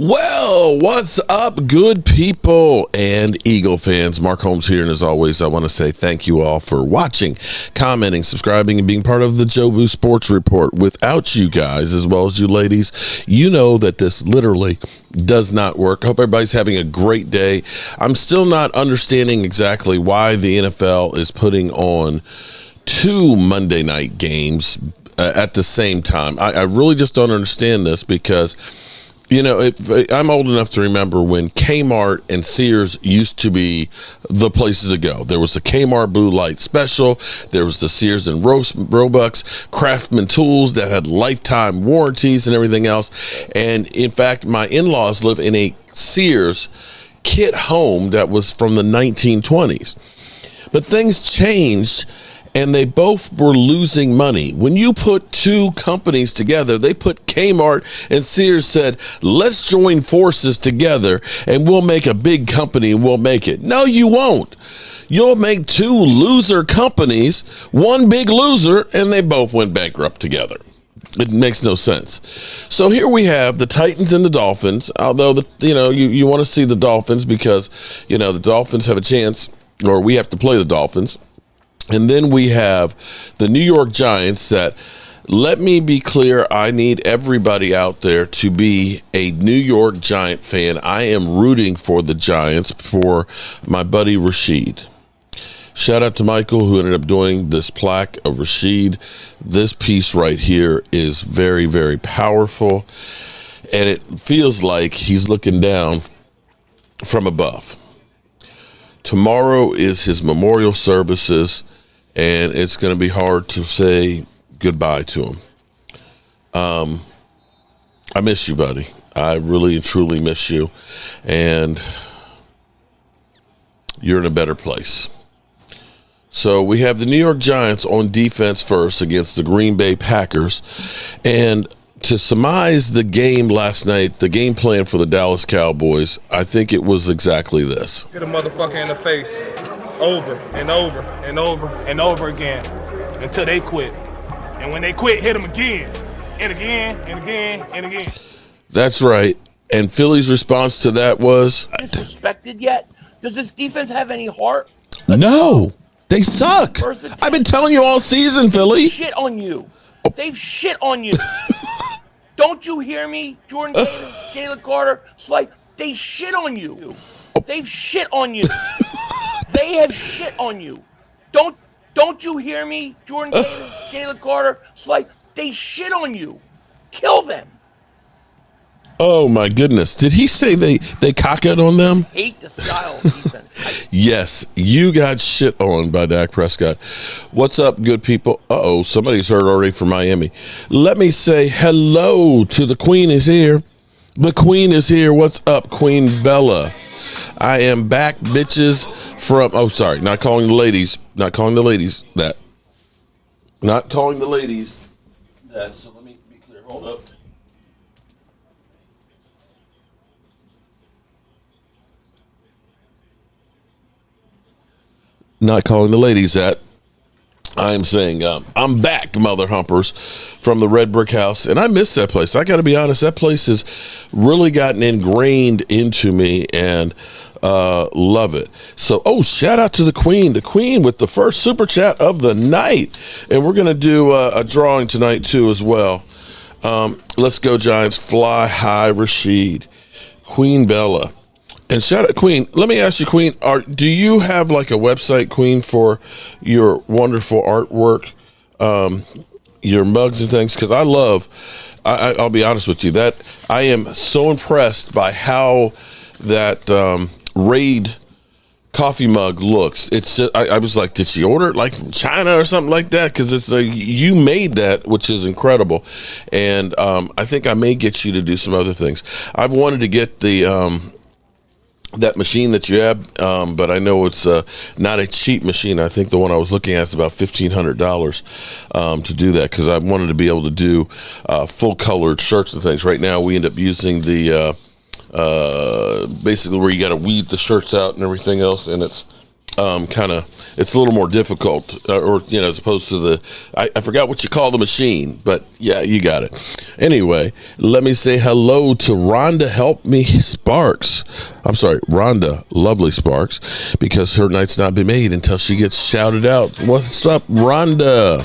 Well, what's up, good people and Eagle fans? Mark Holmes here, and as always, I want to say thank you all for watching, commenting, subscribing, and being part of the Jobu Sports Report. Without you guys, as well as you ladies, you know that this literally does not work. Hope everybody's having a great day. I'm still not understanding exactly why the NFL is putting on two Monday night games at the same time. I really just don't understand this because, you know, I'm old enough to remember when Kmart and Sears used to be the places to go. There was the Kmart Blue Light Special. There was the Sears and Roebucks Craftsman tools that had lifetime warranties and everything else. And in fact, my in-laws live in a Sears kit home that was from the 1920s. But things changed, and they both were losing money. When you put two companies together, they put Kmart and Sears said, let's join forces together and we'll make a big company and we'll make it. No, you won't. You'll make two loser companies, one big loser, and they both went bankrupt together. It makes no sense. So here we have the Titans and the Dolphins, although, you want to see the Dolphins because, the Dolphins have a chance, or we have to play the Dolphins. And then we have the New York Giants that, let me be clear, I need everybody out there to be a New York Giant fan. I am rooting for the Giants for my buddy Rashid. Shout out to Michael, who ended up doing this plaque of Rashid. This piece right here is very, very powerful, and it feels like he's looking down from above. Tomorrow is his memorial services, and it's going to be hard to say goodbye to him. I miss you, buddy. I really and truly miss you, and you're in a better place. So we have the New York Giants on defense first against the Green Bay Packers, and to surmise the game last night, the game plan for the Dallas Cowboys, I think it was exactly this. Hit a motherfucker in the face over and over and over and over again until they quit. And when they quit, hit them again and again and again and again. That's right. And Philly's response to that was... Disrespected yet? Does this defense have any heart? No, they suck. I've been telling you all season, Philly. Shit on you. They've shit on you. Don't you hear me? Jordan Davis, Jalen Carter, Slate, they shit on you. They've shit on you. They have shit on you. Don't you hear me? Jordan Davis, Jalen Carter, Slate, they shit on you. Kill them. Oh my goodness. Did he say they cock it on them? Hate the style of defense. Yes, you got shit on by Dak Prescott. What's up, good people? Uh-oh, somebody's heard already from Miami. Let me say hello to the Queen is here. The Queen is here. What's up, Queen Bella? I am back, bitches, from... Oh, sorry, not calling the ladies that. So let me be clear. Hold up. Not calling the ladies that. I'm saying I'm back, mother humpers, from the Red Brick House, and I miss that place. I got to be honest, that place has really gotten ingrained into me, and love it. So, shout out to the Queen with the first super chat of the night, and we're going to do a drawing tonight too as well. Let's go Giants, fly high, Rashid, Queen Bella. And shout out, Queen. Let me ask you, Queen, do you have like a website, Queen, for your wonderful artwork, your mugs and things? Because I'll be honest with you, that I am so impressed by how that Raid coffee mug looks. It's just, I was like, did she order it like from China or something like that? Because it's you made that, which is incredible. And I think I may get you to do some other things. I've wanted to get the that machine that you have, but I know it's not a cheap machine. I think the one I was looking at is about $1,500 to do that, because I wanted to be able to do full colored shirts and things. Right now we end up using the basically where you got to weed the shirts out and everything else, and it's it's a little more difficult, as opposed to I forgot what you call the machine, but yeah, you got it. Anyway, let me say hello to Rhonda Help Me Sparks. I'm sorry, Rhonda Lovely Sparks, because her night's not been made until she gets shouted out. What's up, Rhonda?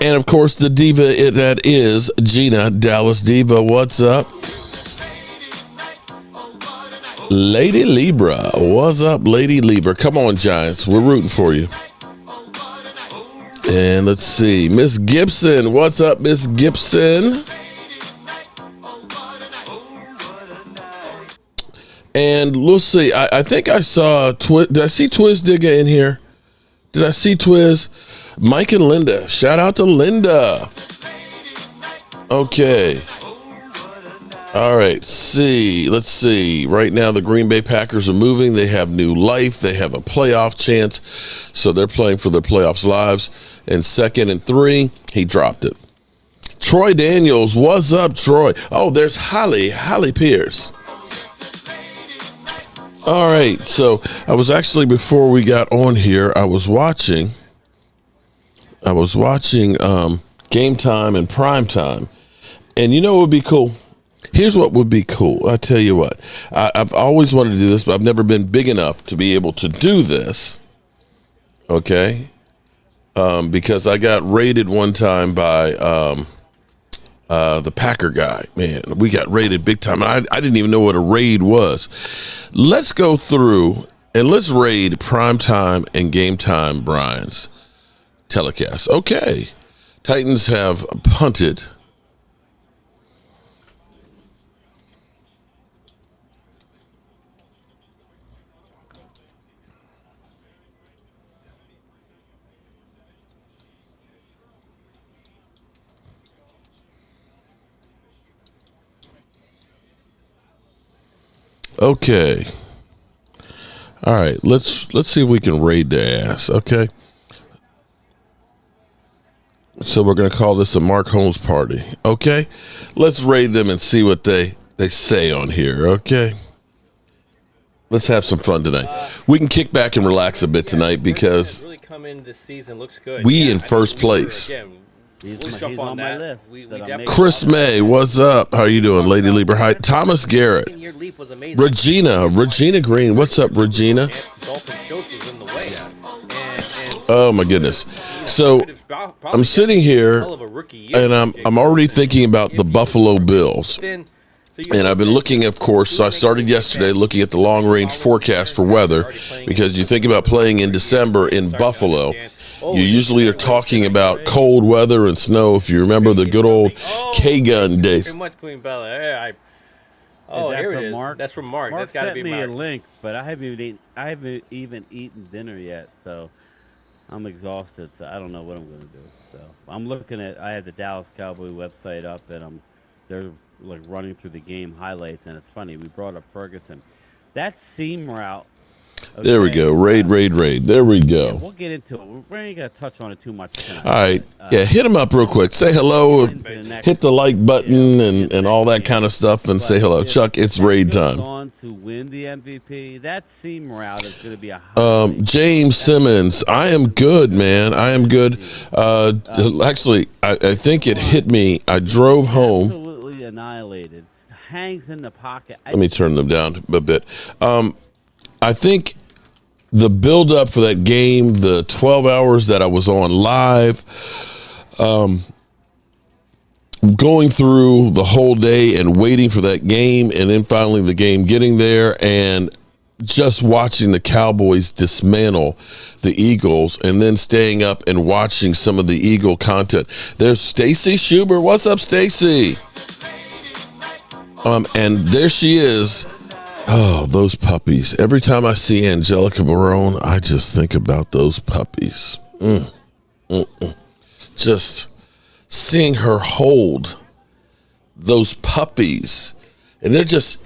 And of course, the diva that is Gina Dallas Diva. What's up? Lady Libra. What's up, Lady Libra? Come on, Giants. We're rooting for you. And let's see, Miss Gibson. What's up, Miss Gibson? And let's see, I think I saw, did I see Twiz Digga in here? Did I see Twiz? Mike and Linda. Shout out to Linda. Okay. All right, let's see. Right now, the Green Bay Packers are moving. They have new life. They have a playoff chance. So they're playing for their playoffs lives. And 2nd and 3, he dropped it. Troy Daniels, what's up, Troy? Oh, there's Holly Pierce. All right, so I was actually, before we got on here, I was watching Game Time and Prime Time. And you know what would be cool? Here's what would be cool. I tell you what, I've always wanted to do this, but I've never been big enough to be able to do this. Okay. Because I got raided one time by the Packer guy. Man, we got raided big time. I didn't even know what a raid was. Let's go through and let's raid Primetime and Game Time Brian's telecast. Okay. Titans have punted. Okay. All right. Let's see if we can raid their ass. Okay. So we're going to call this a Mark Holmes party. Okay. Let's raid them and see what they say on here. Okay. Let's have some fun tonight. We can kick back and relax a bit tonight because really come in this season looks good. We in first place. We'll jump on my list. Chris May, what's up? How you doing, Lady Lieber? Hi, Thomas Garrett. Regina Green, what's up, Regina? Oh my goodness. So I'm sitting here and I'm already thinking about the Buffalo Bills. And I've been looking, of course, so I started yesterday looking at the long-range forecast for weather, because you think about playing in December in Buffalo. You usually are talking about cold weather and snow, if you remember the good old K-Gun days. Here it is. Mark? That's from Mark. Mark That's got to be sent me Mark. a link, but I haven't even eaten dinner yet, so I'm exhausted. So I don't know what I'm going to do. So I'm looking at. I have the Dallas Cowboy website up, and they're like running through the game highlights, and it's funny. We brought up Ferguson. That seam route. Okay, there we go. Raid. There we go. Yeah, we'll get into it. We ain't got to touch on it too much tonight. All right. Hit them up real quick. Say hello. Hit the like button and all that kind of stuff, and say hello. Chuck, it's raid time. On to win the MVP. That seam route is going to be a James Simmons. I am good, man. I am good. Actually, I think it hit me. I drove home. Absolutely annihilated. Hangs in the pocket. Let me turn them down a bit. I think the build-up for that game, the 12 hours that I was on live, going through the whole day and waiting for that game, and then finally the game getting there, and just watching the Cowboys dismantle the Eagles, and then staying up and watching some of the Eagle content. There's Stacy Schubert. What's up, Stacy? And there she is. Oh, those puppies. Every time I see Angelica Barone, I just think about those puppies. Just seeing her hold those puppies, and they're just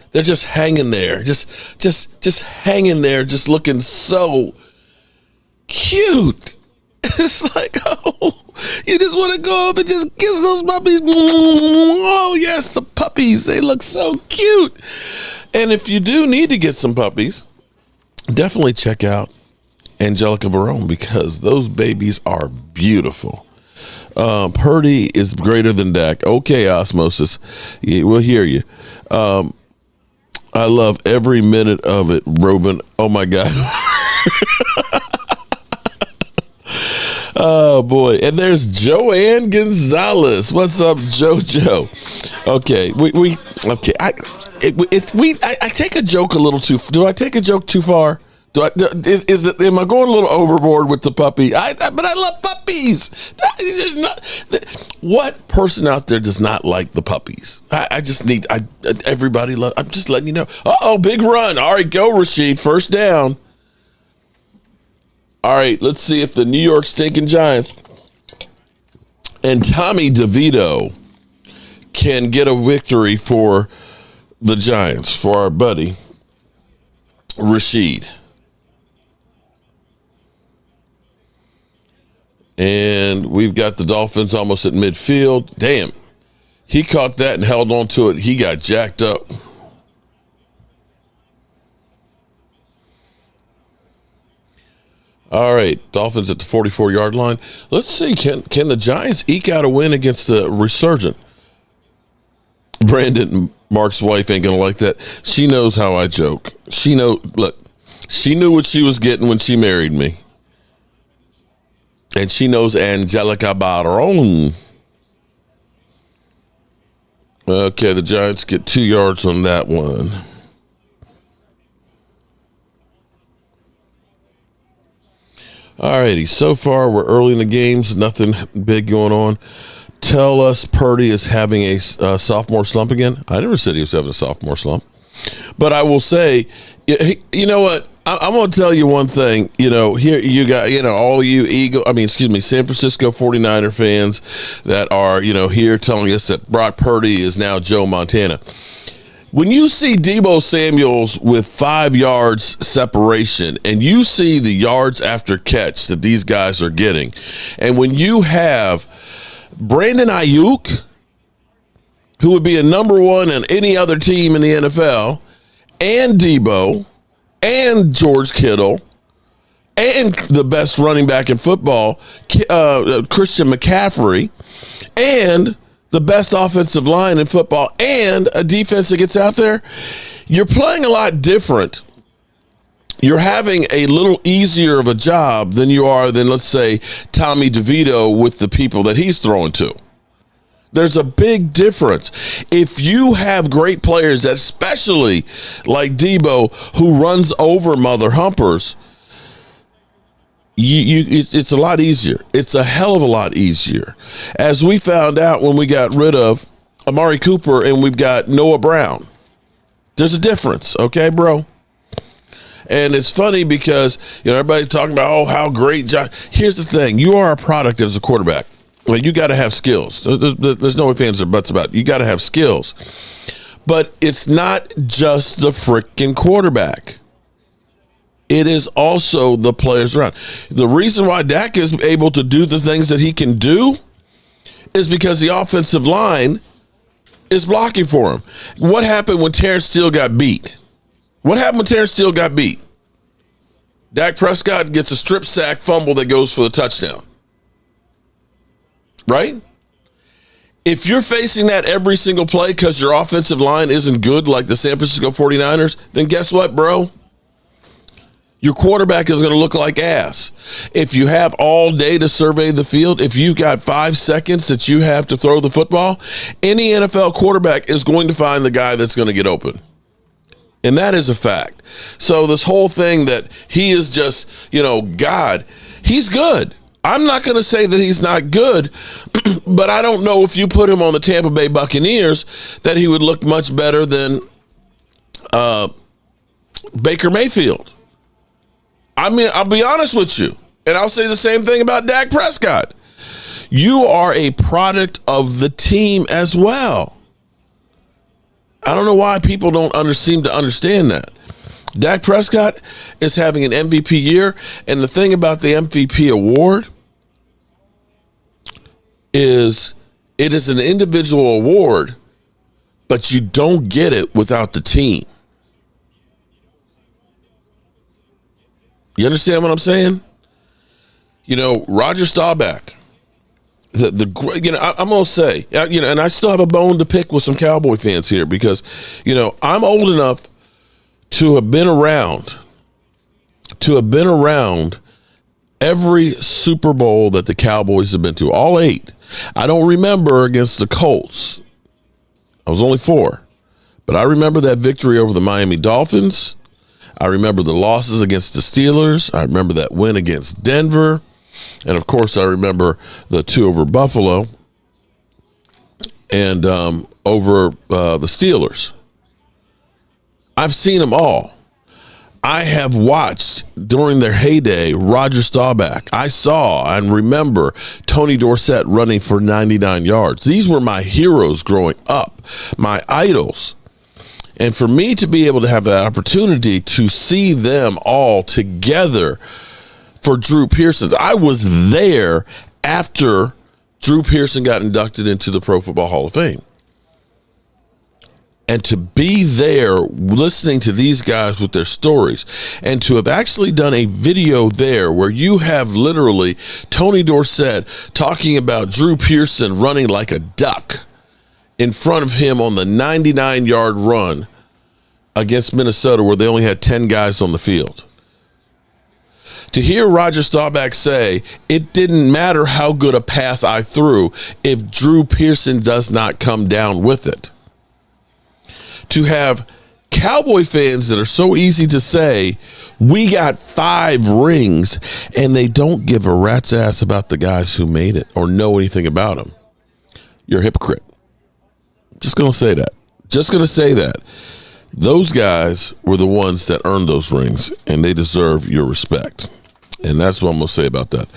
hanging there, just hanging there, just looking so cute. It's like, oh, you just want to go up and just kiss those puppies. Oh yes, the puppies, they look so cute. And if you do need to get some puppies, definitely check out Angelica Barone, because those babies are beautiful. Purdy is greater than Dak. Okay, Osmosis. Yeah, we'll hear you. I love every minute of it, Ruben. Oh, my God. Oh, boy. And there's Joanne Gonzalez. What's up, JoJo? Okay. I take a joke a little too. Do I take a joke too far? Am I going a little overboard with the puppy? But I love puppies. There's not. What person out there does not like the puppies? Everybody love. I'm just letting you know. Big run. All right, go Rashid. First down. All right, let's see if the New York stinking Giants and Tommy DeVito can get a victory for the Giants, for our buddy Rashid. And we've got the Dolphins almost at midfield. Damn. He caught that and held on to it. He got jacked up. All right. Dolphins at the 44-yard line. Let's see. Can the Giants eke out a win against the resurgent? Brandon, Mark's wife, ain't going to like that. She knows how I joke. She knew what she was getting when she married me. And she knows Angelica Barron. Okay, the Giants get 2 yards on that one. All righty, so far we're early in the games. Nothing big going on. Tell us Purdy is having a sophomore slump again. I never said he was having a sophomore slump. But I will say, you know what? I'm going to tell you one thing. Here you got, all you San Francisco 49er fans that are, here telling us that Brock Purdy is now Joe Montana. When you see Deebo Samuels with 5 yards separation and you see the yards after catch that these guys are getting, and when you have Brandon Ayuk, who would be a number one on any other team in the NFL, and Deebo, and George Kittle, and the best running back in football, Christian McCaffrey, and the best offensive line in football, and a defense that gets out there, you're playing a lot different. You're having a little easier of a job than let's say, Tommy DeVito with the people that he's throwing to. There's a big difference. If you have great players, especially like Deebo, who runs over mother humpers, it's a lot easier. It's a hell of a lot easier. As we found out when we got rid of Amari Cooper and we've got Noah Brown. There's a difference, okay, bro? And it's funny because, everybody's talking about, how great here's the thing. You are a product as a quarterback. Like, you got to have skills. There's no ifs, ands, or buts about it. You got to have skills. But it's not just the freaking quarterback. It is also the players around. The reason why Dak is able to do the things that he can do is because the offensive line is blocking for him. What happened when Terrence Steele got beat? Dak Prescott gets a strip sack fumble that goes for the touchdown. Right? If you're facing that every single play because your offensive line isn't good like the San Francisco 49ers, then guess what, bro? Your quarterback is going to look like ass. If you have all day to survey the field, if you've got 5 seconds that you have to throw the football, any NFL quarterback is going to find the guy that's going to get open. And that is a fact. So this whole thing that he is just, God, he's good. I'm not going to say that he's not good, but I don't know if you put him on the Tampa Bay Buccaneers that he would look much better than Baker Mayfield. I'll be honest with you, and I'll say the same thing about Dak Prescott. You are a product of the team as well. I don't know why people don't seem to understand that. Dak Prescott is having an MVP year, and the thing about the MVP award is it is an individual award, but you don't get it without the team. You understand what I'm saying? Roger Staubach I'm gonna say, and I still have a bone to pick with some Cowboy fans here because, I'm old enough to have been around every Super Bowl that the Cowboys have been to, all 8. I don't remember against the Colts. I was only 4, but I remember that victory over the Miami Dolphins. I remember the losses against the Steelers. I remember that win against Denver. And, of course, I remember the 2 over Buffalo and over the Steelers. I've seen them all. I have watched, during their heyday, Roger Staubach. I saw and remember Tony Dorsett running for 99 yards. These were my heroes growing up, my idols. And for me to be able to have that opportunity to see them all together for Drew Pearson, I was there after Drew Pearson got inducted into the Pro Football Hall of Fame. And to be there listening to these guys with their stories, and to have actually done a video there where you have literally Tony Dorsett talking about Drew Pearson running like a duck in front of him on the 99-yard run against Minnesota where they only had 10 guys on the field. To hear Roger Staubach say, it didn't matter how good a pass I threw if Drew Pearson does not come down with it. To have Cowboy fans that are so easy to say, we got 5 rings, and they don't give a rat's ass about the guys who made it or know anything about them. You're a hypocrite. Just going to say that. Just going to say that. Those guys were the ones that earned those rings, and they deserve your respect. And that's what I'm going to say about that.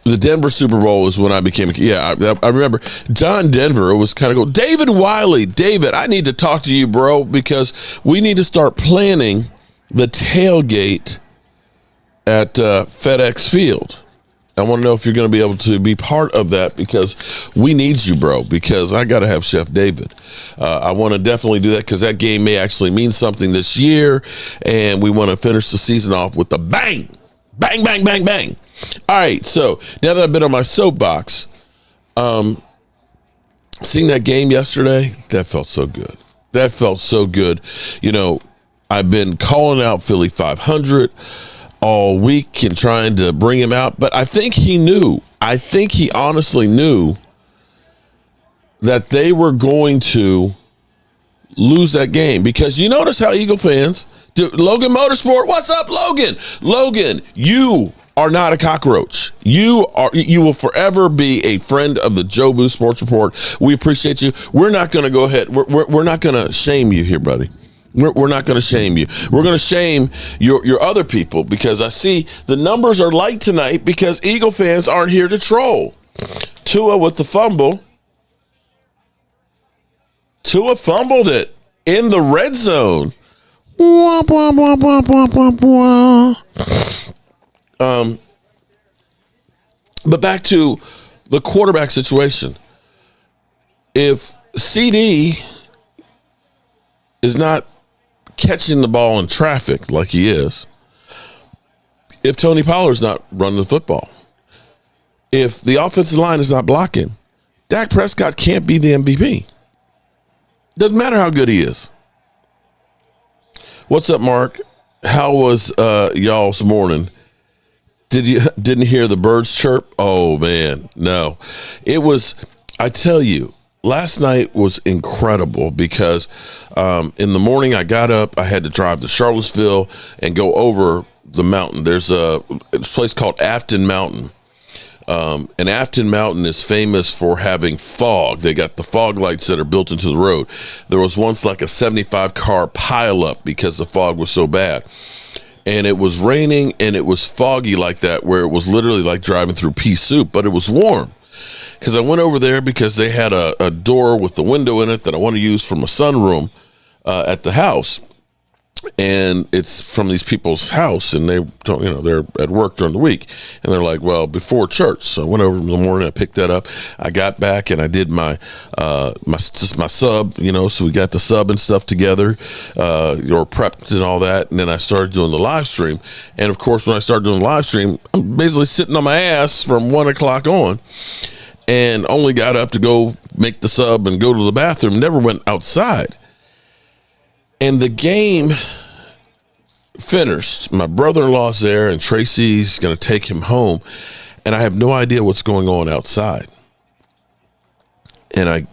The Denver Super Bowl is when I became, I remember John Denver was kind of go, David Wiley, David, I need to talk to you, bro, because we need to start planning the tailgate at FedEx Field. I want to know if you're going to be able to be part of that because we need you, bro, because I got to have Chef David. I want to definitely do that because that game may actually mean something this year, and we want to finish the season off with a bang. Bang, bang, bang, bang. All right, so now that I've been on my soapbox, seeing that game yesterday, that felt so good. That felt so good. I've been calling out Philly 500 all week and trying to bring him out, but I think he knew. I think he honestly knew that they were going to lose that game because you notice how Eagle fans do. Logan Motorsport, what's up, Logan? Logan, you are not a cockroach. You will forever be a friend of the Joe Boo Sports Report. We appreciate you. We're not going to go ahead. We're not going to shame you here, buddy. We're not going to shame you. We're going to shame your other people because I see the numbers are light tonight because Eagle fans aren't here to troll. Tua with the fumble. Tua fumbled it in the red zone. Wah, wah, wah, wah, wah, wah, wah. But back to the quarterback situation. If CD is not catching the ball in traffic like he is, if Tony Pollard's not running the football, if the offensive line is not blocking, Dak Prescott can't be the MVP. Doesn't matter how good he is. What's up, Mark? How was y'all's morning? Didn't hear the birds chirp? Oh man, no. It was, I tell you, last night was incredible because in the morning I got up, I had to drive to Charlottesville and go over the mountain. There's a place called Afton Mountain. And Afton Mountain is famous for having fog. They got the fog lights that are built into the road. There was once like a 75 car pileup because the fog was so bad. And it was raining and it was foggy like that where it was literally like driving through pea soup, but it was warm. Because I went over there because they had a door with the window in it that I want to use for my sunroom at the house. and it's from these people's house, and they don't, they're at work during the week, and they're like, well, before church. So I went over in the morning, I picked that up, I got back, and I did my sub, so we got the sub and stuff together, or prepped and all that, and then I started doing the live stream. And of course, when I started doing the live stream, I'm basically sitting on my ass from 1 o'clock on, and only got up to go make the sub and go to the bathroom, never went outside. And the game finished. My brother-in-law's there, and Tracy's going to take him home, and I have no idea what's going on outside. And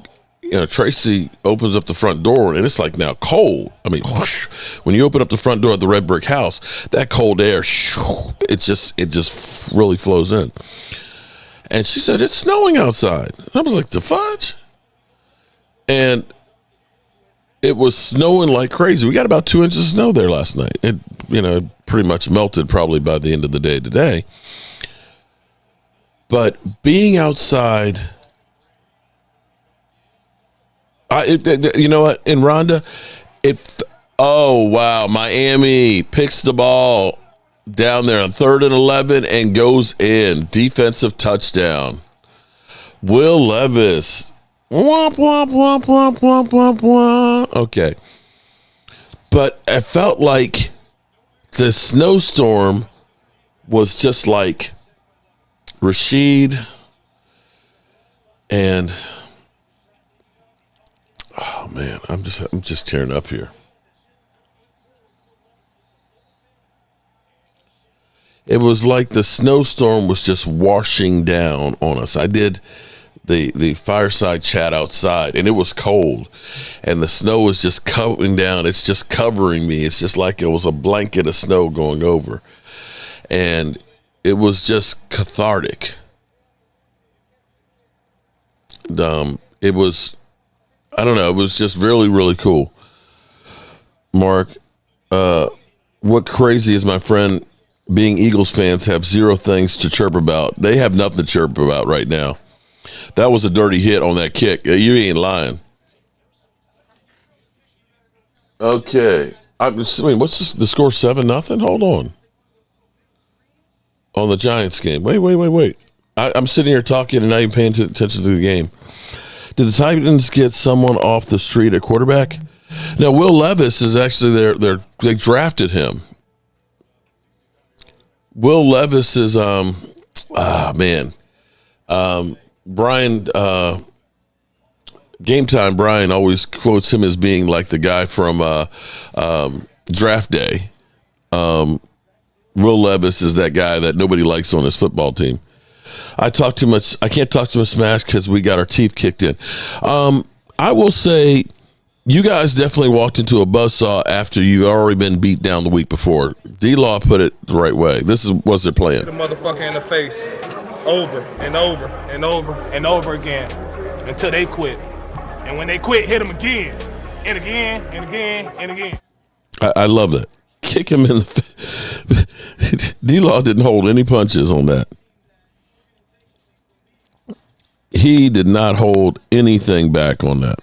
Tracy opens up the front door, and it's like now cold. I mean, whoosh, when you open up the front door of the red brick house, that cold air, it just really flows in. And she said, it's snowing outside. I was like, the fudge? And it was snowing like crazy. We got about 2 inches of snow there last night. It, pretty much melted probably by the end of the day today. But being outside, you know what? In Rhonda, oh, wow. Miami picks the ball down there on 3rd and 11 and goes in. Defensive touchdown. Will Levis. Womp, womp, womp, womp, womp, womp, womp. Okay. But I felt like the snowstorm was just like Rashid and, oh man, I'm just tearing up here. It was like the snowstorm was just washing down on us. I did the fireside chat outside, and it was cold, and the snow was just coming down. It's just covering me. It's just like it was a blanket of snow going over, and it was just cathartic. It was, I don't know, it was just really, really cool. Mark, what crazy is my friend being Eagles fans have zero things to chirp about. They have nothing to chirp about right now. That was a dirty hit on that kick. You ain't lying. Okay. What's the score? 7-0? Hold on the Giants game. Wait. I'm sitting here talking and not even paying attention to the game. Did the Titans get someone off the street at quarterback? Now, Will Levis is actually they drafted him. Will Levis is Brian, Game Time Brian always quotes him as being like the guy from Draft Day. Will Levis is that guy that nobody likes on his football team. I talk too much. I can't talk too much smash because we got our teeth kicked in. I will say you guys definitely walked into a buzzsaw after you already been beat down the week before. D-Law put it the right way. This was their plan. The motherfucker in the face over and over and over and over again until they quit. And when they quit, hit them again and again and again and again. I love that. Kick him in the face. D-Law didn't hold any punches on that. He did not hold anything back on that.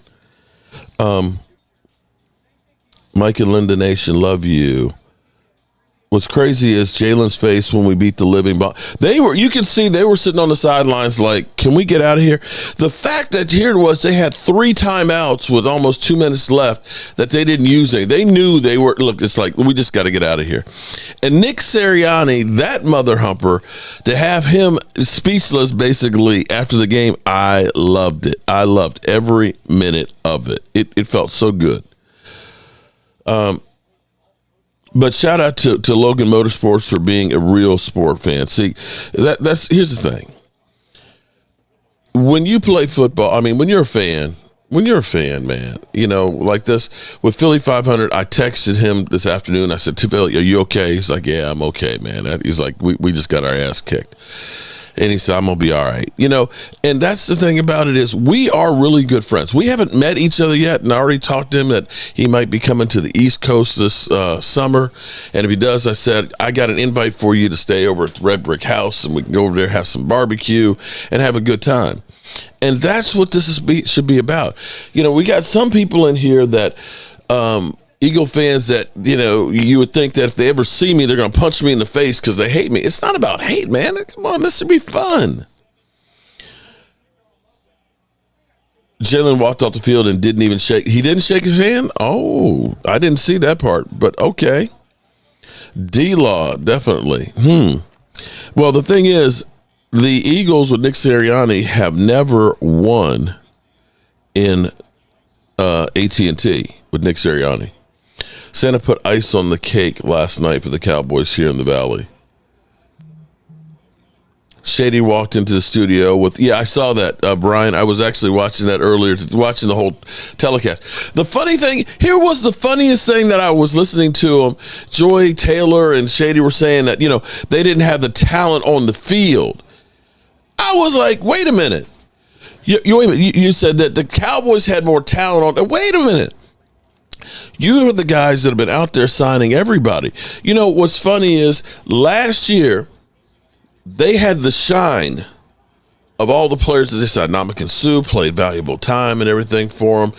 Mike and Linda Nation, love you. What's crazy is Jalen's face when we beat the living ball. You can see they were sitting on the sidelines like, can we get out of here? The fact that here it was, they had 3 timeouts with almost 2 minutes left that they didn't use any. They knew they were, look, it's like, we just got to get out of here. And Nick Sirianni, that mother humper, to have him speechless basically after the game, I loved it. I loved every minute of it. It felt so good. But shout out to Logan Motorsports for being a real sport fan. See, here's the thing. When you play football, I mean, when you're a fan, man, like this with Philly 500, I texted him this afternoon. I said, Philly, are you okay? He's like, yeah, I'm okay, man. He's like, we just got our ass kicked. And he said, I'm going to be all right. And that's the thing about it is we are really good friends. We haven't met each other yet, and I already talked to him that he might be coming to the East Coast this summer. And if he does, I said, I got an invite for you to stay over at the Red Brick House, and we can go over there, have some barbecue, and have a good time. And that's what this should be about. We got some people in here that Eagle fans that, you would think that if they ever see me, they're going to punch me in the face because they hate me. It's not about hate, man. Come on, this should be fun. Jalen walked off the field and didn't even shake. He didn't shake his hand? Oh, I didn't see that part, but okay. D-Law, definitely. Well, the thing is, the Eagles with Nick Sirianni have never won in AT&T with Nick Sirianni. Santa put ice on the cake last night for the Cowboys here in the Valley. Shady walked into the studio with, I saw that, Brian. I was actually watching that earlier, watching the whole telecast. The funny thing, here was the funniest thing that I was listening to them. Joy Taylor and Shady were saying that, they didn't have the talent on the field. I was like, wait a minute. You said that the Cowboys had more talent on. Wait a minute. You are the guys that have been out there signing everybody. What's funny is last year they had the shine of all the players that they signed. Ndamukong Suh played valuable time and everything for them.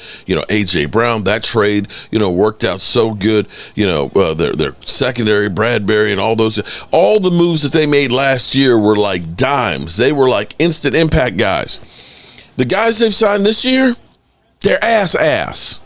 A.J. Brown, that trade, worked out so good. Their secondary, Bradbury, and all the moves that they made last year were like dimes. They were like instant impact guys. The guys they've signed this year, they're ass.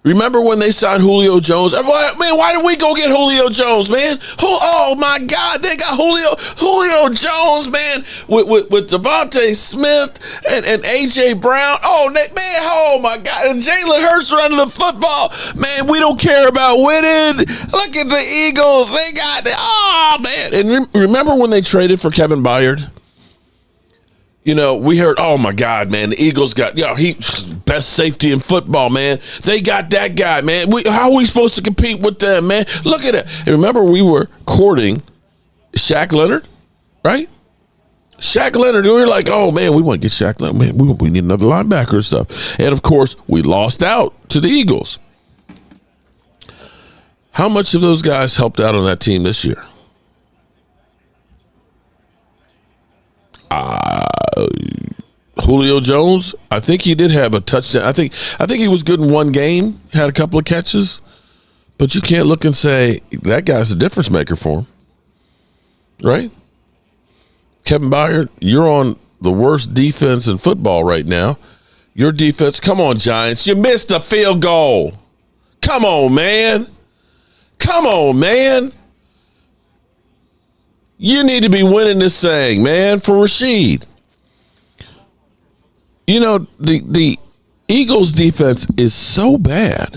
Remember when they signed Julio Jones? Man, why did we go get Julio Jones, man? Oh, my God, they got Julio Jones, man, with Devontae Smith and A.J. Brown. Oh, man, oh, my God. And Jalen Hurts running the football. Man, we don't care about winning. Look at the Eagles. They got it. Oh, man. And remember when they traded for Kevin Byard? We heard, oh, my God, man, the Eagles got, he best safety in football, man. They got that guy, man. How are we supposed to compete with them, man? Look at it. And remember, we were courting Shaq Leonard, right? Shaq Leonard, we were like, oh, man, we want to get Shaq Leonard. Man, we need another linebacker and stuff. And, of course, we lost out to the Eagles. How much of those guys helped out on that team this year? Julio Jones, I think he did have a touchdown. I think he was good in one game, had a couple of catches, but you can't look and say that guy's a difference maker for him, right? Kevin Byard, you're on the worst defense in football right now. Your defense, come on, Giants, you missed a field goal. Come on, man. You need to be winning this thing, man, for Rashid. The Eagles defense is so bad.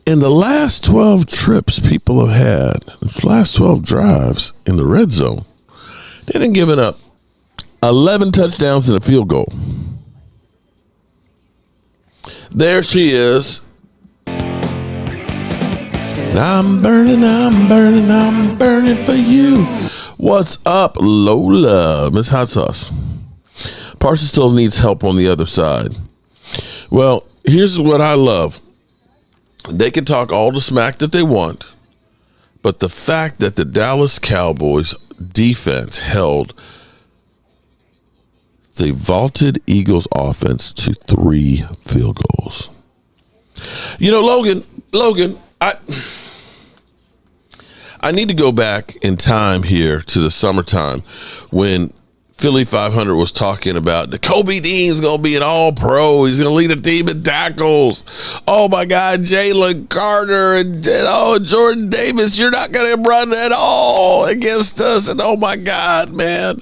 In the last 12 trips people have had, the last 12 drives in the red zone, they didn't give it up 11 touchdowns and a field goal. There she is. I'm burning for you. What's up, Lola? Miss Hot Sauce. Parsons still needs help on the other side. Well, here's what I love. They can talk all the smack that they want, but the fact that the Dallas Cowboys defense held the vaulted Eagles offense to 3 field goals. Logan, I need to go back in time here to the summertime when Philly 500 was talking about the Kobe Dean's going to be an all-pro. He's going to lead a team in tackles. Oh, my God, Jalen Carter and Jordan Davis, you're not going to run at all against us. And, oh, my God, man.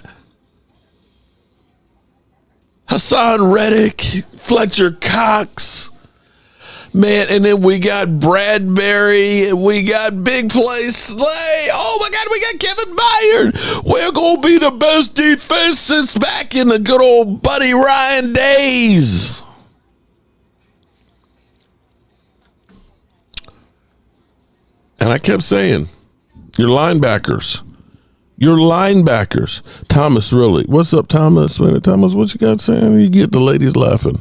Hassan Reddick, Fletcher Cox. Man, and then we got Bradbury, and we got Big Play Slay. Oh, my God, we got Kevin Byard. We're going to be the best defense since back in the good old Buddy Ryan days. And I kept saying, your linebackers. Thomas, really. What's up, Thomas? Thomas, what you got saying? You get the ladies laughing.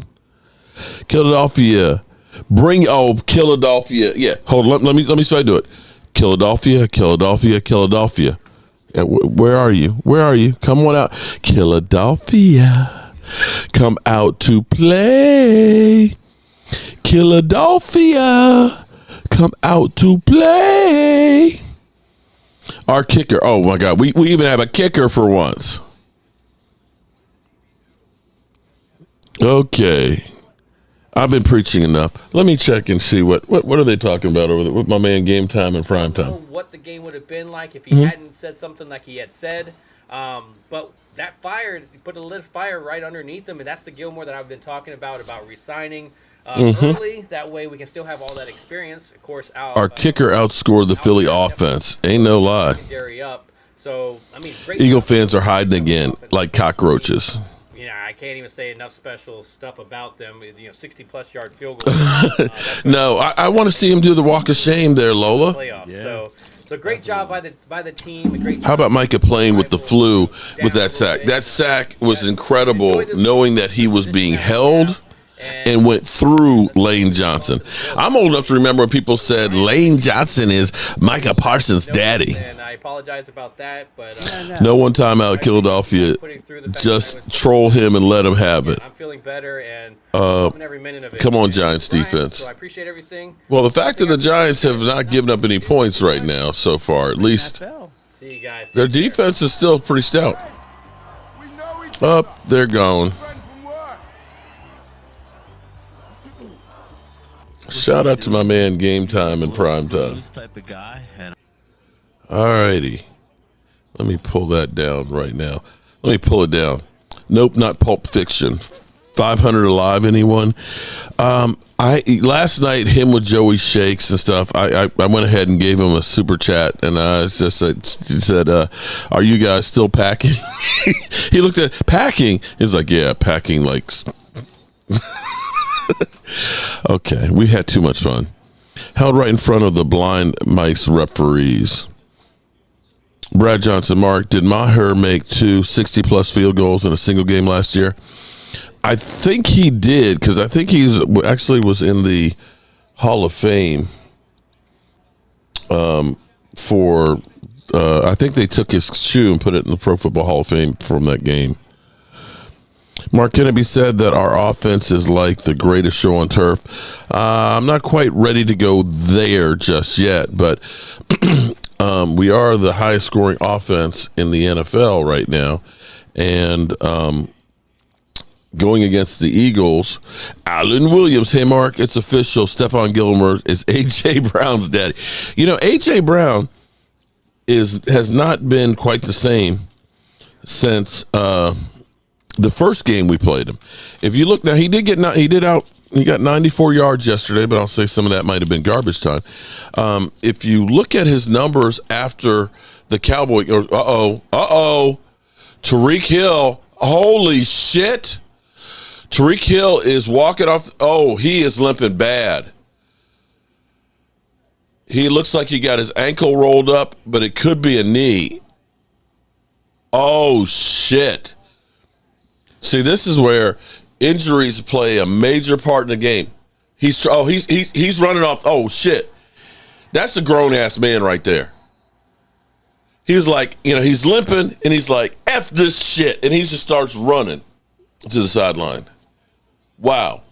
Philadelphia. Philadelphia. Yeah, hold on. Let me try to do it. Philadelphia. Where are you? Come on out. Philadelphia. Come out to play. Philadelphia, come out to play. Our kicker. Oh my God, we even have a kicker for once. Okay, I've been preaching enough. Let me check and see what are they talking about over there with my man Game Time and Prime I don't Time. know what the game would have been like if he hadn't said something like he had said. But that fire, he put a lit fire right underneath him, and that's the Gilmore that I've been talking about resigning early. That way we can still have all that experience. Of course, Our kicker outscored the Philly offense. Ain't no lie. secondary up. So, I mean, great Eagle job. fans are hiding again like cockroaches. You know, I can't even say enough special stuff about them. 60-plus yard field goals. No, I want to see him do the walk of shame there, Lola. Playoffs. Yeah. So great job by the team. A great job How about Micah playing with the flu with that sack? That sack was incredible, knowing that he was being held and went through Lane Johnson. I'm old enough to remember when people said Lane Johnson is Micah Parsons' daddy. And I apologize about that, but No one time out at Philadelphia. Just troll him and let him have it. I'm feeling better and loving every minute of it. Come on, And Giants Brian, defense. So I appreciate everything. Well, the fact that the Giants have not given up any points right now so far, at least See you guys. their defense is still pretty stout. Up, they're gone. Shout out to my man Game Time and Prime Time. Type of guy, and All righty. Let me pull that down right now. Let me pull it down. Nope, not Pulp Fiction. 500 Alive, anyone? Last night, him with Joey Shakes and stuff, I went ahead and gave him a super chat, and I just said, are you guys still packing? He looked at packing. He was like, yeah, packing like... Okay, we had too much fun. Held right in front of the blind mice referees. Brad Johnson, Mark, did Maher make 2 60-plus field goals in a single game last year? I think he did, because I think he actually was in the Hall of Fame for, I think they took his shoe and put it in the Pro Football Hall of Fame from that game. Mark, can it be said that our offense is like the greatest show on turf? I'm not quite ready to go there just yet, but we are the highest scoring offense in the NFL right now. And going against the Eagles, Alan Williams, hey, Mark, it's official. Stephon Gilmore is A.J. Brown's daddy. You know, A.J. Brown has not been quite the same since the first game we played him. If you look now, he got 94 yards yesterday, but I'll say some of that might have been garbage time. If you look at his numbers after the Cowboy, Tyreek Hill, holy shit. Tyreek Hill is walking off. Oh, he is limping bad. He looks like he got his ankle rolled up, but it could be a knee. Oh, shit. See, this is where injuries play a major part in the game. He's running off. Oh, shit. That's a grown-ass man right there. He's like, he's limping, and he's like, F this shit. And he just starts running to the sideline. Wow.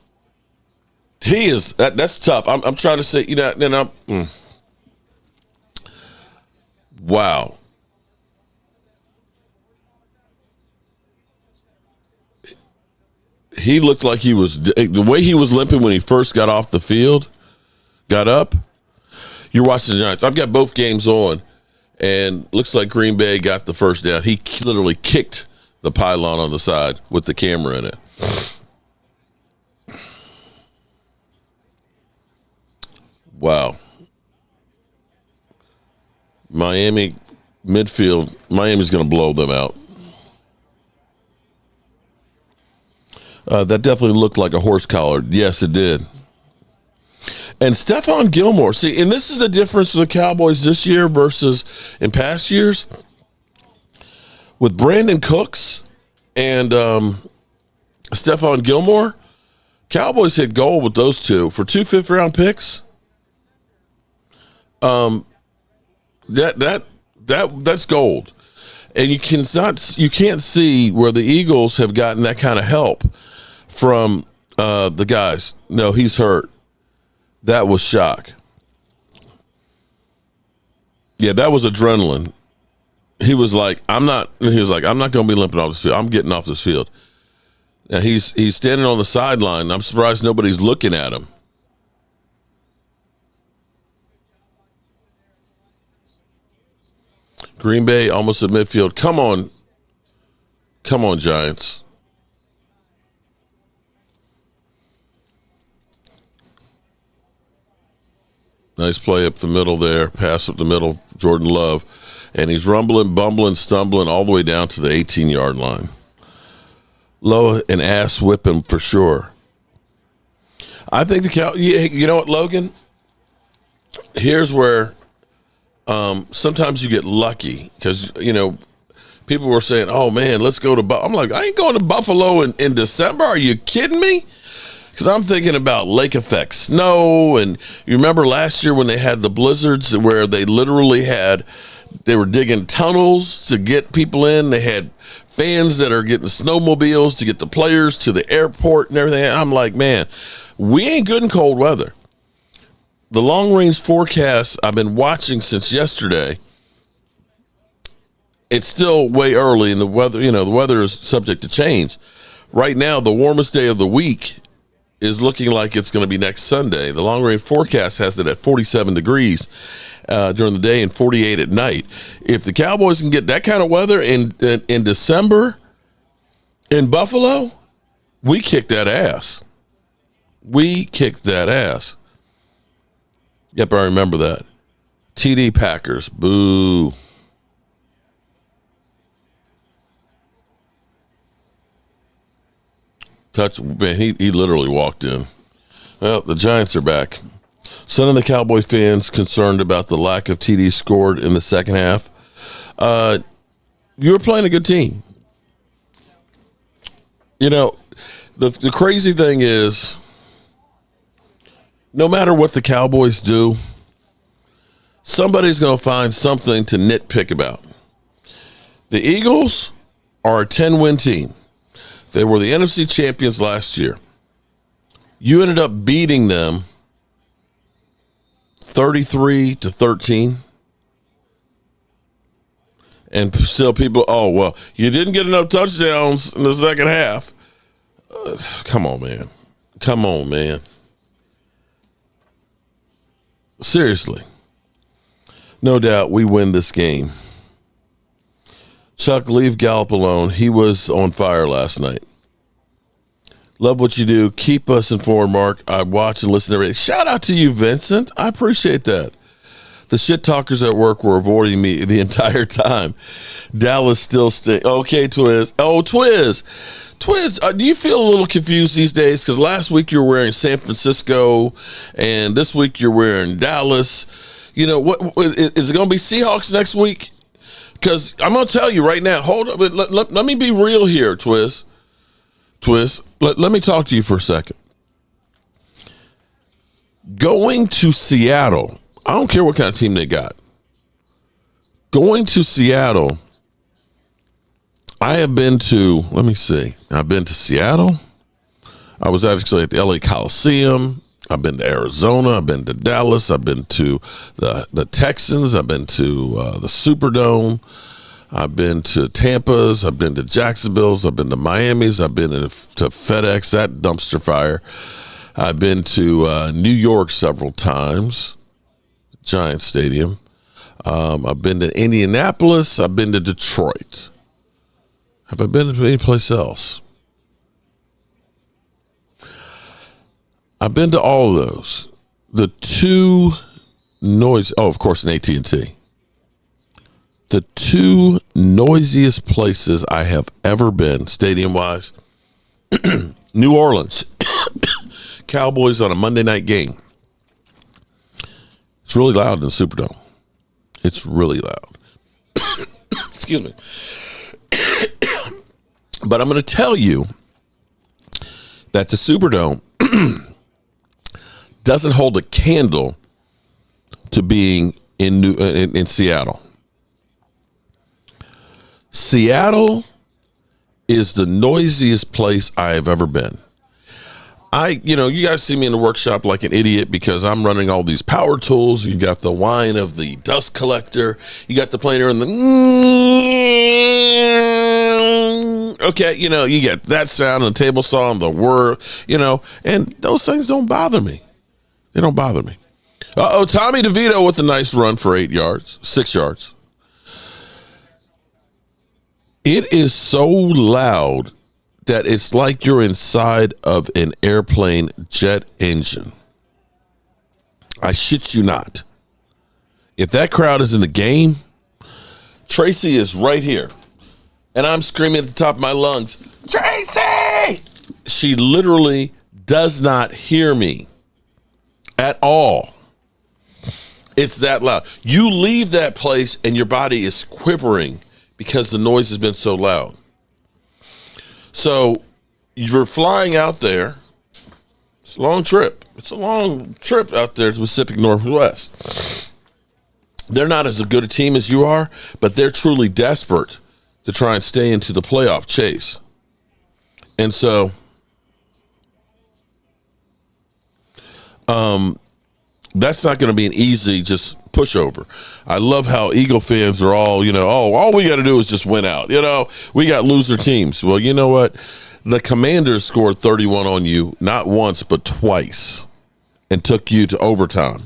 He is, that's tough. I'm trying to say, wow. He looked like he was, the way he was limping when he first got off the field, got up. You're watching the Giants. I've got both games on, and looks like Green Bay got the first down. He literally kicked the pylon on the side with the camera in it. Wow. Miami midfield, Miami's going to blow them out. That definitely looked like a horse collar. Yes, it did. And Stephon Gilmore, see, and this is the difference with the Cowboys this year versus in past years. With Brandon Cooks and Stephon Gilmore, Cowboys hit gold with those two for 2 fifth-round picks. That's gold. And you can't see where the Eagles have gotten that kind of help from the guys. No, he's hurt. That was shock. Yeah, that was adrenaline. He was like, I'm not going to be limping off this field. I'm getting off this field. Now he's standing on the sideline. I'm surprised nobody's looking at him. Green Bay almost at midfield. Come on. Come on, Giants. Nice play up the middle there. Pass up the middle, Jordan Love. And he's rumbling, bumbling, stumbling all the way down to the 18-yard line. Low and ass whipping for sure. I think you know what, Logan? Here's where sometimes you get lucky because, people were saying, oh, man, let's go to Buffalo. I'm like, I ain't going to Buffalo in December. Are you kidding me? Because I'm thinking about lake effect snow. And you remember last year when they had the blizzards where they literally they were digging tunnels to get people in. They had fans that are getting snowmobiles to get the players to the airport and everything. I'm like, man, we ain't good in cold weather. The long-range forecast I've been watching since yesterday, it's still way early, and the weather is subject to change. Right now, the warmest day of the week is looking like it's going to be next Sunday. The long-range forecast has it at 47 degrees during the day and 48 at night. If the Cowboys can get that kind of weather in December in Buffalo, we kick that ass. We kicked that ass. Yep, I remember that. TD Packers, boo. Man, he literally walked in. Well, the Giants are back. Some of the Cowboy fans concerned about the lack of TDs scored in the second half. You were playing a good team. The crazy thing is, no matter what the Cowboys do, somebody's going to find something to nitpick about. The Eagles are a 10-win team. They were the NFC champions last year. You ended up beating them 33-13. And still people, you didn't get enough touchdowns in the second half. Come on, man. Come on, man. Seriously. No doubt we win this game. Chuck, leave Gallup alone. He was on fire last night. Love what you do. Keep us informed, Mark. I watch and listen to everything. Shout out to you, Vincent. I appreciate that. The shit talkers at work were avoiding me the entire time. Dallas still stay. Okay, Twiz. Oh, Twiz. Twiz, do you feel a little confused these days? Because last week you were wearing San Francisco, and this week you're wearing Dallas. What is it going to be Seahawks next week? Because I'm going to tell you right now. Hold on. Let me be real here, Twiz. Twiz, let me talk to you for a second. Going to Seattle, I don't care what kind of team they got. Going to Seattle, I have been to, let me see. I've been to Seattle. I was actually at the LA Coliseum. I've been to Arizona. I've been to Dallas. I've been to the Texans. I've been to the Superdome. I've been to Tampa's. I've been to Jacksonville's. I've been to Miami's. I've been to FedEx, that dumpster fire. I've been to New York several times, Giant Stadium. I've been to Indianapolis. I've been to Detroit. Have I been to any place else? I've been to all of those. The two of course, in AT&T. The two noisiest places I have ever been, stadium-wise, New Orleans, Cowboys on a Monday night game. It's really loud in the Superdome. It's really loud. Excuse me. But I'm going to tell you that the Superdome doesn't hold a candle to being in Seattle. Seattle is the noisiest place I have ever been. You guys see me in the workshop like an idiot because I'm running all these power tools. You got the whine of the dust collector. You got the planer and the okay, you get that sound and the table saw and the whir, and those things don't bother me. They don't bother me. Tommy DeVito with a nice run for 6 yards. It is so loud that it's like you're inside of an airplane jet engine. I shit you not. If that crowd is in the game, Tracy is right here. And I'm screaming at the top of my lungs, Tracy! She literally does not hear me at all. It's that loud. You leave that place and your body is quivering because the noise has been so loud. So you're flying out there. It's a long trip. It's a long trip out there to the Pacific Northwest. They're not as good a team as you are, but they're truly desperate to try and stay into the playoff chase. And so that's not going to be an easy just pushover. I love how Eagle fans are all, all we got to do is just win out. We got loser teams. Well, you know what? The Commanders scored 31 on you, not once, but twice, and took you to overtime.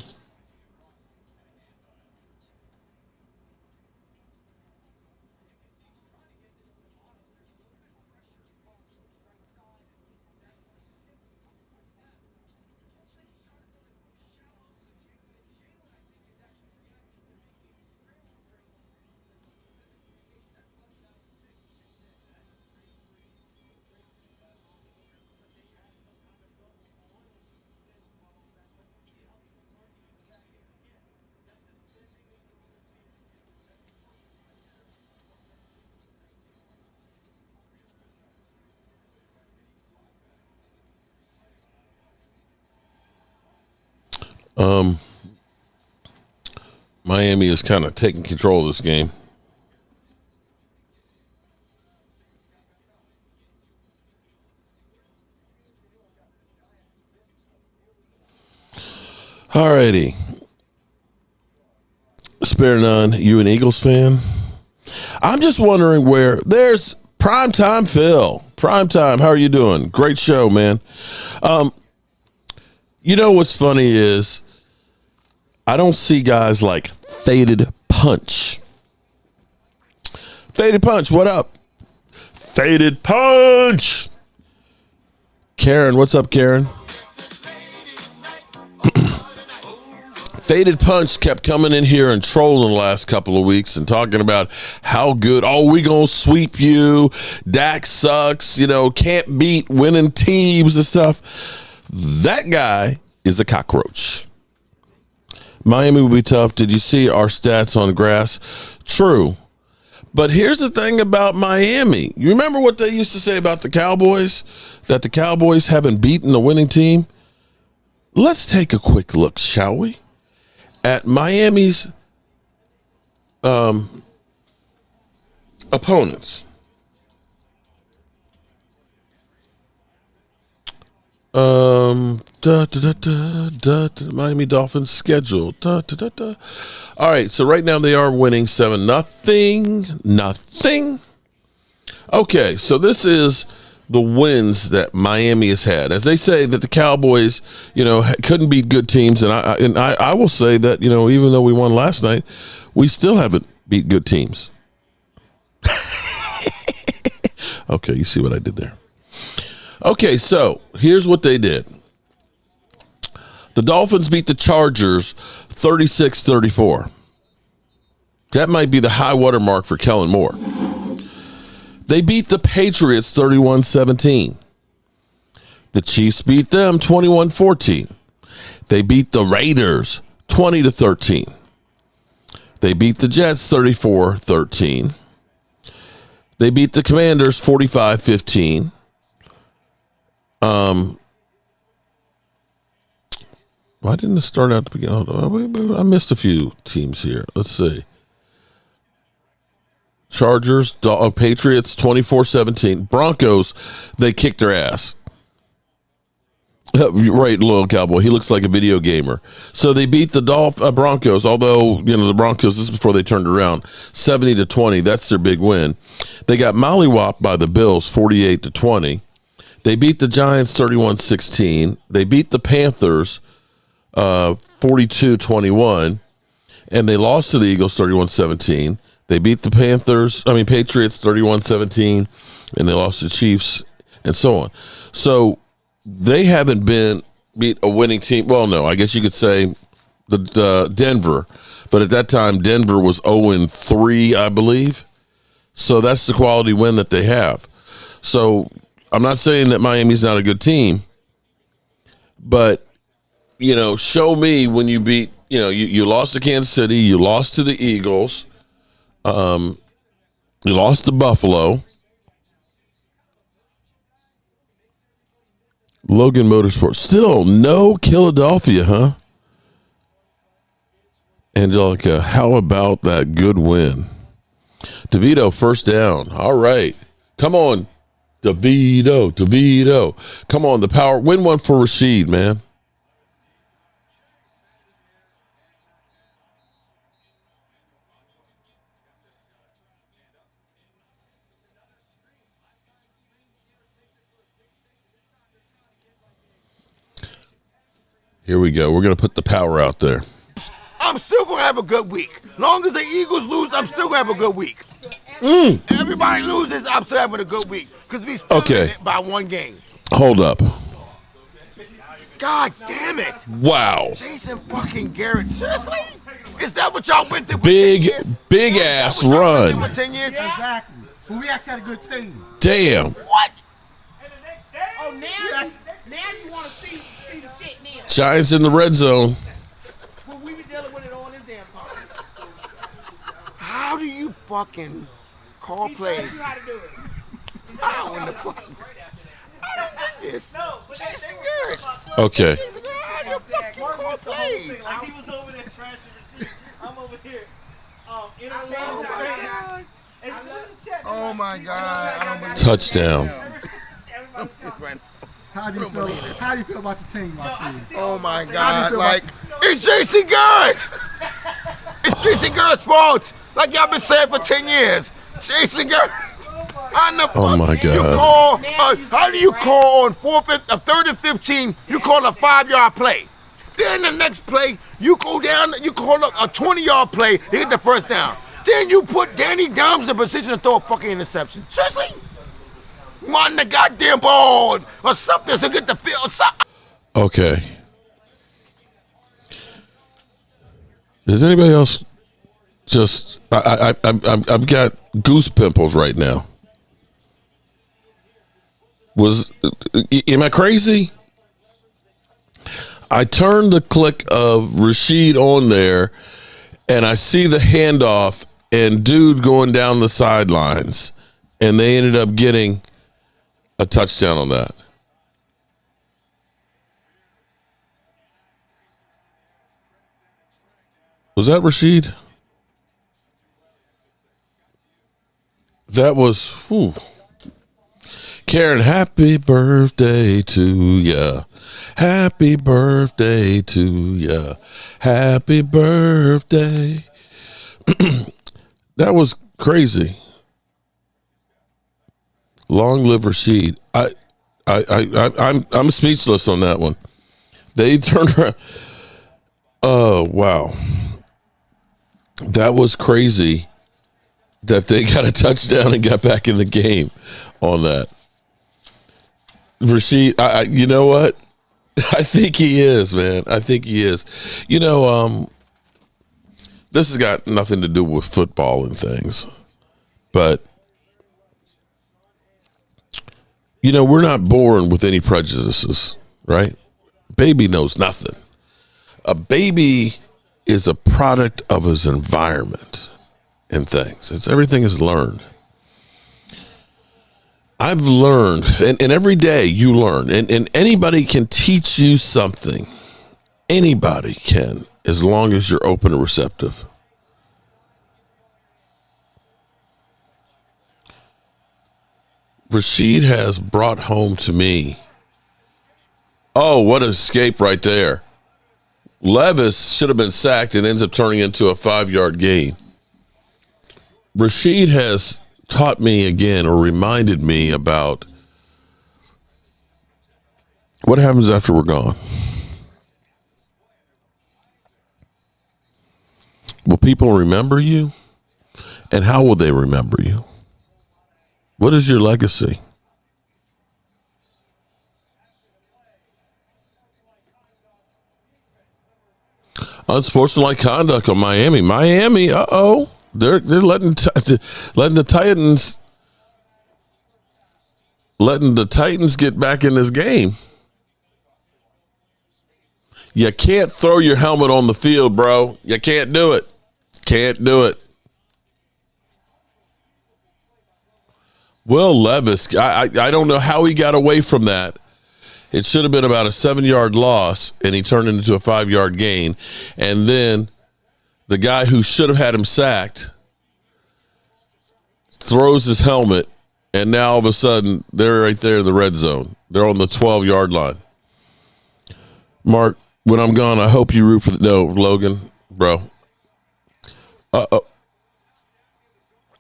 Miami is kind of taking control of this game. Alrighty. Spare none, you an Eagles fan? I'm just wondering where there's Primetime Phil. Primetime, how are you doing? Great show, man. What's funny is I don't see guys like Faded Punch. Faded Punch, what up? Faded Punch. Karen, what's up, Karen? Faded Punch kept coming in here and trolling the last couple of weeks and talking about how good, we gonna sweep you, Dak sucks, can't beat winning teams and stuff. That guy is a cockroach. Miami will be tough. Did you see our stats on grass? True. But here's the thing about Miami. You remember what they used to say about the Cowboys? That the Cowboys haven't beaten a winning team? Let's take a quick look, shall we? At Miami's opponents. Miami Dolphins schedule. All right, so right now they are winning 7-0. Okay, so this is the wins that Miami has had. As they say that the Cowboys, couldn't beat good teams, and I will say that, even though we won last night, we still haven't beat good teams. Okay, you see what I did there. Okay, so here's what they did. The Dolphins beat the Chargers 36-34. That might be the high water mark for Kellen Moore. They beat the Patriots 31-17. The Chiefs beat them 21-14. They beat the Raiders 20-13. They beat the Jets 34-13. They beat the Commanders 45-15. Why didn't it start out to begin? I missed a few teams here. Let's see. Chargers, Patriots 24-17. Broncos, they kicked their ass. Right, loyal cowboy. He looks like a video gamer. So they beat the Broncos, although, the Broncos, this is before they turned around, 70-20. That's their big win. They got mollywopped by the Bills, 48-20. They beat the Giants 31-16. They beat the Panthers 42-21. And they lost to the Eagles 31-17. They beat the Patriots 31-17. And they lost to the Chiefs and so on. So they haven't beat a winning team. Well, no, I guess you could say the Denver. But at that time, Denver was 0-3, I believe. So that's the quality win that they have. So I'm not saying that Miami's not a good team. But, show me when you beat, you lost to Kansas City. You lost to the Eagles. You lost to Buffalo. Logan Motorsports. Still no Philadelphia, huh? Angelica, how about that good win? DeVito, first down. All right. Come on, DeVito. Come on, the power. Win one for Rashid, man. Here we go. We're going to put the power out there. I'm still going to have a good week. Long as the Eagles lose, I'm still going to have a good week. Everybody loses, I'm still having a good week. Because we still in it by one game. Hold up. God damn it. Wow. Jason fucking Garrett. Seriously? Is that what y'all went through for 10 years? Big ass run. For 10 years? Exactly. But we actually had a good team. Damn. What? Oh, now you want to see the shit now. Giants in the red zone. Well, we be dealing with it all this damn time. How do you fucking call plays? You how to do it. How in the fuck? I don't get this. Jason Garrett. Okay. How do you fucking call plays? Like he was over there trashing the shit. I'm over here. Oh my God. I don't believe Touchdown. How do you feel about the team, Rashid? Oh my God. Like, it's Jason Garrett. It's Jason Garrett's fault. Like y'all been saying for 10 years. Jason Garrett. Oh my God. How do you call on third and 15, you call a 5-yard play? Then the next play, you go down, you call a 20-yard play, you get the first down. Then you put Danny Dimes in a position to throw a fucking interception. Seriously? Run the goddamn ball or something to get the field. Okay. Does anybody else just? I've got goose pimples right now. Am I crazy? I turned the click of Rashid on there, and I see the handoff and dude going down the sidelines, and they ended up getting a touchdown on that. Was that Rashid? That was, whew. Karen, happy birthday to ya. Happy birthday to ya. Happy birthday. That was crazy. Long live Rashid. I'm speechless on that one. They turned around. Oh, wow. That was crazy that they got a touchdown and got back in the game on that. Rashid, you know what? I think he is, man. I think he is. This has got nothing to do with football and things, but we're not born with any prejudices, right? Baby knows nothing. A baby is a product of his environment and things. Everything is learned. I've learned, and every day you learn, and anybody can teach you something. Anybody can, as long as you're open and receptive. Rashid has brought home to me Oh, what an escape right there. Levis should have been sacked and ends up turning into a 5-yard gain. Rashid has taught me again, or reminded me about what happens after we're gone. Will people remember you? And how will they remember you? What is your legacy? Unsportsmanlike conduct on Miami. Miami, they're letting the Titans get back in this game. You can't throw your helmet on the field, bro. You can't do it. Can't do it. Will Levis, I don't know how he got away from that. It should have been about a 7-yard loss, and he turned it into a 5-yard gain. And then the guy who should have had him sacked throws his helmet, and now all of a sudden they're right there in the red zone. They're on the 12-yard line. Mark, when I'm gone, I hope you root for Logan, bro.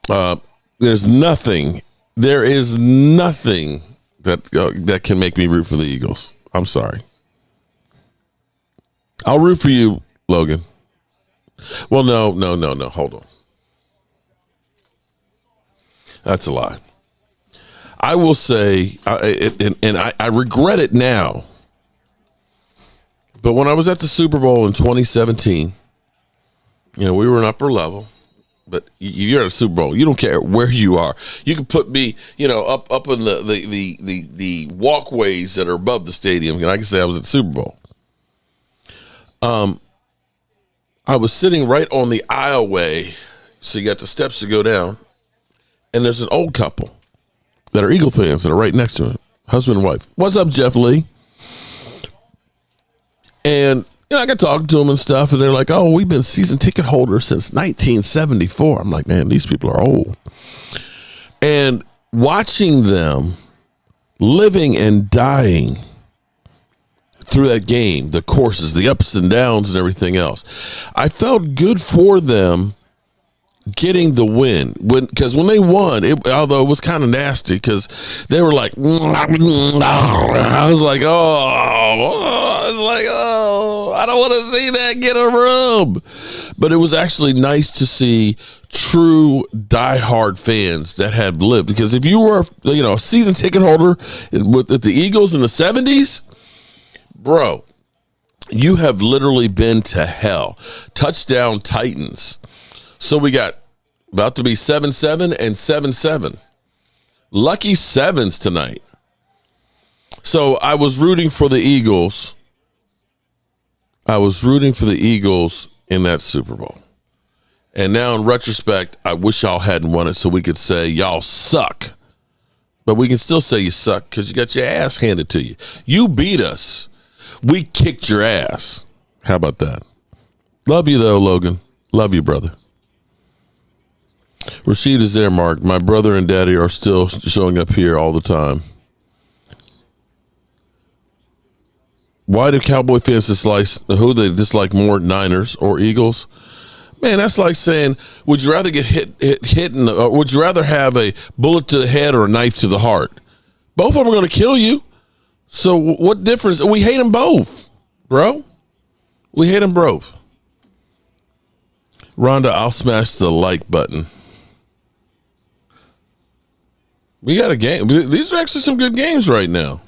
There is nothing that can make me root for the Eagles. I'm sorry. I'll root for you, Logan. Well, no. Hold on. That's a lie. I will say, and I regret it now, but when I was at the Super Bowl in 2017, we were an upper level. But you're at a Super Bowl. You don't care where you are. You can put me, up in the walkways that are above the stadium, and I can say I was at the Super Bowl. I was sitting right on the aisleway, so you got the steps to go down, and there's an old couple that are Eagle fans that are right next to him, husband and wife. What's up, Jeff Lee? And I got talking to them and stuff, and they're like, oh, we've been season ticket holders since 1974. I'm like, man, these people are old. And watching them living and dying through that game, the courses, the ups and downs and everything else, I felt good for them getting the win. Because when they won, although it was kind of nasty, because they were like, I was like, I don't want to see that get a rub. But it was actually nice to see true diehard fans that had lived. Because if you were, a season ticket holder with the Eagles in the 70s, bro, you have literally been to hell. Touchdown Titans. So we got about to be 7-7 and 7-7. Lucky sevens tonight. So I was rooting for the Eagles. In that Super Bowl. And now in retrospect, I wish y'all hadn't won it so we could say y'all suck. But we can still say you suck because you got your ass handed to you. You beat us. We kicked your ass. How about that? Love you though, Logan. Love you, brother. Rashid is there, Mark. My brother and daddy are still showing up here all the time. Why do Cowboy fans dislike more, Niners or Eagles? Man, that's like saying, would you rather get hit or would you rather have a bullet to the head or a knife to the heart? Both of them are going to kill you. So what difference? We hate them both, bro. We hate them both. Rhonda, I'll smash the like button. We got a game. These are actually some good games right now.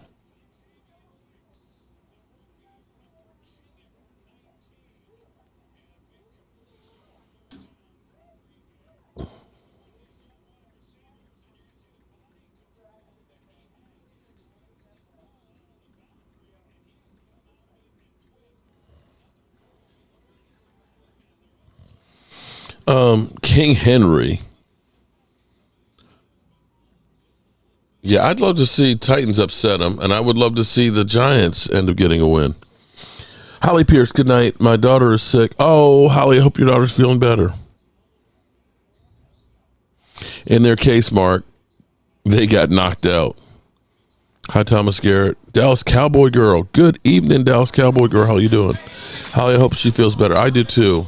King Henry. Yeah, I'd love to see Titans upset them, and I would love to see the Giants end up getting a win. Holly Pierce, good night. My daughter is sick. Oh, Holly, I hope your daughter's feeling better. In their case, Mark, they got knocked out. Hi, Thomas Garrett. Dallas Cowboy Girl. Good evening, Dallas Cowboy Girl. How you doing? Holly, I hope she feels better. I do too.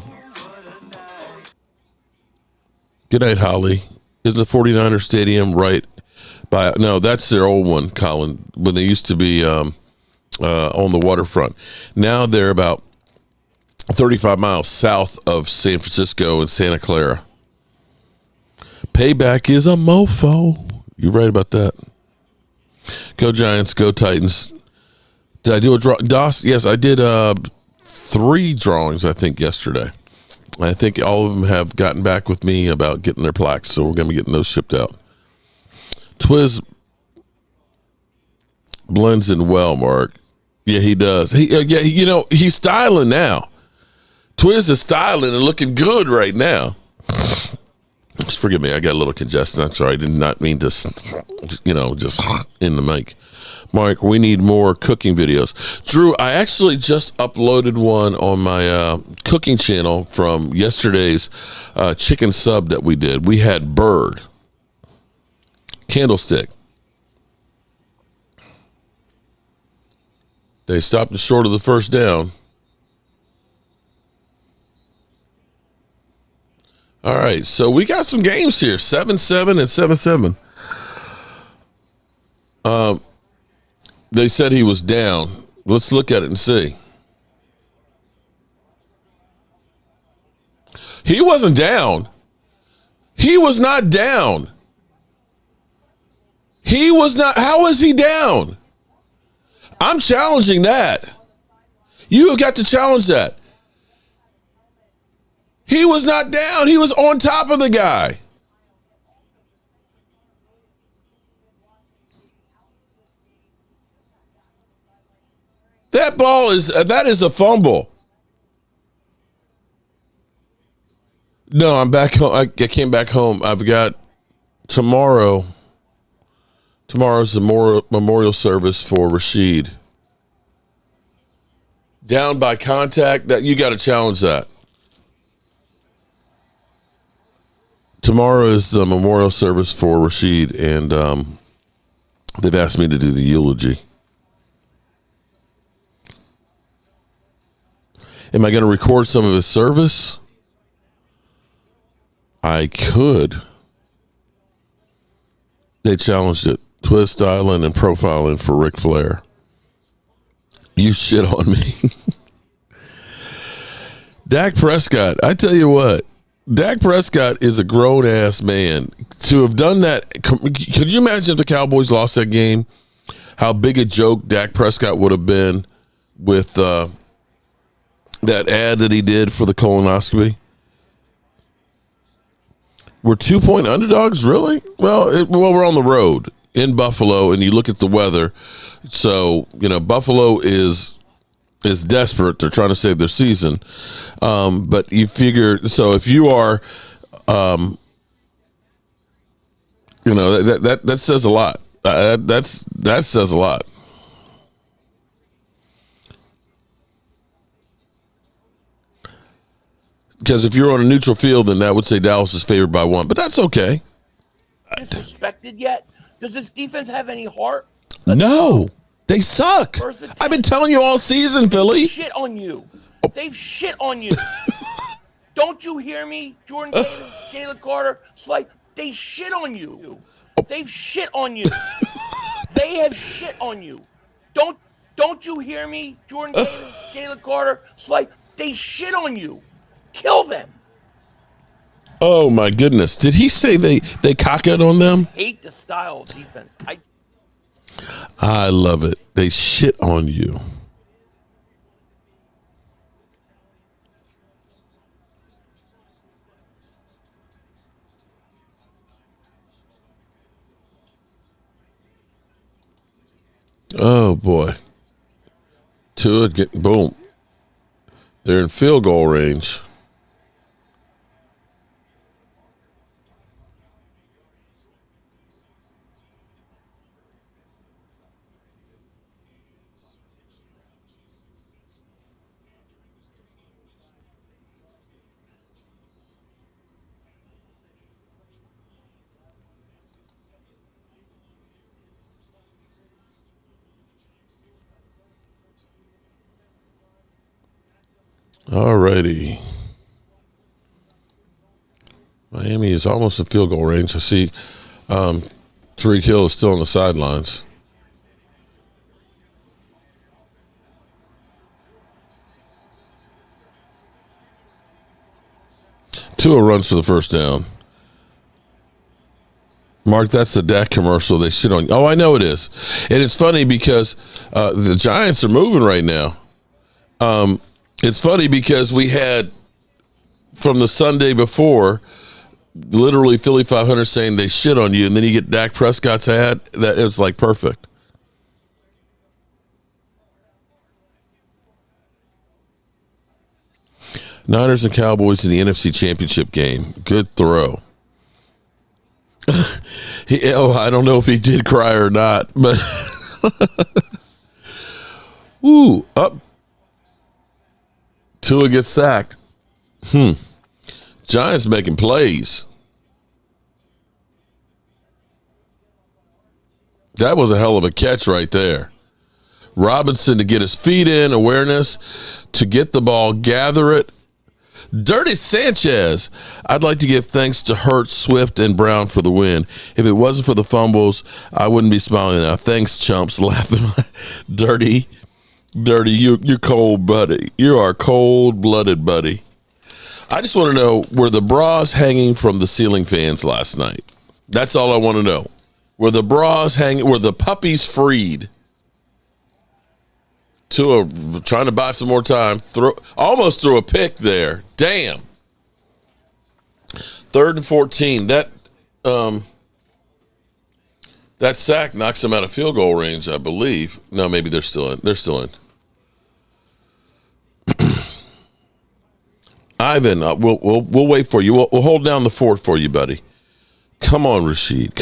Good night, Holly. Is the 49er Stadium right by? No, that's their old one, Colin, when they used to be on the waterfront. Now they're about 35 miles south of San Francisco and Santa Clara. Payback is a mofo. You're right about that. Go Giants, go Titans. Did I do a draw? DOS? Yes, I did 3 drawings, I think, yesterday. I think all of them have gotten back with me about getting their plaques, so we're going to be getting those shipped out. Twiz blends in well, Mark. Yeah, he does. He's styling now. Twiz is styling and looking good right now. Just forgive me, I got a little congestion. I'm sorry, I did not mean to, just in the mic. Mark, we need more cooking videos. Drew, I actually just uploaded one on my cooking channel from yesterday's chicken sub that we did. We had bird, candlestick. They stopped short of the first down. All right, so we got some games here, 7-7 and 7-7. They said he was down. Let's look at it and see. He wasn't down. He was not down. He was not. How is he down? I'm challenging that. You have got to challenge that. He was not down. He was on top of the guy. That is a fumble. No, I'm back home. I came back home. I've got tomorrow. Tomorrow's the memorial service for Rashid. Down by contact. That you got to challenge that. Tomorrow is the memorial service for Rashid, and they've asked me to do the eulogy. Am I going to record some of his service? I could. They challenged it. Twist styling and profiling for Ric Flair. You shit on me. Dak Prescott, I tell you what, Dak Prescott is a grown-ass man. To have done that, could you imagine if the Cowboys lost that game? How big a joke Dak Prescott would have been with that ad that he did for the colonoscopy? We're 2-point underdogs, really? Well, we're on the road in Buffalo, and you look at the weather. So, Buffalo is desperate. They're trying to save their season. But you figure, so if you are, that says a lot. That says a lot. Because if you're on a neutral field, then that would say Dallas is favored by 1. But that's okay. Disrespected yet? Does this defense have any heart? No. They suck. I've been telling you all season, Philly. Shit on you. They've shit on you. Don't you hear me? Jordan Davis, Jalen Carter, they shit on you. They've shit on you. They have shit on you. Don't you hear me? Jordan Davis, Jalen Carter, they shit on you. Kill them. Oh my goodness! Did he say they cock it on them? Hate the style of defense. I love it. They shit on you. Oh boy. Tua getting boom. They're in field goal range. All righty. Miami is almost in field goal range. I see Tyreek Hill is still on the sidelines. Tua runs for the first down. Mark, that's the Dak commercial. They shit on you. Oh, I know it is. And it's funny because the Giants are moving right now. It's funny because we had, from the Sunday before, literally Philly 500 saying they shit on you, and then you get Dak Prescott's ad. That it's like perfect. Niners and Cowboys in the NFC Championship game. Good throw. I don't know if he did cry or not, but ooh, up. Tua gets sacked. Giants making plays. That was a hell of a catch right there. Robinson to get his feet in, awareness, to get the ball, gather it. Dirty Sanchez. I'd like to give thanks to Hurts, Swift, and Brown for the win. If it wasn't for the fumbles, I wouldn't be smiling now. Thanks, chumps. Laughing. Dirty. You're cold, buddy. You are cold-blooded, buddy. I just want to know, were the bras hanging from the ceiling fans last night? That's all I want to know. Were the bras hanging? Were the puppies freed? Tua trying to buy some more time. Almost threw a pick there. Damn. 3rd and 14. That sack knocks them out of field goal range, I believe. No, maybe they're still in. They're still in. Ivan, we'll wait for you. We'll hold down the fort for you, buddy. Come on, Rashid.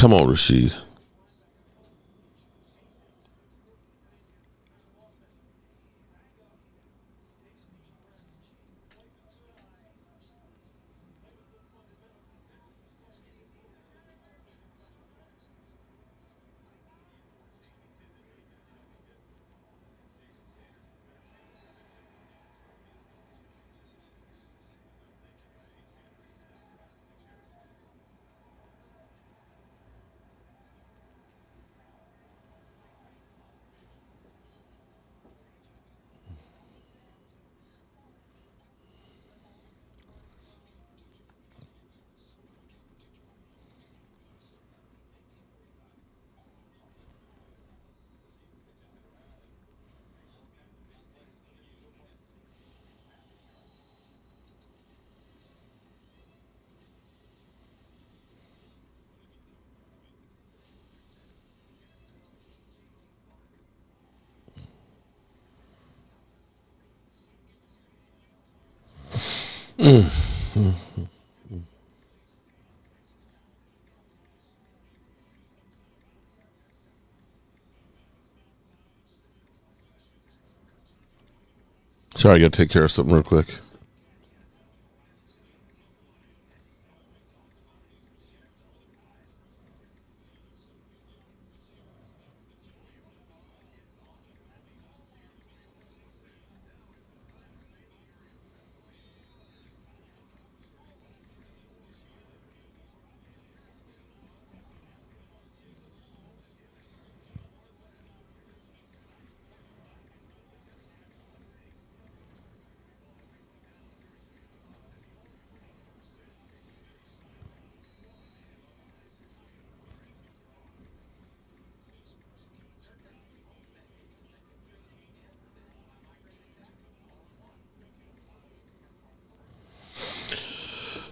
Sorry, I got to take care of something real quick.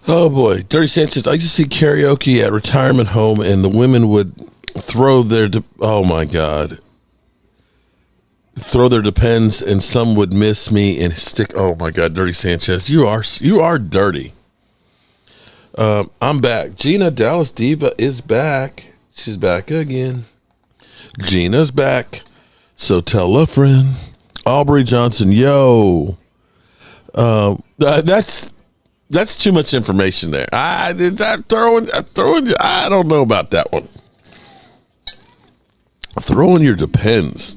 Oh boy, Dirty Sanchez. I used to see karaoke at retirement home, and the women would throw their throw their Depends, and some would miss me and stick. Oh my God, Dirty Sanchez, you are dirty. I'm back. Gina Dallas Diva is back. She's back again. Gina's back. So tell a friend. Aubrey Johnson, yo. That's too much information there. I don't know about that one. Throwing your Depends.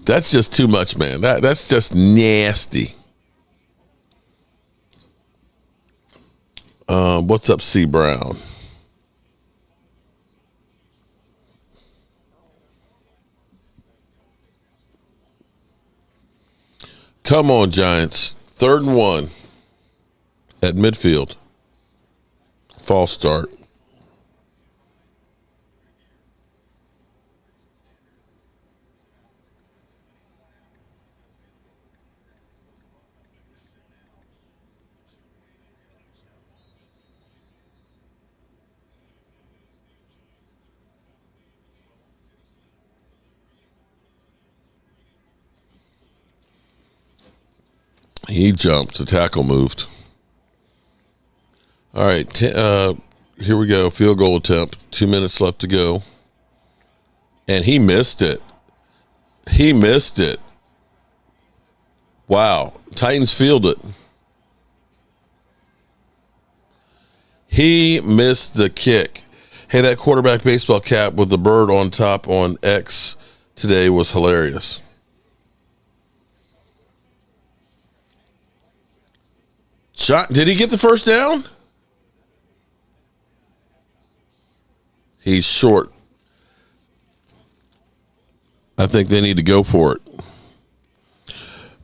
That's just too much, man. That's just nasty. What's up, C. Brown? Come on, Giants. 3rd and 1 at midfield. False start. He jumped. The tackle moved. All right. Here we go. Field goal attempt. 2 minutes left to go. And he missed it. He missed it. Wow. Titans field it. He missed the kick. Hey, that quarterback baseball cap with the bird on top on X today was hilarious. Did he get the first down? He's short. I think they need to go for it.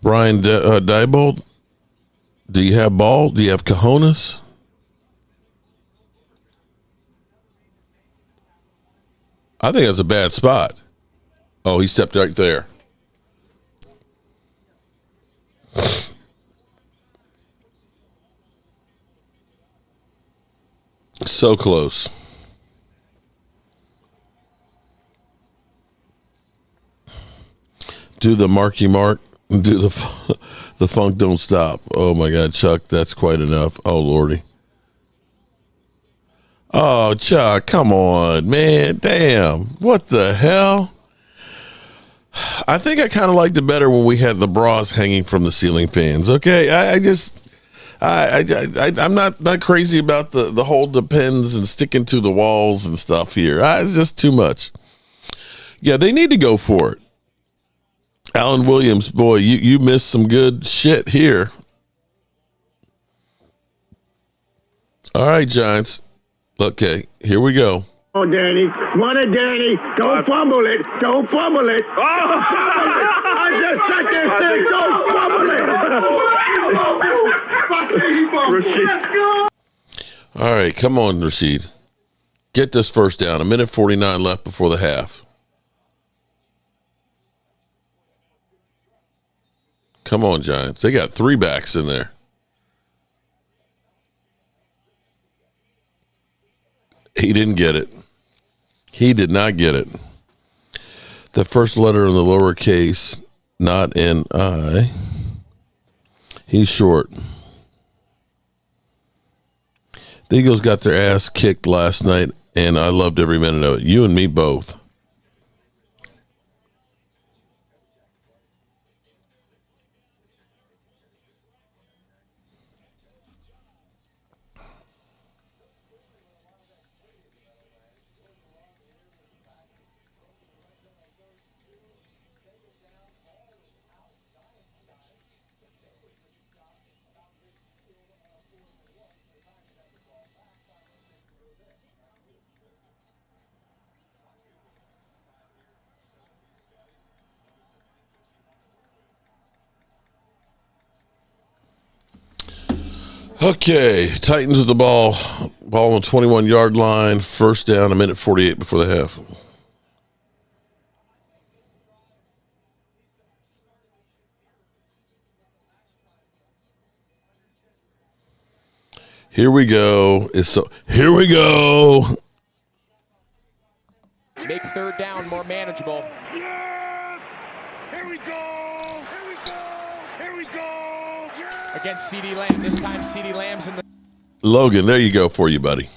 Brian Diebold, do you have ball? Do you have cojones? I think that's a bad spot. Oh, he stepped right there. So close. Do the Marky Mark. Do the funk don't stop. Oh, my God, Chuck, that's quite enough. Oh, Lordy. Oh, Chuck, come on, man. Damn. What the hell? I think I kind of liked it better when we had the bras hanging from the ceiling fans. Okay, I'm not crazy about the whole depends and sticking to the walls and stuff here. It's just too much. Yeah, they need to go for it. Alan Williams, boy, you missed some good shit here. All right, Giants. Okay, here we go. Oh, Danny. What a Danny. Don't fumble it. Don't fumble it. Oh. I just sat there saying, don't fumble it. All right, come on, Rashid. Get this first down. 1:49 left before the half. Come on, Giants. They got 3 backs in there. He didn't get it. He did not get it. The first letter in the lowercase, not an I. He's short. The Eagles got their ass kicked last night, and I loved every minute of it. You and me both. Okay, Titans with the ball on the 21-yard line, first down, 1:48 before the half. Here we go. Here we go. Make 3rd down more manageable. Yes! Here we go! Here we go! Here we go! Yes! Against CeeDee Lamb. This time CeeDee Lamb's in the... Logan, there you go for you, buddy.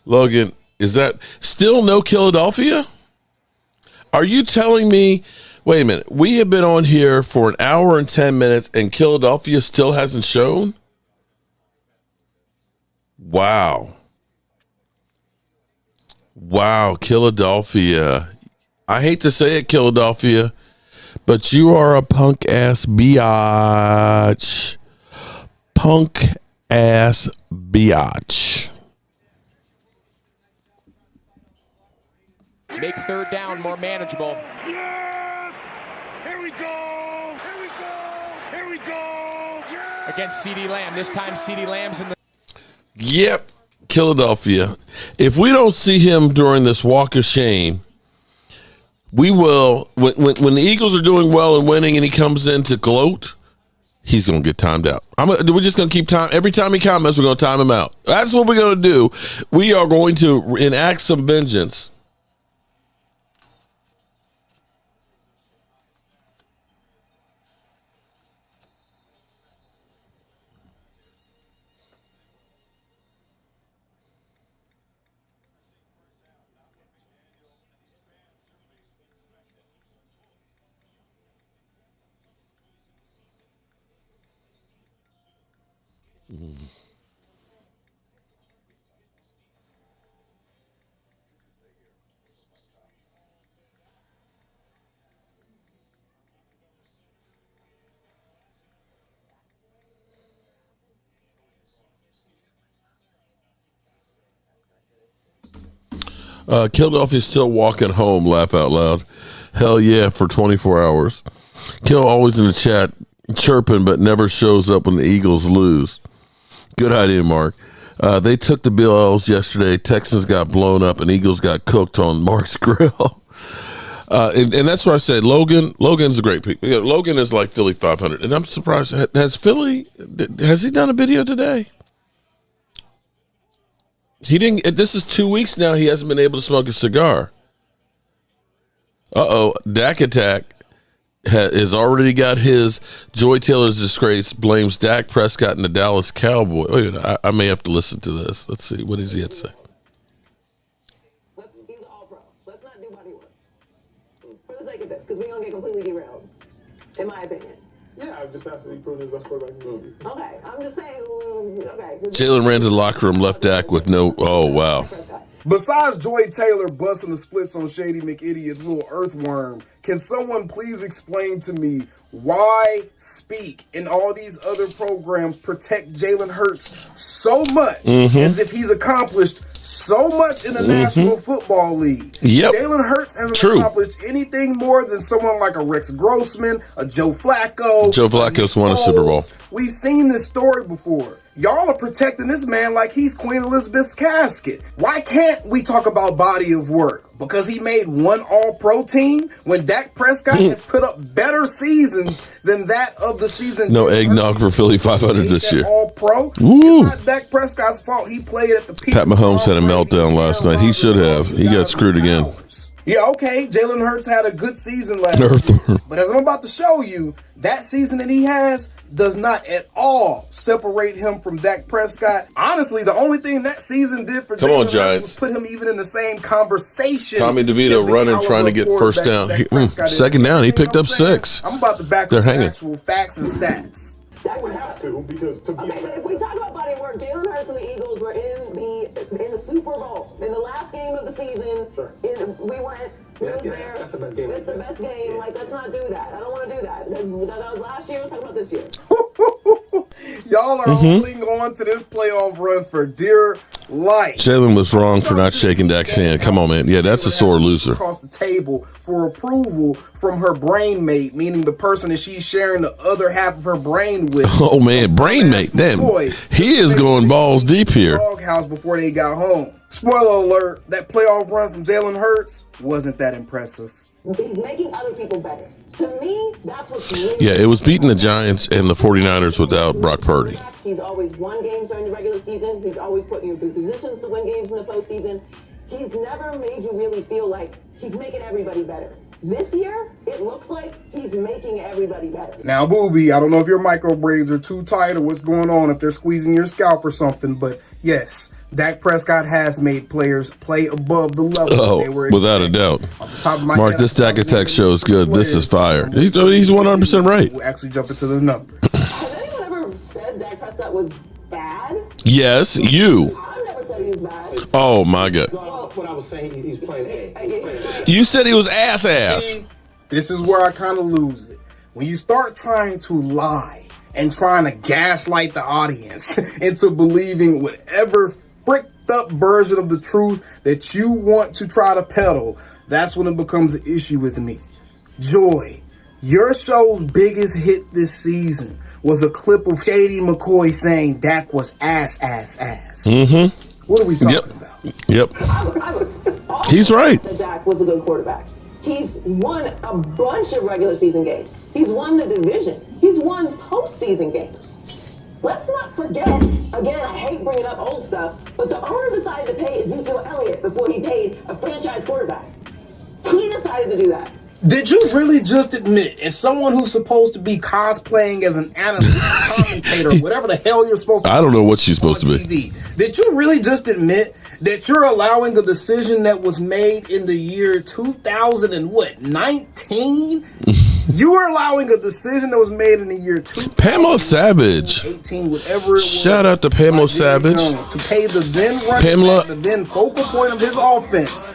Logan, is that still no Philadelphia? Are you telling me, wait a minute, we have been on here for 1 hour and 10 minutes and Philadelphia still hasn't shown? Wow. Wow, Philadelphia. I hate to say it, Philadelphia, but you are a punk ass biatch. Punk ass biatch. Make third down more manageable. Yeah! Here we go! Here we go! Here we go! Yeah! Against C.D. Lamb. This time C.D. Lamb's in the... Yep, Philadelphia. If we don't see him during this walk of shame, we will. When the Eagles are doing well and winning, and he comes in to gloat, he's gonna get timed out. We're just gonna keep time. Every time he comments, we're gonna time him out. That's what we're gonna do. We are going to enact some vengeance. Philadelphia's still walking home, laugh out loud. Hell yeah, for 24 hours. Kill always in the chat, chirping, but never shows up when the Eagles lose. Good idea, Mark. They took the Bills yesterday. Texans got blown up, and Eagles got cooked on Mark's grill. And that's why I said Logan's a great pick. Logan is like Philly 500. And I'm surprised. Has he done a video today? He didn't. This is 2 weeks now. He hasn't been able to smoke a cigar. Dak Attack has already got his. Joy Taylor's disgrace blames Dak Prescott and the Dallas Cowboys. Wait a minute, I may have to listen to this. Let's see. What does he have to say? He's all pro. Let's not do body work. For the sake of this, because we're going to get completely derailed, in my opinion. Yeah, I'm just asking you proving his best quarterback in the league. Okay, I'm just saying, okay. Jalen ran to the locker room, left Dak with no. Oh wow. Besides Joy Taylor busting the splits on Shady McIdiot's little earthworm, can someone please explain to me why Speak and all these other programs protect Jalen Hurts so much as if he's accomplished so much in the National Football League? Yep. Jalen Hurts hasn't accomplished anything more than someone like a Rex Grossman, a Joe Flacco. Joe Flacco's won a Super Bowl. We've seen this story before. Y'all are protecting this man like he's Queen Elizabeth's casket. Why can't we talk about body of work? Because he made one All-Pro team when Dak Prescott has put up better seasons than that of the season. No eggnog for Philly 500 this year. All-Pro. It's not Dak Prescott's fault. He played at the peak. Pat Mahomes had a meltdown last night. He should have. He got screwed again. Yeah, okay, Jalen Hurts had a good season last year. But as I'm about to show you, that season that he has does not at all separate him from Dak Prescott. Honestly, the only thing that season did for Jalen Hurts was put him even in the same conversation. Tommy DeVito running, trying to get first down. Second down, he picked up 6. I'm about to back up actual facts and stats. That would have to, because to be okay, but if we talk about body work, Jalen Hurts and the Eagles were in the Super Bowl in the last game of the season. Sure. We went. We was there. That's the best game. It's the best game. Yeah. Like, let's not do that. I don't want to do that. That was last year. Let's talk about this year. Y'all are holding on to this playoff run for dear life. Jalen was wrong for not shaking Dak's hand. Come on, man. Yeah, that's a sore loser. Across the table for approval from her brain mate, meaning the person that she's sharing the other half of her brain with. Oh man, brain mate. Damn, he is going balls deep here. Doghouse before they got home. Spoiler alert: that playoff run from Jalen Hurts wasn't that impressive. He's making other people better. To me, that's what's really. Yeah, it was beating the Giants and the 49ers without Brock Purdy. He's always won games during the regular season. He's always put you in positions to win games in the postseason. He's never made you really feel like he's making everybody better. This year, it looks like he's making everybody better. Now, Booby, I don't know if your micro braids are too tight or what's going on, if they're squeezing your scalp or something, but yes, Dak Prescott has made players play above the level they were without a doubt. Mark, head, this Dak Attack show is good. This is fire. He's 100% right. We'll actually jump into the numbers. Has anyone ever said Dak Prescott was bad? Yes, you. I've never said he was bad. Oh, my God. What I was saying, he's playing A. You said he was ass. See, this is where I kind of lose it. When you start trying to lie and trying to gaslight the audience into believing whatever fricked up version of the truth that you want to try to peddle, that's when it becomes an issue with me. Joy, your show's biggest hit this season was a clip of Shady McCoy saying Dak was ass. What are we talking about? Yep. I would He's right. That Dak was a good quarterback. He's won a bunch of regular season games. He's won the division. He's won postseason games. Let's not forget, again, I hate bringing up old stuff, but the owner decided to pay Ezekiel Elliott before he paid a franchise quarterback. He decided to do that. Did you really just admit, as someone who's supposed to be cosplaying as an analyst, commentator, whatever the hell you're supposed to be? I don't know what she's supposed to be. Did you really just admit that you're allowing a decision that was made in the year 2019? You were allowing a decision that was made in the year 2018, Pamela Savage. whatever it was. Shout out to Pamela Savage. To pay the then running back, the then focal point of his offense.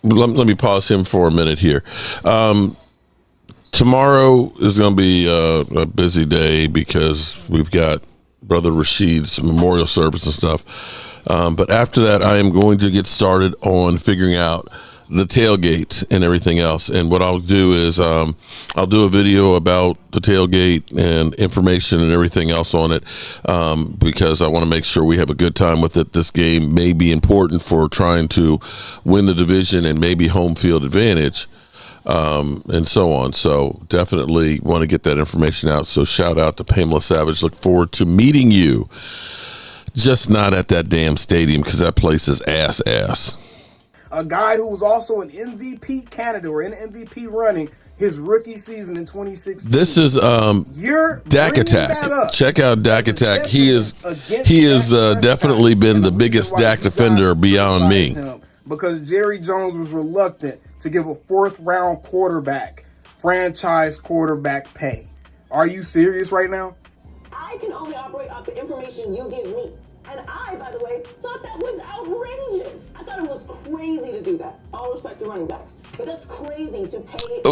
Let me pause him for a minute here. Tomorrow is going to be a busy day because we've got Brother Rashid's memorial service and stuff. But after that, I am going to get started on figuring out the tailgate and everything else. And what I'll do is I'll do a video about the tailgate and information and everything else on it because I want to make sure we have a good time with it. This game may be important for trying to win the division and maybe home field advantage and so on. So definitely want to get that information out. So shout out to Pamela Savage. Look forward to meeting you. Just not at that damn stadium because that place is ass. A guy who was also an MVP candidate or in MVP running his rookie season in 2016. This is Dak Attack. Check out Dak Attack. He is definitely been the biggest Dak defender beyond me. Because Jerry Jones was reluctant to give a fourth-round quarterback franchise quarterback pay. Are you serious right now? I can only operate off the information you give me. And I, by the way, thought that was outrageous. I thought it was crazy to do that. All respect to running backs. But that's crazy to pay.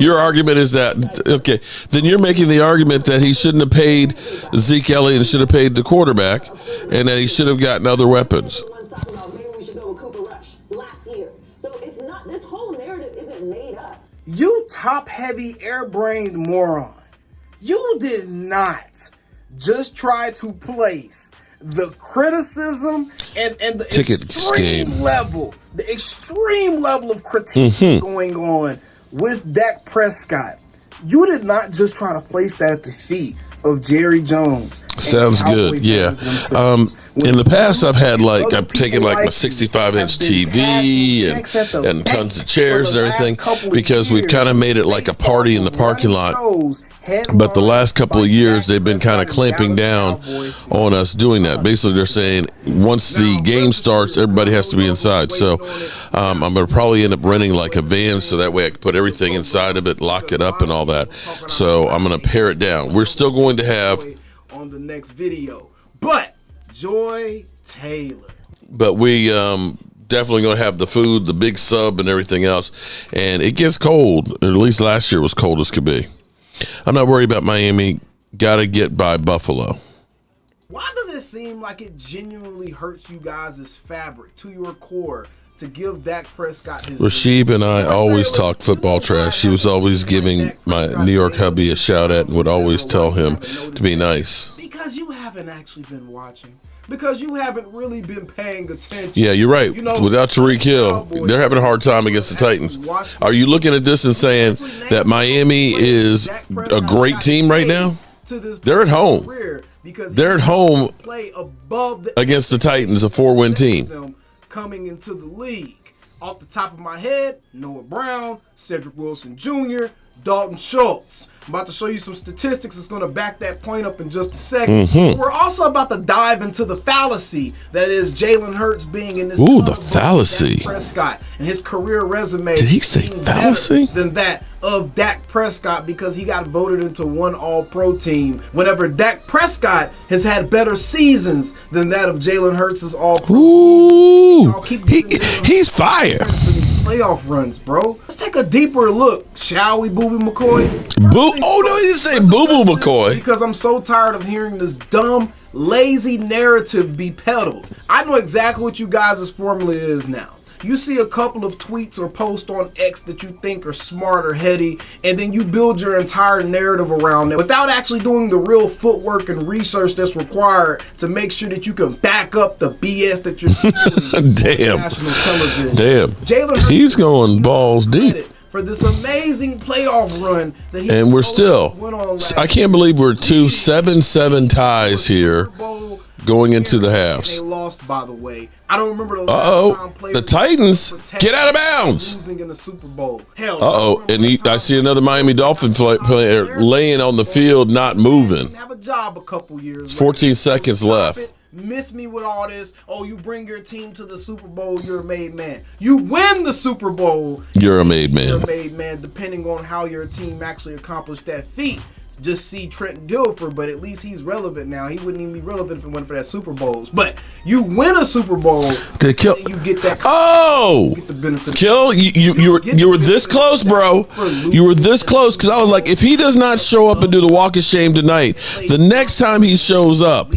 Your argument is that, okay, then you're making the argument that he shouldn't have paid Zeke Elliott and should have paid the quarterback and that he should have gotten other weapons. Maybe we should go with Cooper Rush last year. So it's not, this whole narrative isn't made up. You top-heavy, air-brained moron. You did not just try to place the criticism and the extreme level of critique going on with Dak Prescott. You did not just try to place that at the feet of Jerry Jones. Sounds good. Yeah. In the past, I've taken like my 65-inch TV and tons of chairs and everything because we've kind of made it like a party in the parking lot. But the last couple of years, they've been kind of clamping down on us doing that. Basically, they're saying once the game starts, everybody has to be inside. So I'm going to probably end up renting like a van so that way I can put everything inside of it, lock it up and all that. So I'm going to pare it down. We're still going to have on the next video, but Joy Taylor. But we definitely going to have the food, the big sub and everything else. And it gets cold. At least last year was cold as could be. I'm not worried about Miami. Got to get by Buffalo. Why does it seem like it genuinely hurts you guys' fabric to your core to give Dak Prescott his... Rasheed and I always talked football trash. She was always giving my New York hubby a shout out and would always tell him to be nice. Because you haven't actually been watching. Because you haven't really been paying attention. Yeah, you're right. Without Tyreek Hill, they're having a hard time against the Titans. Are you looking at this and saying that Miami is a great team right now? They're at home. They're at home against the Titans, a 4-win team. Coming into the league. Off the top of my head, Noah Brown, Cedric Wilson Jr., Dalton Schultz. I'm about to show you some statistics that's going to back that point up in just a second. We're also about to dive into the fallacy that is Jalen Hurts being in this. Ooh, the fallacy. Dak Prescott and his career resume. Did he say fallacy? Than that of Dak Prescott because he got voted into one All-Pro team. Whenever Dak Prescott has had better seasons than that of Jalen Hurts' All-Pro season. He's fire. playoff runs, bro. Let's take a deeper look, shall we, Booby McCoy? Oh, no, he didn't say Boo-Boo McCoy. Because I'm so tired of hearing this dumb, lazy narrative be peddled. I know exactly what you guys' formula is now. You see a couple of tweets or posts on X that you think are smart or heady, and then you build your entire narrative around it without actually doing the real footwork and research that's required to make sure that you can back up the BS that you're Damn. on national television. Damn. Jalen, he's going balls deep. For this amazing playoff run that he and we're still, I can't believe we're 7-7 ties here going into the halves. They lost, by the way. I don't remember the last time players the Titans get out of bounds. Losing in the Super Bowl. Hell, and I see another Miami Dolphin player laying on the field, not moving. Have a job a couple years. 14 seconds left. Miss me with all this. Oh, you bring your team to the Super Bowl, you're a made man. You win the Super Bowl, you're a made man. You're a made man, depending on how your team actually accomplished that feat. Just see Trent Dilfer, but at least he's relevant now. He wouldn't even be relevant if it went for that Super Bowls. But you win a Super Bowl, you get that. Oh, get the benefit. Kill, you were this close, bro. You were this close because I was like, if he does not show up and do the walk of shame tonight, the next time he shows up,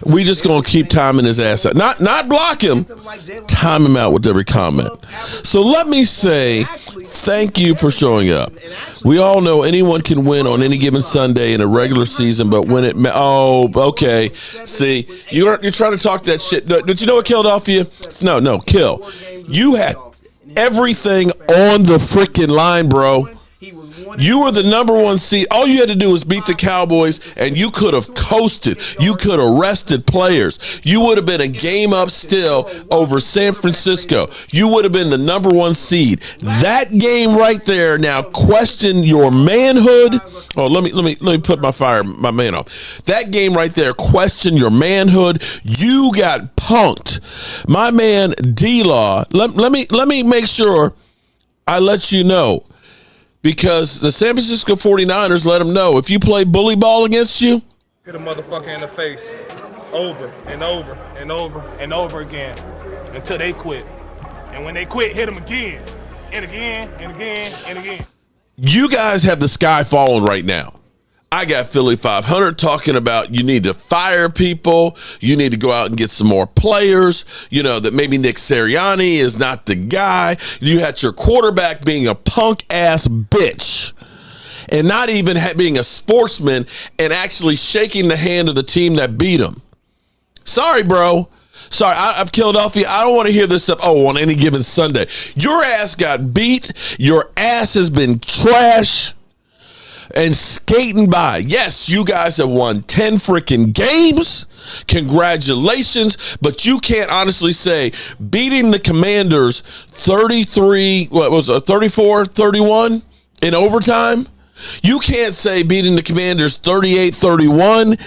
we just gonna keep timing his ass out. Not block him, time him out with every comment. So let me say thank you for showing up. We all know anyone can win on any given Sunday in a regular season, but when okay. See, you're trying to talk that shit. Did you know what killed off you? No, kill. You had everything on the freaking line, bro. You were the number one seed. All you had to do was beat the Cowboys, and you could have coasted. You could have rested players. You would have been a game up still over San Francisco. You would have been the number one seed. That game right there. Now question your manhood. Oh, let me put my man off. That game right there. Question your manhood. You got punked, my man D-Law. Let me make sure I let you know. Because the San Francisco 49ers let them know, if you play bully ball against you, hit a motherfucker in the face over and over and over and over again until they quit. And when they quit, hit them again and again and again and again. You guys have the sky falling right now. I got Philly 500 talking about you need to fire people. You need to go out and get some more players. You know, that maybe Nick Sirianni is not the guy. You had your quarterback being a punk ass bitch and not even being a sportsman and actually shaking the hand of the team that beat him. Sorry, bro. Sorry, I've killed off you. I don't want to hear this stuff. Oh, on any given Sunday. Your ass got beat. Your ass has been trash. And skating by. Yes, you guys have won 10 freaking games. Congratulations. But you can't honestly say beating the Commanders 34-31 in overtime. You can't say beating the Commanders 38-31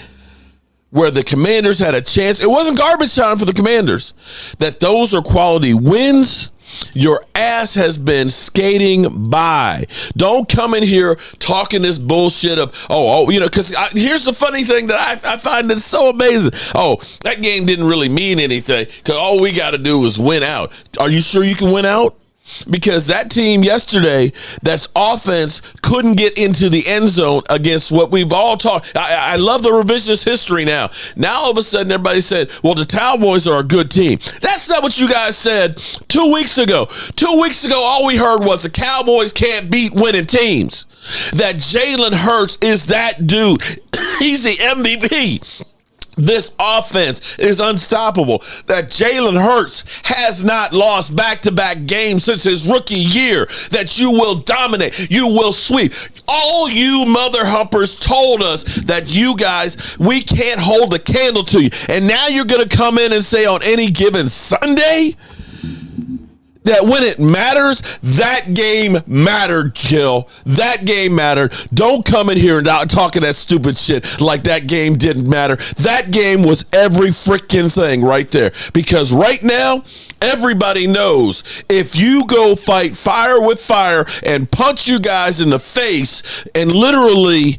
where the Commanders had a chance. It wasn't garbage time for the Commanders. That those are quality wins. Your ass has been skating by. Don't come in here talking this bullshit of, because here's the funny thing that I find that's so amazing. Oh, that game didn't really mean anything because all we got to do is win out. Are you sure you can win out? Because that team yesterday, that's offense, couldn't get into the end zone against what we've all talked. I love the revisionist history now. Now all of a sudden everybody said, well, the Cowboys are a good team. That's not what you guys said 2 weeks ago. 2 weeks ago, all we heard was the Cowboys can't beat winning teams. That Jalen Hurts is that dude. He's the MVP. This offense is unstoppable. That Jalen Hurts has not lost back-to-back games since his rookie year. That you will dominate. You will sweep. All you mother humpers told us that you guys, we can't hold a candle to you. And now you're going to come in and say on any given Sunday that when it matters, that game mattered, Jill. That game mattered. Don't come in here and talking that stupid shit like that game didn't matter. That game was every freaking thing right there. Because right now, everybody knows if you go fight fire with fire and punch you guys in the face and literally...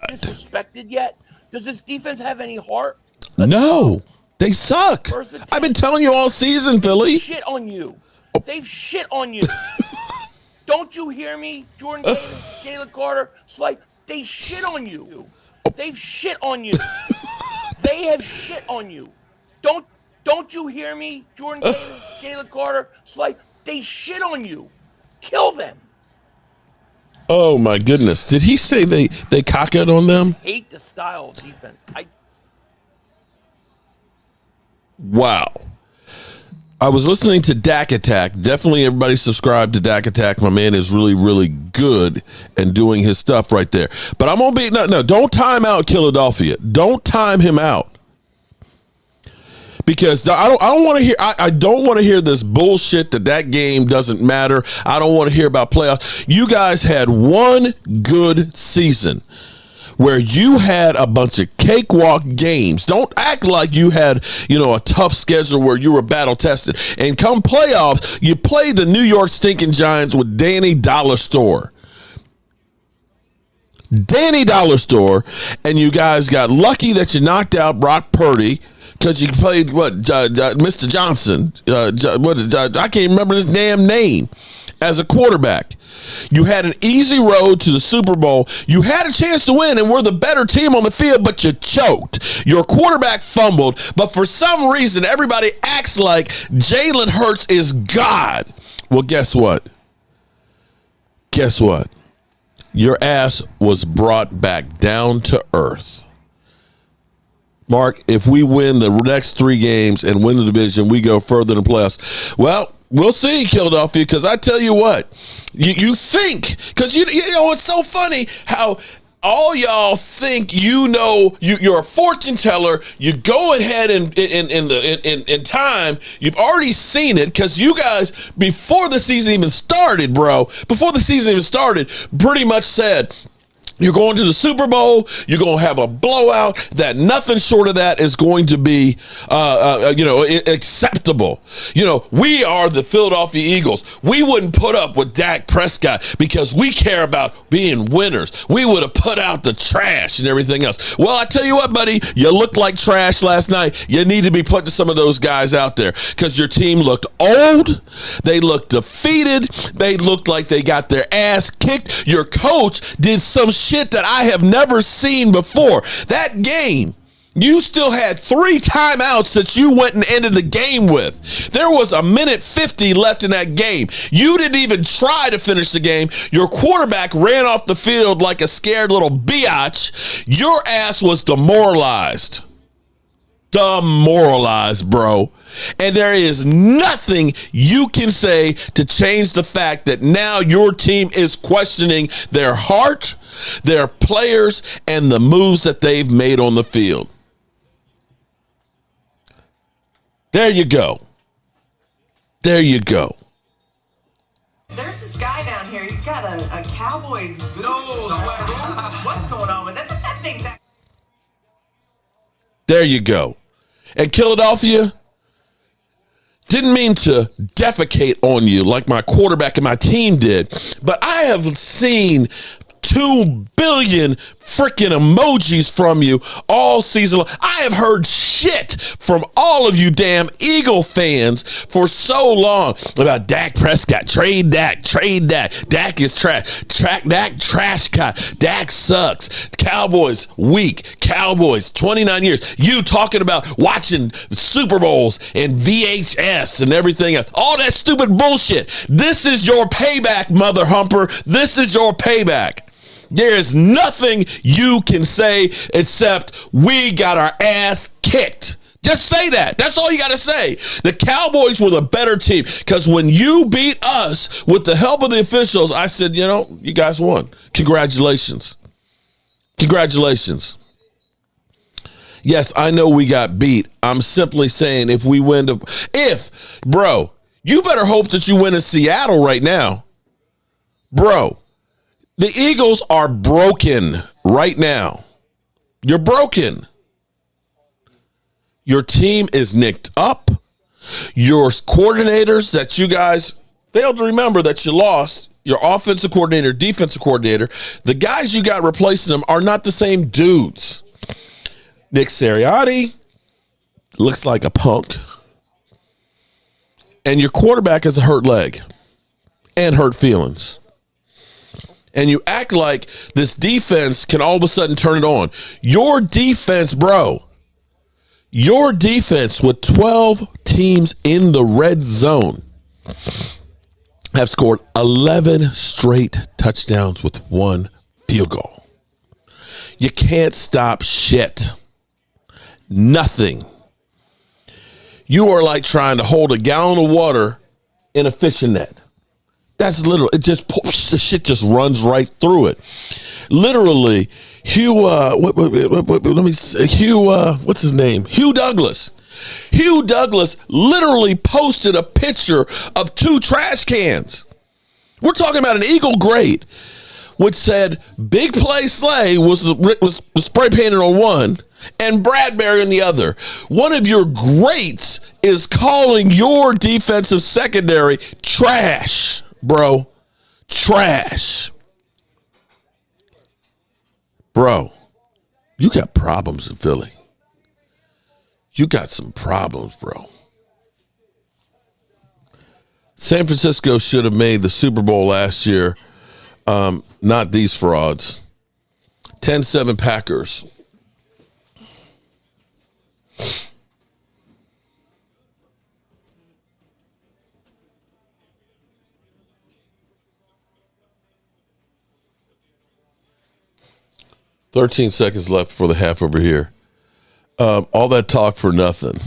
Disrespected yet? Does this defense have any heart? No. They suck. I've been telling you all season, Philly. Shit on you. They've shit on you. Don't you hear me, Jordan Davis, Jalen Carter, Slate? They shit on you. They've shit on you. They have shit on you. Don't you hear me, Jordan Davis, Jalen Carter, Slate? They shit on you. Kill them. Oh my goodness! Did he say they cock it on them? I hate the style of defense. Wow. I was listening to Dak Attack. Definitely everybody subscribe to Dak Attack. My man is really, really good and doing his stuff right there. But I'm going to be, no, don't time out Philadelphia. Don't time him out. Because I don't want to hear, I don't want to hear this bullshit that game doesn't matter. I don't want to hear about playoffs. You guys had one good season where you had a bunch of cakewalk games. Don't act like you had, a tough schedule where you were battle tested. And come playoffs, you played the New York stinking Giants with Danny Dollar Store. And you guys got lucky that you knocked out Brock Purdy because you played Mr. Johnson. I can't remember his damn name as a quarterback. You had an easy road to the Super Bowl. You had a chance to win and were the better team on the field, but you choked. Your quarterback fumbled, but for some reason, everybody acts like Jalen Hurts is God. Well, guess what? Your ass was brought back down to earth. Mark, if we win the next 3 games and win the division, we go further in the playoffs. Well, we'll see, Philadelphia, because I tell you what, you think, because it's so funny how all y'all think you're a fortune teller. You go ahead in time. You've already seen it because you guys, before the season even started, pretty much said, you're going to the Super Bowl. You're going to have a blowout. That nothing short of that is going to be, acceptable. We are the Philadelphia Eagles. We wouldn't put up with Dak Prescott because we care about being winners. We would have put out the trash and everything else. Well, I tell you what, buddy, you looked like trash last night. You need to be putting some of those guys out there because your team looked old. They looked defeated. They looked like they got their ass kicked. Your coach did some shit that I have never seen before. That game, you still had 3 timeouts that you went and ended the game with. There was 1:50 left in that game. You didn't even try to finish the game. Your quarterback ran off the field like a scared little biatch. Your ass was demoralized. Bro. And there is nothing you can say to change the fact that now your team is questioning their heart, their players, and the moves that they've made on the field. There you go. There's this guy down here. He's got a Cowboys boot. What's going on with that thing? There you go. And Philadelphia, didn't mean to defecate on you like my quarterback and my team did, but I have seen 2 billion freaking emojis from you all season long. I have heard shit from all of you damn Eagle fans for so long about Dak Prescott. Trade Dak. Dak is trash. Dak trash guy. Dak sucks. Cowboys weak. Cowboys 29 years. You talking about watching Super Bowls and VHS and everything else. All that stupid bullshit. This is your payback, mother humper. This is your payback. There is nothing you can say except we got our ass kicked. Just say that. That's all you got to say. The Cowboys were the better team because when you beat us with the help of the officials, I said, you guys won. Congratulations. Yes, I know we got beat. I'm simply saying if we win, bro, you better hope that you win in Seattle right now. Bro. The Eagles are broken right now. You're broken. Your team is nicked up. Your coordinators that you guys failed to remember that you lost, your offensive coordinator, defensive coordinator, the guys you got replacing them are not the same dudes. Nick Sirianni looks like a punk. and your quarterback has a hurt leg and hurt feelings, and you act like this defense can all of a sudden turn it on. Your defense, bro, your defense with 12 teams in the red zone have scored 11 straight touchdowns with one field goal. You can't stop shit. Nothing. You are like trying to hold a gallon of water in a fishing net. That's literal. It just the shit just runs right through it. Literally, what's his name? Hugh Douglas. Hugh Douglas literally posted a picture of 2 trash cans. We're talking about an Eagle grade, which said Big Play Slay was spray painted on one and Bradbury on the other. One of your greats is calling your defensive secondary trash, bro. Trash. Bro, you got problems in Philly. You got some problems, bro. San Francisco should have made the Super Bowl last year. Not these frauds. 10-7 Packers. $13 seconds left for the half over here. All that talk for nothing.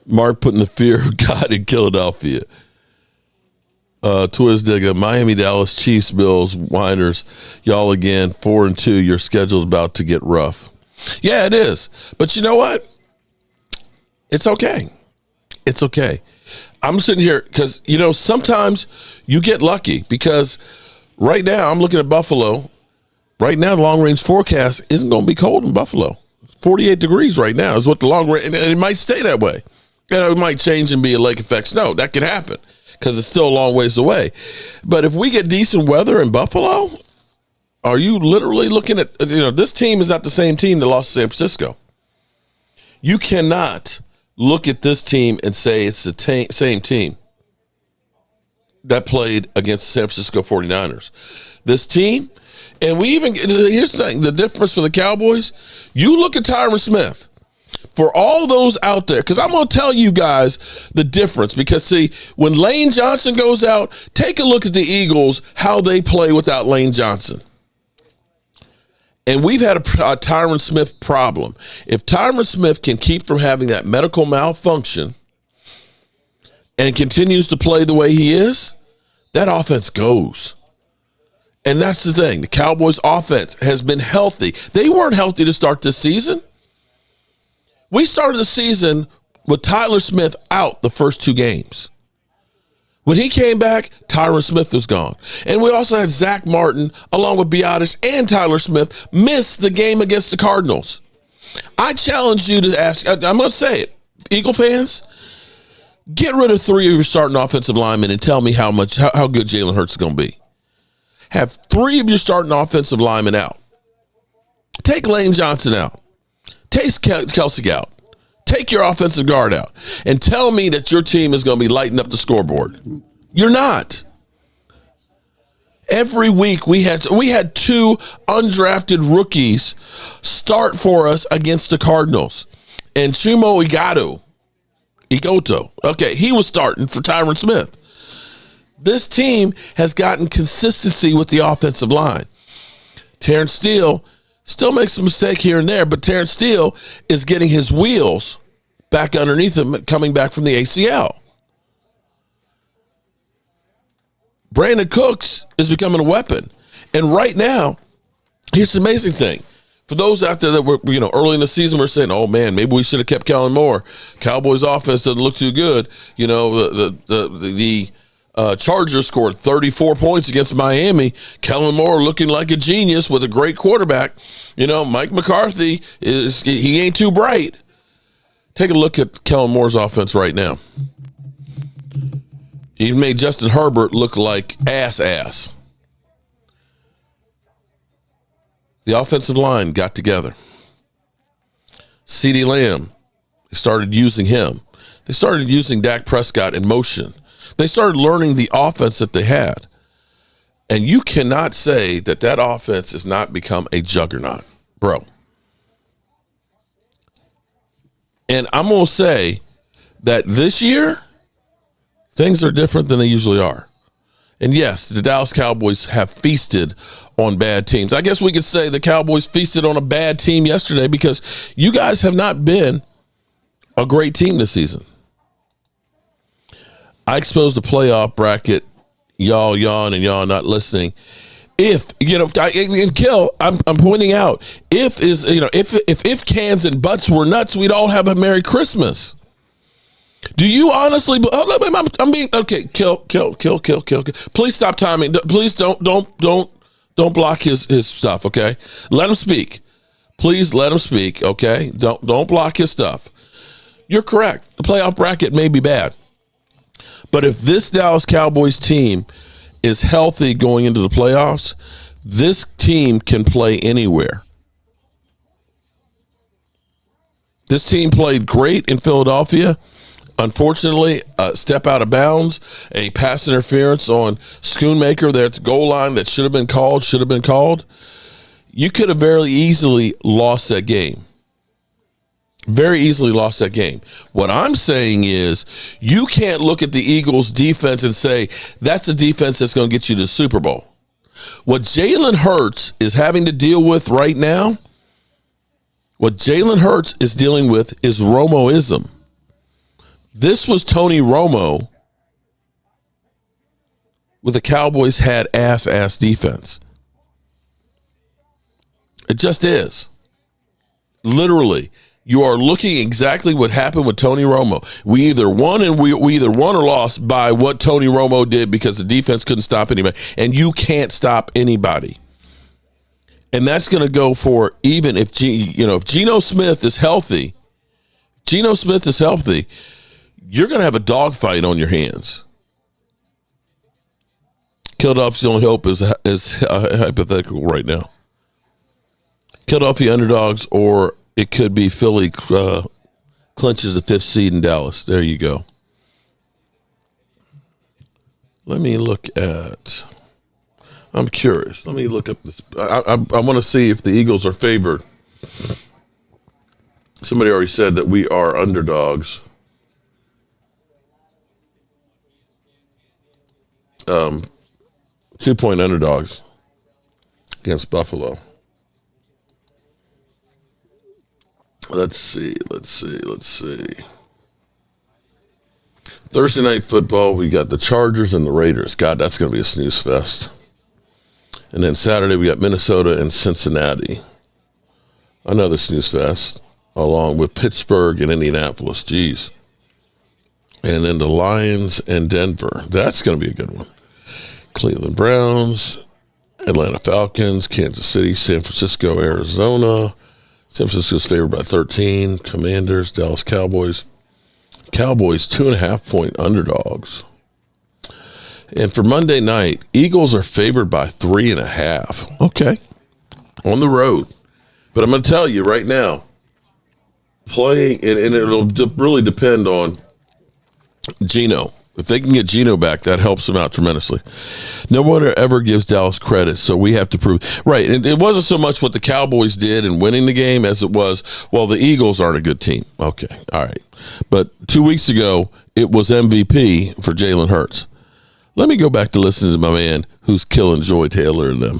Mark putting the fear of God in Philadelphia. Twiz Digga, Miami, Dallas, Chiefs, Bills, Whiners, y'all again, 4-2. Your schedule's about to get rough. Yeah, it is. But you know what? It's okay. It's okay. I'm sitting here because, sometimes you get lucky because right now I'm looking at Buffalo. Right now, the long-range forecast isn't going to be cold in Buffalo. 48 degrees right now is what the long-range, and it might stay that way. It might change and be a lake effect snow. That could happen because it's still a long ways away. But if we get decent weather in Buffalo, are you literally looking at, this team is not the same team that lost to San Francisco. You cannot look at this team and say it's the same team that played against the San Francisco 49ers. This team, and here's the thing, the difference for the Cowboys, you look at Tyron Smith. For all those out there, because I'm going to tell you guys the difference. Because, see, when Lane Johnson goes out, take a look at the Eagles, how they play without Lane Johnson. And we've had a Tyron Smith problem. If Tyron Smith can keep from having that medical malfunction and continues to play the way he is, that offense goes. And that's the thing. The Cowboys' offense has been healthy. They weren't healthy to start this season. We started the season with Tyler Smith out the first 2 games. When he came back, Tyron Smith was gone. And we also had Zach Martin, along with Biotis and Tyler Smith, miss the game against the Cardinals. I challenge you to ask, I'm going to say it, Eagle fans, get rid of 3 of your starting offensive linemen and tell me how good Jalen Hurts is going to be. Have 3 of your starting offensive linemen out. Take Lane Johnson out. Take Kelsey out. Take your offensive guard out. And tell me that your team is going to be lighting up the scoreboard. You're not. Every week we had 2 undrafted rookies start for us against the Cardinals. And Chuma Igoto. Okay, he was starting for Tyron Smith. This team has gotten consistency with the offensive line. Terrence Steele still makes a mistake here and there, but Terrence Steele is getting his wheels back underneath him coming back from the ACL. Brandon Cooks is becoming a weapon. And right now, here's the amazing thing. For those out there that were, early in the season, we're saying, oh man, maybe we should have kept Kellen Moore. Cowboys offense doesn't look too good. The Chargers scored 34 points against Miami. Kellen Moore looking like a genius with a great quarterback. Mike McCarthy he ain't too bright. Take a look at Kellen Moore's offense right now. He made Justin Herbert look like ass. The offensive line got together. CeeDee Lamb started using him. They started using Dak Prescott in motion. They started learning the offense that they had. And you cannot say that that offense has not become a juggernaut, bro. And I'm going to say that this year, things are different than they usually are. And yes, the Dallas Cowboys have feasted on bad teams. I guess we could say the Cowboys feasted on a bad team yesterday because you guys have not been a great team this season. I exposed the playoff bracket, y'all yawn and y'all not listening. If, and Kill, I'm pointing out, if cans and butts were nuts, we'd all have a Merry Christmas. Do you honestly? I'm being okay. Kill. Please stop timing. Please don't block his stuff. Okay, let him speak. Please let him speak. Okay, don't block his stuff. You're correct. The playoff bracket may be bad, but if this Dallas Cowboys team is healthy going into the playoffs, this team can play anywhere. This team played great in Philadelphia. Unfortunately, a step out of bounds, a pass interference on Schoonmaker there at the goal line that should have been called. You could have very easily lost that game. Very easily lost that game. What I'm saying is you can't look at the Eagles' defense and say that's a defense that's going to get you to the Super Bowl. What Jalen Hurts is having to deal with right now, what Jalen Hurts is dealing with is Romoism. This was Tony Romo with the Cowboys had ass defense. It just is. Literally, you are looking exactly what happened with Tony Romo. We either won or lost by what Tony Romo did because the defense couldn't stop anybody, and you can't stop anybody. And that's going to go for even if Geno Smith is healthy. You're going to have a dogfight on your hands. Philadelphia's only hope is hypothetical right now. Philadelphia underdogs, or it could be Philly clinches the 5th seed in Dallas. There you go. Let me look at. I'm curious. Let me look up this. I want to see if the Eagles are favored. Somebody already said that we are underdogs. 2-point underdogs against Buffalo. Let's see. Thursday night football, we got the Chargers and the Raiders. God, that's going to be a snooze fest. And then Saturday, we got Minnesota and Cincinnati. Another snooze fest, along with Pittsburgh and Indianapolis. Jeez. And then the Lions and Denver. That's going to be a good one. Cleveland Browns, Atlanta Falcons, Kansas City, San Francisco, Arizona. San Francisco's favored by 13. Commanders, Dallas Cowboys. Cowboys, 2.5-point underdogs. And for Monday night, Eagles are favored by 3.5. Okay. On the road. But I'm going to tell you right now, playing, and it'll really depend on Geno. If they can get Geno back, that helps them out tremendously. No one ever gives Dallas credit, so we have to prove. Right, and it wasn't so much what the Cowboys did in winning the game as it was, well, the Eagles aren't a good team. Okay, all right. But 2 weeks ago, it was MVP for Jalen Hurts. Let me go back to listening to my man who's killing Joy Taylor and them.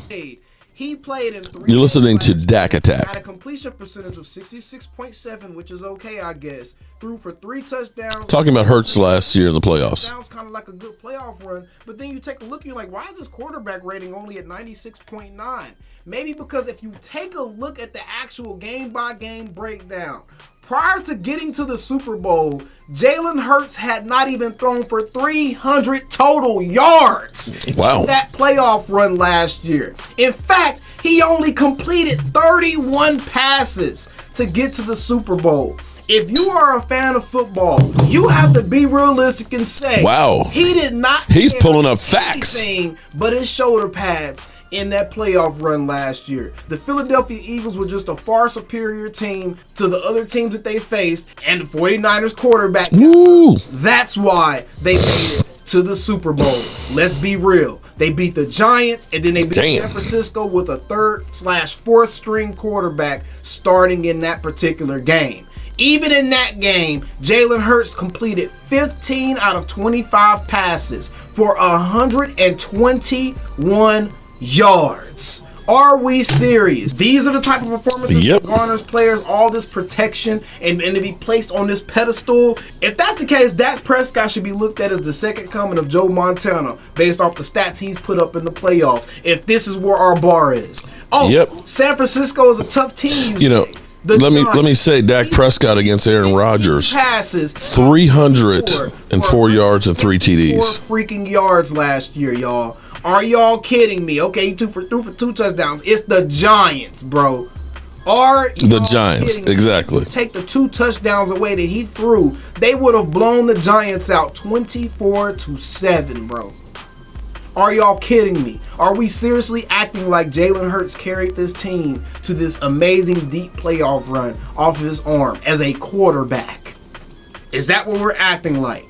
He played in 3 You're listening to Dak Attack. Had a completion percentage of 66.7, which is okay, I guess. Threw for 3 touchdowns. Talking about Hurts last year in the playoffs. Sounds kind of like a good playoff run, but then you take a look, you're like, why is this quarterback rating only at 96.9? Maybe because if you take a look at the actual game-by-game breakdown, prior to getting to the Super Bowl, Jalen Hurts had not even thrown for 300 total yards. Wow. In that playoff run last year. In fact, he only completed 31 passes to get to the Super Bowl. If you are a fan of football, you have to be realistic and say, wow, he did not. He's pulling up facts. Anything but his shoulder pads. in that playoff run last year. The Philadelphia Eagles were just a far superior team to the other teams that they faced, and the 49ers quarterback. That's why they made it to the Super Bowl. Let's be real. They beat the Giants, and then they beat San Francisco with a 3rd/4th string quarterback starting in that particular game. Even in that game, Jalen Hurts completed 15 out of 25 passes for 121 yards. Are we serious? These are the type of performances that garners players all this protection and to be placed on this pedestal. If that's the case, Dak Prescott should be looked at as the second coming of Joe Montana based off the stats he's put up in the playoffs, if this is where our bar is. San Francisco is a tough team. Let me say, Dak Prescott against Aaron Rodgers, passes 304 yards and 3 TDs. 4 freaking yards last year, y'all. Are y'all kidding me? Okay, he threw for 2 touchdowns. It's the Giants, bro. The Giants, exactly. Take the 2 touchdowns away that he threw, they would have blown the Giants out 24-7, bro. Are y'all kidding me? Are we seriously acting like Jalen Hurts carried this team to this amazing deep playoff run off of his arm as a quarterback? Is that what we're acting like?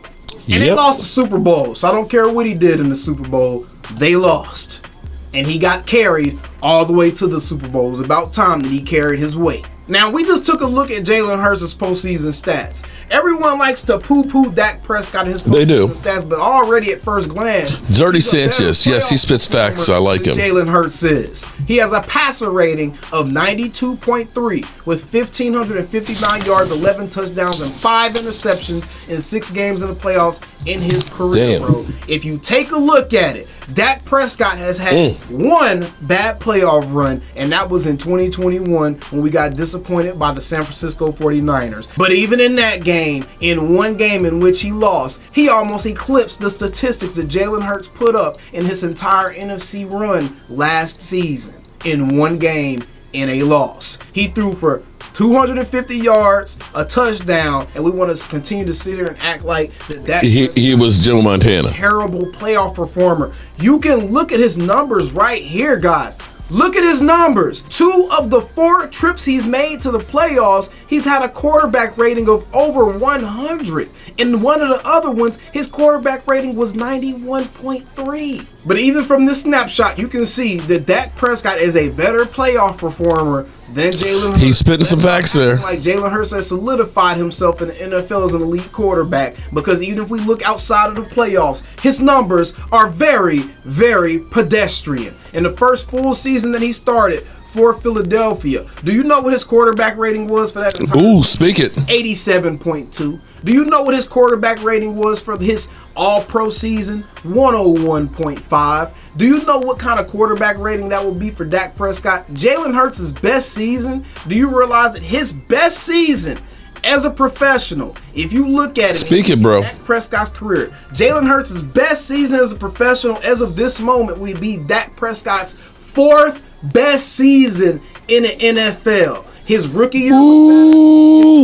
And they lost the Super Bowl, so I don't care what he did in the Super Bowl. They lost. And he got carried all the way to the Super Bowl. It was about time that he carried his weight. Now, we just took a look at Jalen Hurts' postseason stats. Everyone likes to poo-poo Dak Prescott and his postseason stats, but already at first glance, Dirty Sanchez, yes, he spits facts. I like him. Jalen Hurts is. He has a passer rating of 92.3 with 1,559 yards, 11 touchdowns, and 5 interceptions in 6 games in the playoffs in his career, bro. If you take a look at it, Dak Prescott has had one bad playoff run, and that was in 2021 when we got disappointed by the San Francisco 49ers. But even in that game, in one game in which he lost, he almost eclipsed the statistics that Jalen Hurts put up in his entire NFC run last season in one game in a loss. He threw for 250 yards, a touchdown, and we want to continue to sit here and act like that he was Joe Montana. Terrible playoff performer. You can look at his numbers right here, guys. Look at his numbers. 2 of the 4 trips he's made to the playoffs, he's had a quarterback rating of over 100. In one of the other ones, his quarterback rating was 91.3. But even from this snapshot, you can see that Dak Prescott is a better playoff performer than Jalen Hurts. He's spitting some facts there. Like Jalen Hurts has solidified himself in the NFL as an elite quarterback, because even if we look outside of the playoffs, his numbers are very, very pedestrian. In the first full season that he started for Philadelphia, do you know what his quarterback rating was for that entire season? Speak it. 87.2. Do you know what his quarterback rating was for his all-pro season? 101.5. Do you know what kind of quarterback rating that will be for Dak Prescott? Jalen Hurts' best season, do you realize that his best season as a professional, if you look at it, speak it, bro, Dak Prescott's career, Jalen Hurts' best season as a professional as of this moment would be Dak Prescott's 4th best season in the NFL. His rookie year was better.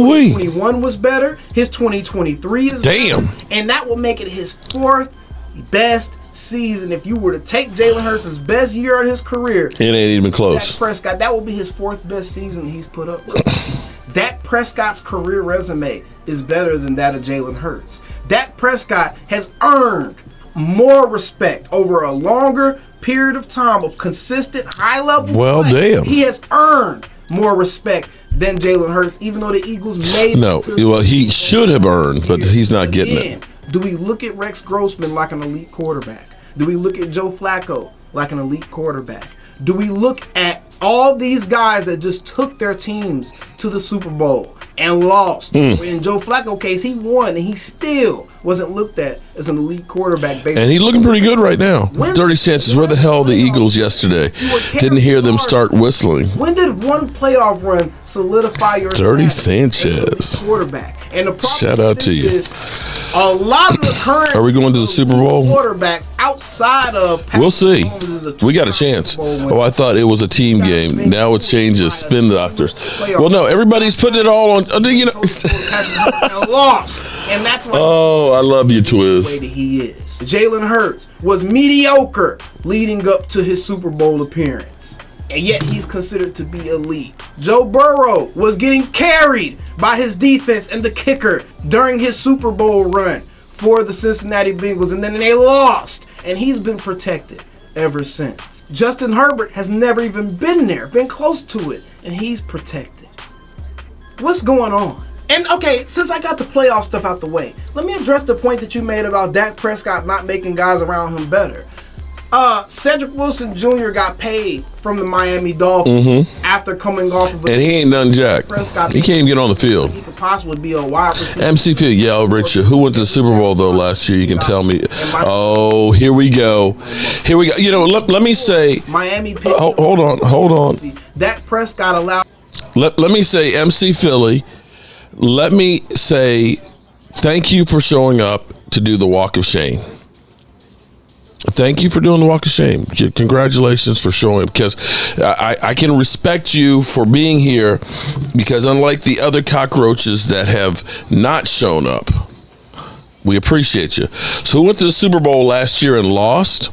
His 2021 was better. His 2023 is better. And that will make it his 4th best season. If you were to take Jalen Hurts' best year of his career, it ain't even close. Dak Prescott, that will be his 4th best season he's put up with. Dak Prescott's career resume is better than that of Jalen Hurts. Dak Prescott has earned more respect over a longer period of time of consistent high-level play. He has earned more respect than Jalen Hurts, even though the Eagles made he should have earned, but he's not getting it. Do we look at Rex Grossman like an elite quarterback? Do we look at Joe Flacco like an elite quarterback? Do we look at all these guys that just took their teams to the Super Bowl and lost? In Joe Flacco's case, he won, and he still wasn't looked at as an elite quarterback. And he's looking pretty good right now. Dirty Sanchez, where the hell are the Eagles yesterday? Didn't hear them start whistling. When did one playoff run solidify your Dirty Sanchez quarterback? And the shout out to you. A lot of the current Are we going to the Super Bowl? Quarterbacks outside of Patrick We'll see. Mahomes We got a chance. Oh, I thought it was a team game. Now it changes. Spin doctors. Well, no, everybody's putting it all on. You know. Lost, and that's why. Oh, I love you, The Twiz. way that he is. Jalen Hurts was mediocre leading up to his Super Bowl appearance, and yet he's considered to be elite. Joe Burrow was getting carried by his defense and the kicker during his Super Bowl run for the Cincinnati Bengals, and then they lost, and he's been protected ever since. Justin Herbert has never even been there, been close to it, and he's protected. What's going on? And okay, since I got the playoff stuff out the way, let me address the point that you made about Dak Prescott not making guys around him better. Cedric Wilson Jr. got paid from the Miami Dolphins after coming off of And he ain't done jack. Prescott. He can't even get on the field. He could possibly be a wide receiver. MC Field, yeah, I'll reach you. Who went to the Super Bowl, though, last year? You can tell me. Oh, here we go. Here we go. You know, let me say. Miami picked Hold on. Dak Prescott allowed. Let me say, MC Philly, let me say thank you for showing up to do the Walk of Shame. Thank you for doing the Walk of Shame. Congratulations for showing up, because I can respect you for being here, because unlike the other cockroaches that have not shown up, we appreciate you. So who went to the Super Bowl last year and lost?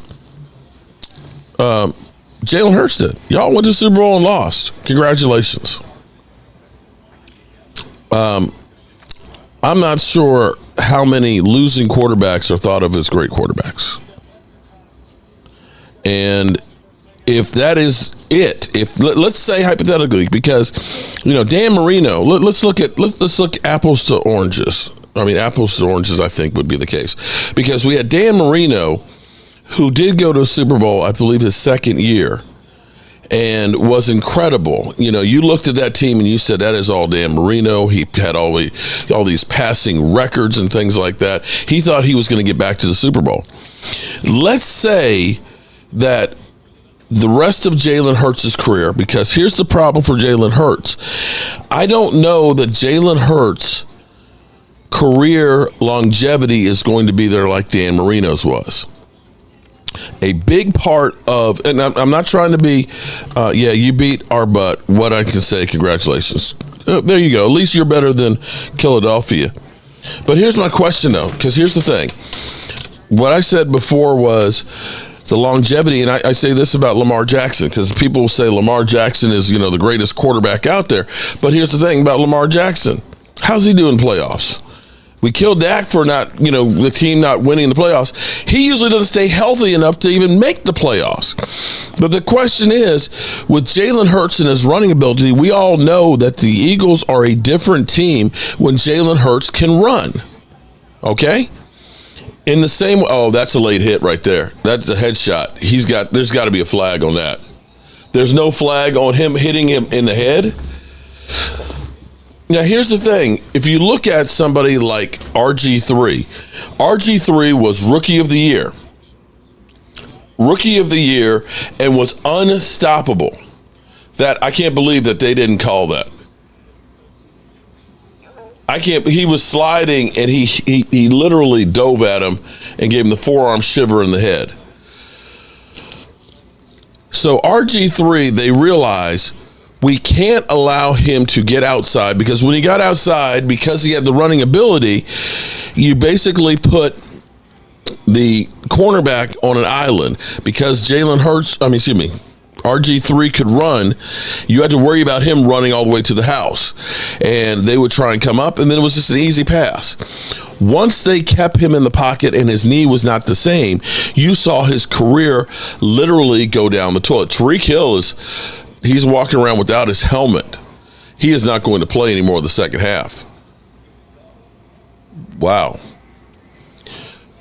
Jalen Hurts did. Y'all went to the Super Bowl and lost. Congratulations. I'm not sure how many losing quarterbacks are thought of as great quarterbacks. And if that is it, let's say hypothetically, because Dan Marino, let's look apples to oranges. I mean, apples to oranges, I think would be the case, because we had Dan Marino, who did go to a Super Bowl, I believe, his second year, and was incredible. You looked at that team and you said, that is all Dan Marino. He had all these passing records and things like that. He thought he was going to get back to the Super Bowl. Let's say that the rest of Jalen Hurts' career, because here's the problem for Jalen Hurts. I don't know that Jalen Hurts' career longevity is going to be there like Dan Marino's was. A big part of, and I'm not trying to be, you beat our butt. What I can say, congratulations. There you go. At least you're better than Philadelphia. But here's my question, though, because here's the thing. What I said before was the longevity, and I say this about Lamar Jackson, because people will say Lamar Jackson is, the greatest quarterback out there. But here's the thing about Lamar Jackson. How's he doing playoffs? We killed Dak for the team not winning the playoffs. He usually doesn't stay healthy enough to even make the playoffs. But the question is, with Jalen Hurts and his running ability, we all know that the Eagles are a different team when Jalen Hurts can run. Okay? In the same way, oh, that's a late hit right there. That's a headshot. There's got to be a flag on that. There's no flag on him hitting him in the head. Now, here's the thing. If you look at somebody like RG3 was Rookie of the Year. Rookie of the Year, and was unstoppable. That I can't believe that they didn't call that. He was sliding, and he literally dove at him and gave him the forearm shiver in the head. So RG3, they realize we can't allow him to get outside, because when he got outside, because he had the running ability, you basically put the cornerback on an island, because RG3 could run. You had to worry about him running all the way to the house, and they would try and come up, and then it was just an easy pass. Once they kept him in the pocket and his knee was not the same, you saw his career literally go down the toilet. Tyreek Hill he's walking around without his helmet. He is not going to play anymore the second half. Wow.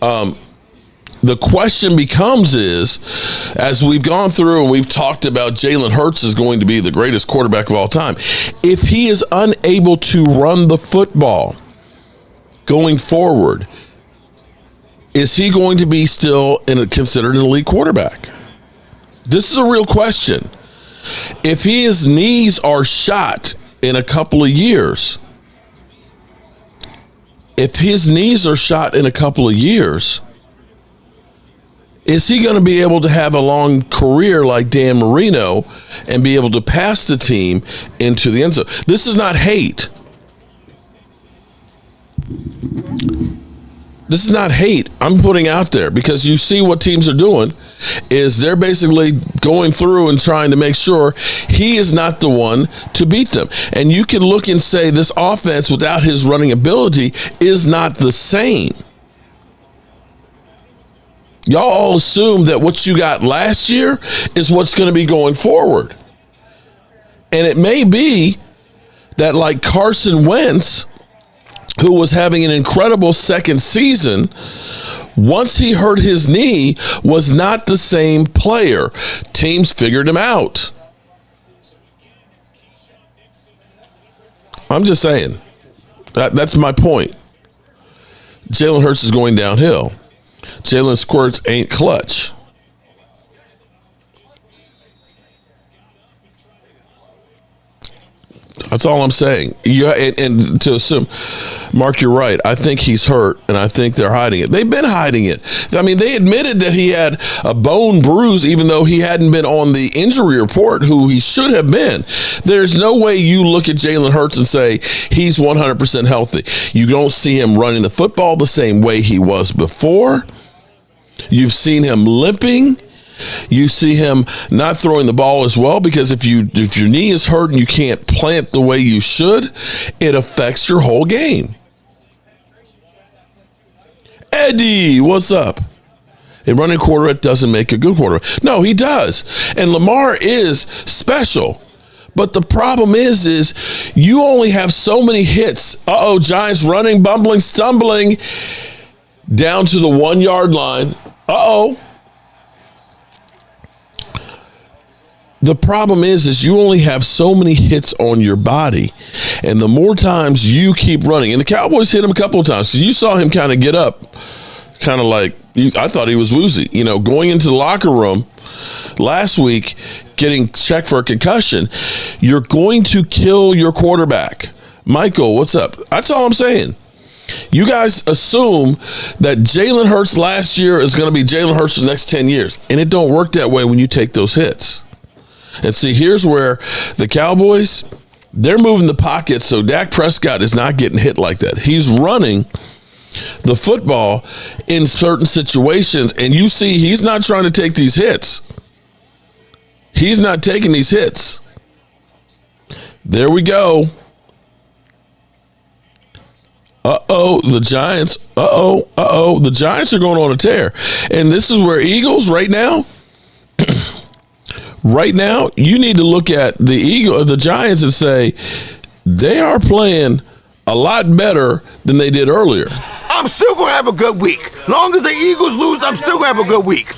The question becomes is, as we've gone through and we've talked about Jalen Hurts is going to be the greatest quarterback of all time, if he is unable to run the football going forward, is he going to be still considered an elite quarterback? This is a real question. If his knees are shot in a couple of years, if his knees are shot in a couple of years, is he going to be able to have a long career like Dan Marino and be able to pass the team into the end zone? This is not hate. This is not hate I'm putting out there, because you see what teams are doing is they're basically going through and trying to make sure he is not the one to beat them. And you can look and say this offense without his running ability is not the same. Y'all all assume that what you got last year is what's going to be going forward. And it may be that, like Carson Wentz, who was having an incredible second season, once he hurt his knee, was not the same player. Teams figured him out. I'm just saying. That's my point. Jalen Hurts is going downhill. Jalen squirts ain't clutch. That's all I'm saying. And to assume, Mark, you're right. I think he's hurt, and I think they're hiding it. They've been hiding it. I mean, they admitted that he had a bone bruise, even though he hadn't been on the injury report, who he should have been. There's no way you look at Jalen Hurts and say he's 100% healthy. You don't see him running the football the same way he was before. You've seen him limping. You see him not throwing the ball as well, because if your knee is hurt and you can't plant the way you should, it affects your whole game. Eddie, what's up? A running quarterback doesn't make a good quarterback. No, he does. And Lamar is special. But the problem is you only have so many hits. Giants running, bumbling, stumbling down to the 1 yard line. The problem is you only have so many hits on your body. And the more times you keep running, and the Cowboys hit him a couple of times. So you saw him kind of get up, kind of like, I thought he was woozy. Going into the locker room last week, getting checked for a concussion, you're going to kill your quarterback. Michael, what's up? That's all I'm saying. You guys assume that Jalen Hurts last year is going to be Jalen Hurts for the next 10 years. And it don't work that way when you take those hits. And see, here's where the Cowboys, they're moving the pocket so Dak Prescott is not getting hit like that. He's running the football in certain situations, and you see he's not trying to take these hits. He's not taking these hits. There we go. The Giants. The Giants are going on a tear. And this is where Eagles right now, you need to look at the Giants and say they are playing a lot better than they did earlier. I'm still going to have a good week. Long as the Eagles lose, I'm still going to have a good week.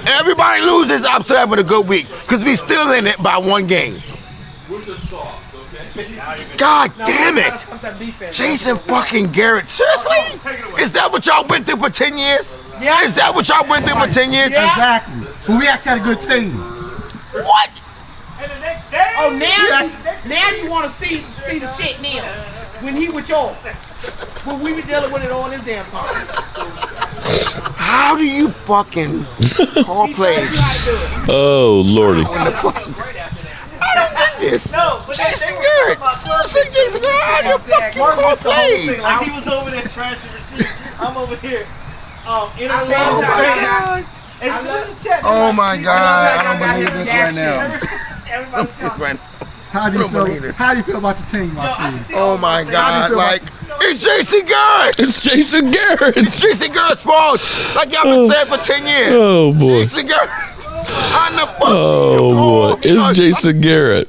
Everybody loses, I'm still having a good week, because we still in it by one game. God damn it. Jason fucking Garrett. Seriously? Is that what y'all went through for 10 years? Yeah. Is that what y'all went through for 10 years? Yeah. Exactly. But we actually had a good team. What? Oh, now you want to see the shit now. When he with y'all. When we be dealing with it all this damn time. How do you fucking call plays? Oh, Lordy. I don't get this. No, Jason Garrett. Seriously, Jason Garrett, how do you fucking call plays? Like he was over there trashing receipts. I'm over here. Oh my God, I don't believe this right now. How do you feel about the team, Rashid? Oh my God, it's Jason Garrett. It's Jason Garrett. It's Jason Garrett's fault. Like y'all been saying for 10 years. Oh boy. Jason Garrett. Oh boy, it's Jason Garrett.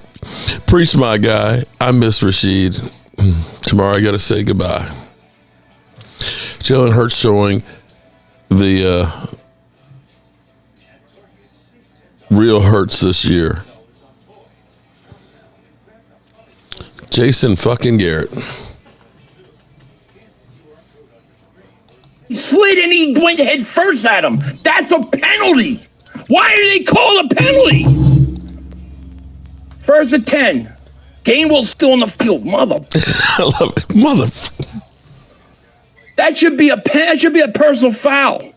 Preach, my guy. I miss Rashid. Tomorrow I got to say goodbye. Jalen Hurts showing the real Hurts this year. Jason fucking Garrett. He slid and he went head first at him. That's a penalty. Why do they call a penalty? First and 10. Gainwell's still on the field. Mother. I love it. Mother. That should be a personal foul.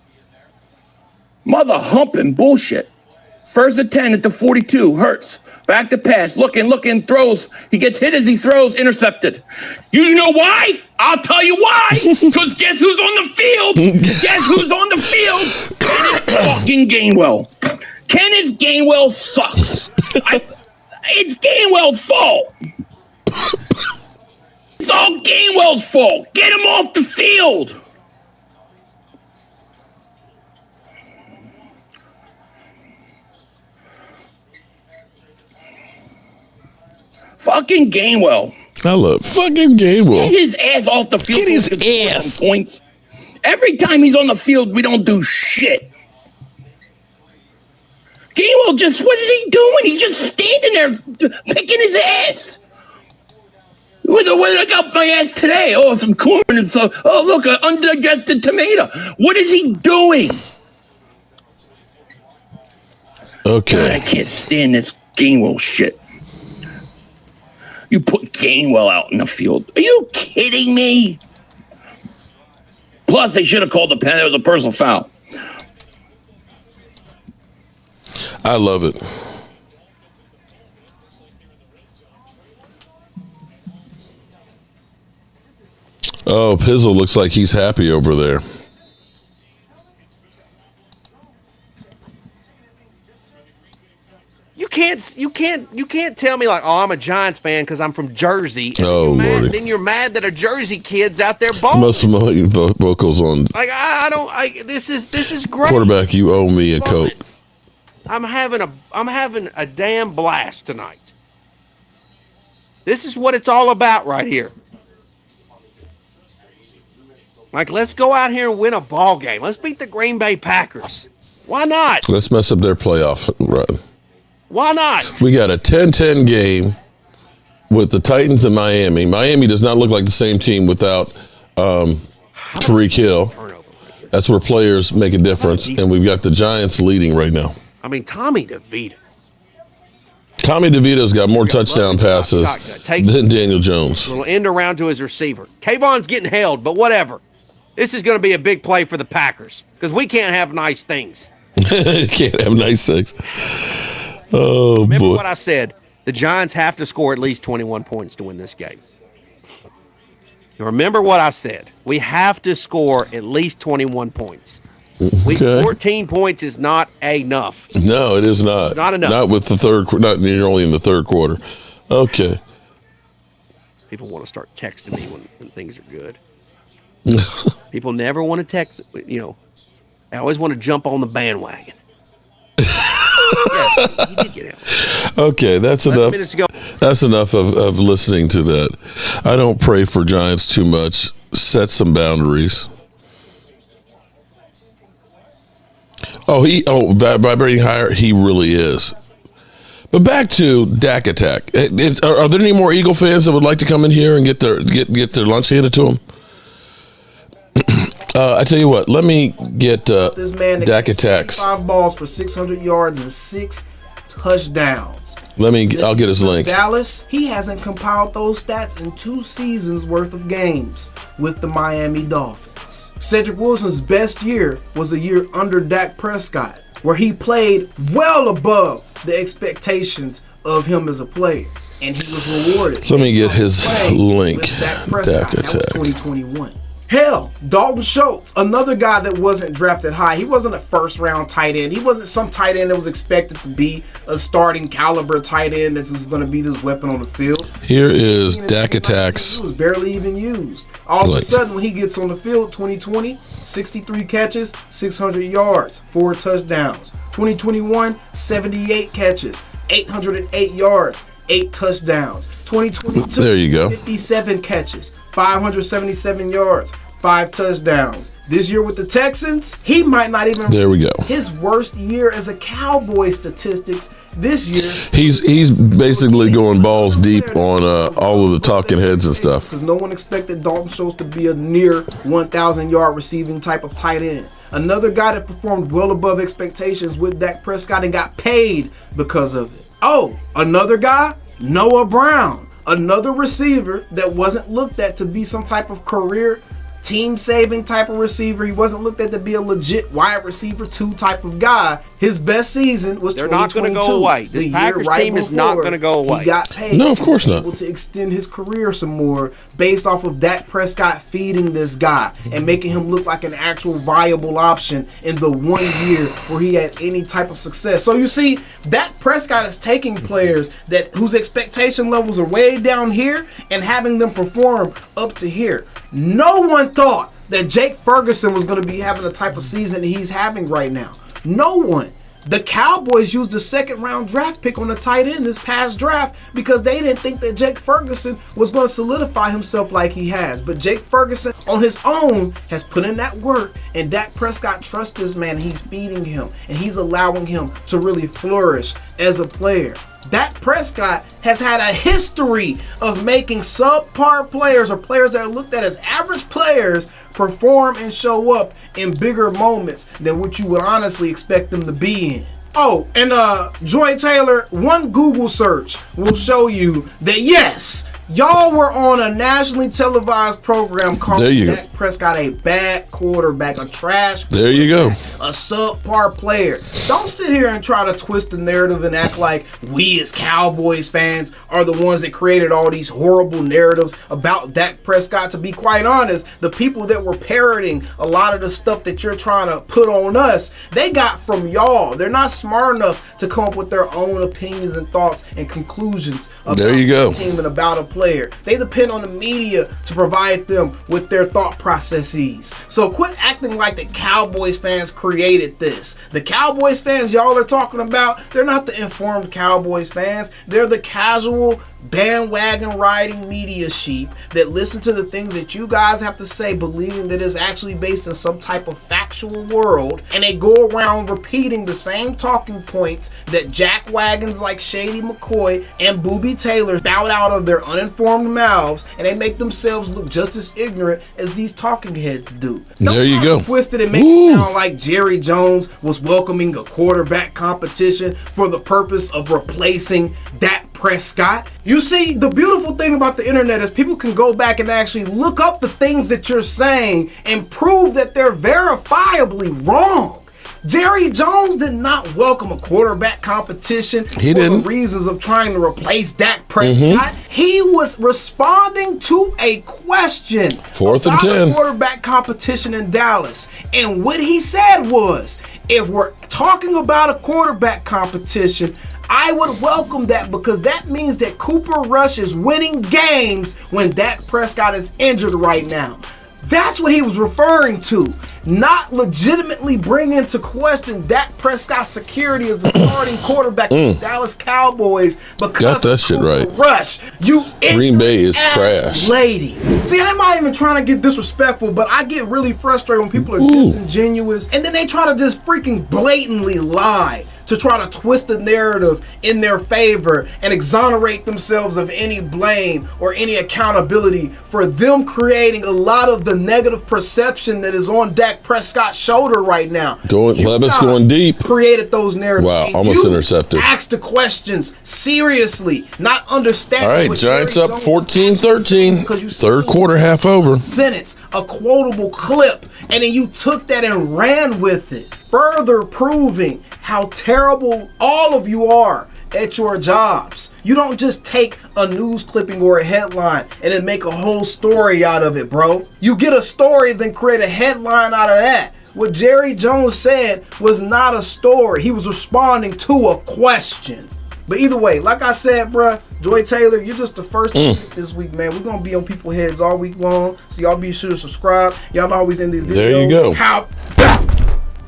Mother humping bullshit. First and 10 at the 42. Hurts. Back to pass. Looking, throws. He gets hit as he throws, intercepted. You know why? I'll tell you why. Because guess who's on the field? Guess who's on the field? Kenneth fucking Gainwell. Kenneth Gainwell sucks. It's Gainwell's fault. It's all Gainwell's fault. Get him off the field. Fucking Gainwell. I love fucking Gainwell. Get his ass off the field. Get his ass. Points. Every time he's on the field, we don't do shit. Gainwell what is he doing? He's just standing there picking his ass. What I got my ass today? Oh, some corn and so. Oh, look, an undigested tomato. What is he doing? Okay. God, I can't stand this Gainwell shit. You put Gainwell out in the field. Are you kidding me? Plus, they should have called the pen. It was a personal foul. I love it. Oh, Pizzle looks like he's happy over there. You can't tell me like, oh, I'm a Giants fan because I'm from Jersey. Oh, Lordy. Then you're mad that a Jersey kid's out there balling. Most of my vocals on Like this is great. quarterback. You owe me a Coke. I'm having a damn blast tonight. This is what it's all about right here. Like, let's go out here and win a ball game. Let's beat the Green Bay Packers. Why not? Let's mess up their playoff run. Why not? We got a 10-10 game with the Titans and Miami. Miami does not look like the same team without Tyreek Hill. That's where players make a difference, and we've got the Giants leading right now. I mean, Tommy DeVito. Tommy DeVito's got more touchdown passes than Daniel Jones. A little end around to his receiver. Kayvon's getting held, but whatever. This is going to be a big play for the Packers because we can't have nice things. Can't have nice things. Oh, Remember boy. what I said. The Giants have to score at least 21 points to win this game. Remember what I said. We have to score at least 21 points. Okay. 14 points is not enough. No, it is not. Not enough. Not with the third. Not you're only in the third quarter. Okay. People want to start texting me when things are good. People never want to text. You know, I always want to jump on the bandwagon. Yeah, you did get out. Okay, that's 11 enough. minutes ago. That's enough of listening to that. I don't pray for Giants too much. Set some boundaries. Vibrating higher. He really is. But back to Dak Attack. Are there any more Eagle fans that would like to come in here and get their lunch handed to them? I tell you what. Let me get This man Dak Attacks. 5 balls for 600 yards and 6 touchdowns. I'll get his link. Dallas, he hasn't compiled those stats in 2 seasons worth of games with the Miami Dolphins. Cedric Wilson's best year was a year under Dak Prescott, where he played well above the expectations of him as a player, and he was rewarded. Let me get his link. Dak Prescott, Dak that was Attack. 2021. Hell, Dalton Schultz, another guy that wasn't drafted high. He wasn't a first-round tight end. He wasn't some tight end that was expected to be a starting caliber tight end that's just going to be this weapon on the field. Here is Dak Attacks. He was barely even used. All of a sudden, when he gets on the field, 2020, 63 catches, 600 yards, 4 touchdowns. 2021, 78 catches, 808 yards, 8 touchdowns. 2022, There you go. 57 catches, 577 yards, 5 touchdowns. This year with the Texans, he might not even. There we go. His worst year as a Cowboy statistics this year. He's basically going balls deep on all of the talking heads and stuff. Because no one expected Dalton Schultz to be a near 1,000-yard receiving type of tight end. Another guy that performed well above expectations with Dak Prescott and got paid because of it. Oh, another guy, Noah Brown. Another receiver that wasn't looked at to be some type of career team-saving type of receiver. He wasn't looked at to be a legit wide receiver 2 type of guy. His best season was 2022. They're not going to go away. This Packers team is not going to go away. He got paid. No, of course not. Able to extend his career some more based off of Dak Prescott feeding this guy and making him look like an actual viable option in the 1 year where he had any type of success. So you see, Dak Prescott is taking players whose expectation levels are way down here and having them perform up to here. No one thought that Jake Ferguson was going to be having the type of season that he's having right now. No one. The Cowboys used a second-round draft pick on the tight end this past draft because they didn't think that Jake Ferguson was going to solidify himself like he has. But Jake Ferguson, on his own, has put in that work, and Dak Prescott trusts this man. He's feeding him, and he's allowing him to really flourish as a player. Dak Prescott has had a history of making subpar players or players that are looked at as average players perform and show up in bigger moments than what you would honestly expect them to be in. Oh, and Joy Taylor, one Google search will show you that yes, y'all were on a nationally televised program called Dak Prescott a bad quarterback, a trash quarterback, there you go, a subpar player. Don't sit here and try to twist the narrative and act like we as Cowboys fans are the ones that created all these horrible narratives about Dak Prescott. To be quite honest, the people that were parroting a lot of the stuff that you're trying to put on us, they got from y'all. They're not smart enough to come up with their own opinions and thoughts and conclusions about the team and about a player. They depend on the media to provide them with their thought processes. So quit acting like the Cowboys fans created this. The Cowboys fans y'all are talking about, they're not the informed Cowboys fans. They're the casual bandwagon riding media sheep that listen to the things that you guys have to say, believing that it's actually based in some type of factual world, and they go around repeating the same talking points that jack wagons like Shady McCoy and Booby Taylor spout out of their uninformed mouths, and they make themselves look just as ignorant as these talking heads do. There you go. Twist it and make it sound like Jerry Jones was welcoming a quarterback competition for the purpose of replacing Dak Prescott. You see, the beautiful thing about the internet is people can go back and actually look up the things that you're saying and prove that they're verifiably wrong. Jerry Jones did not welcome a quarterback competition for the reasons of trying to replace Dak Prescott. He was responding to a question about a quarterback competition in Dallas. And what he said was, if we're talking about a quarterback competition, I would welcome that because that means that Cooper Rush is winning games when Dak Prescott is injured right now. That's what he was referring to, not legitimately bring into question Dak Prescott's security as the starting quarterback of the Dallas Cowboys because of Cooper Rush. You Green Bay is trash. Lady. See, I'm not even trying to get disrespectful, but I get really frustrated when people are disingenuous and then they try to just freaking blatantly lie to try to twist the narrative in their favor and exonerate themselves of any blame or any accountability for them creating a lot of the negative perception that is on Dak Prescott's shoulder right now. Levis going deep. Created those narratives. Wow, almost intercepted. Asked the questions seriously, not understanding. All right, Giants up 14-13. Third quarter, half over. Sentence, a quotable clip, and then you took that and ran with it, further proving how terrible all of you are at your jobs. You don't just take a news clipping or a headline and then make a whole story out of it, bro. You get a story, then create a headline out of that. What Jerry Jones said was not a story. He was responding to a question. But either way, like I said, bruh, Joy Taylor, you're just the first this week, man. We're going to be on people's heads all week long. So y'all be sure to subscribe. Y'all always in these videos. There you go. How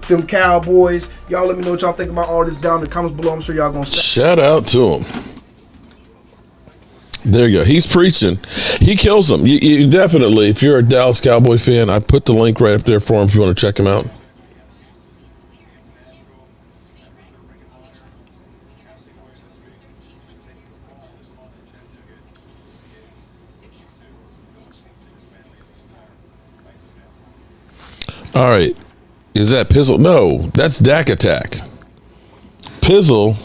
them Cowboys. Y'all let me know what y'all think about all this down in the comments below. I'm sure y'all going to shout out to him. There you go. He's preaching. He kills them. You definitely, if you're a Dallas Cowboy fan, I put the link right up there for him if you want to check him out. All right. Is that Pizzle? No, that's Dak Attack. Pizzle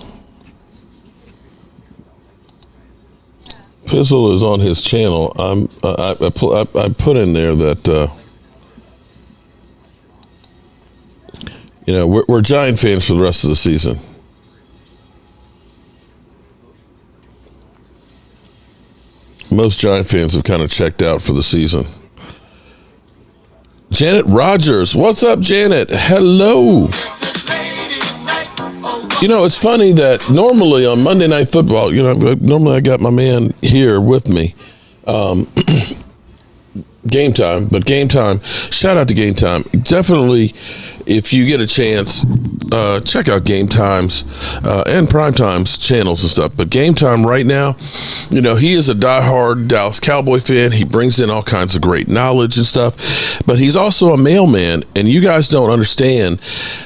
is on his channel. I put in there that You know, we're Giant fans for the rest of the season. Most Giant fans have kind of checked out for the season. Janet Rogers. What's up, Janet? Hello. You know, it's funny that normally on Monday Night Football, you know, normally I got my man here with me. Game Time, but Game Time, shout out to Game Time. Definitely, if you get a chance, check out Game Time's and Prime Time's channels and stuff. But Game Time right now, you know, he is a diehard Dallas Cowboy fan. He brings in all kinds of great knowledge and stuff. But he's also a mailman, and you guys don't understand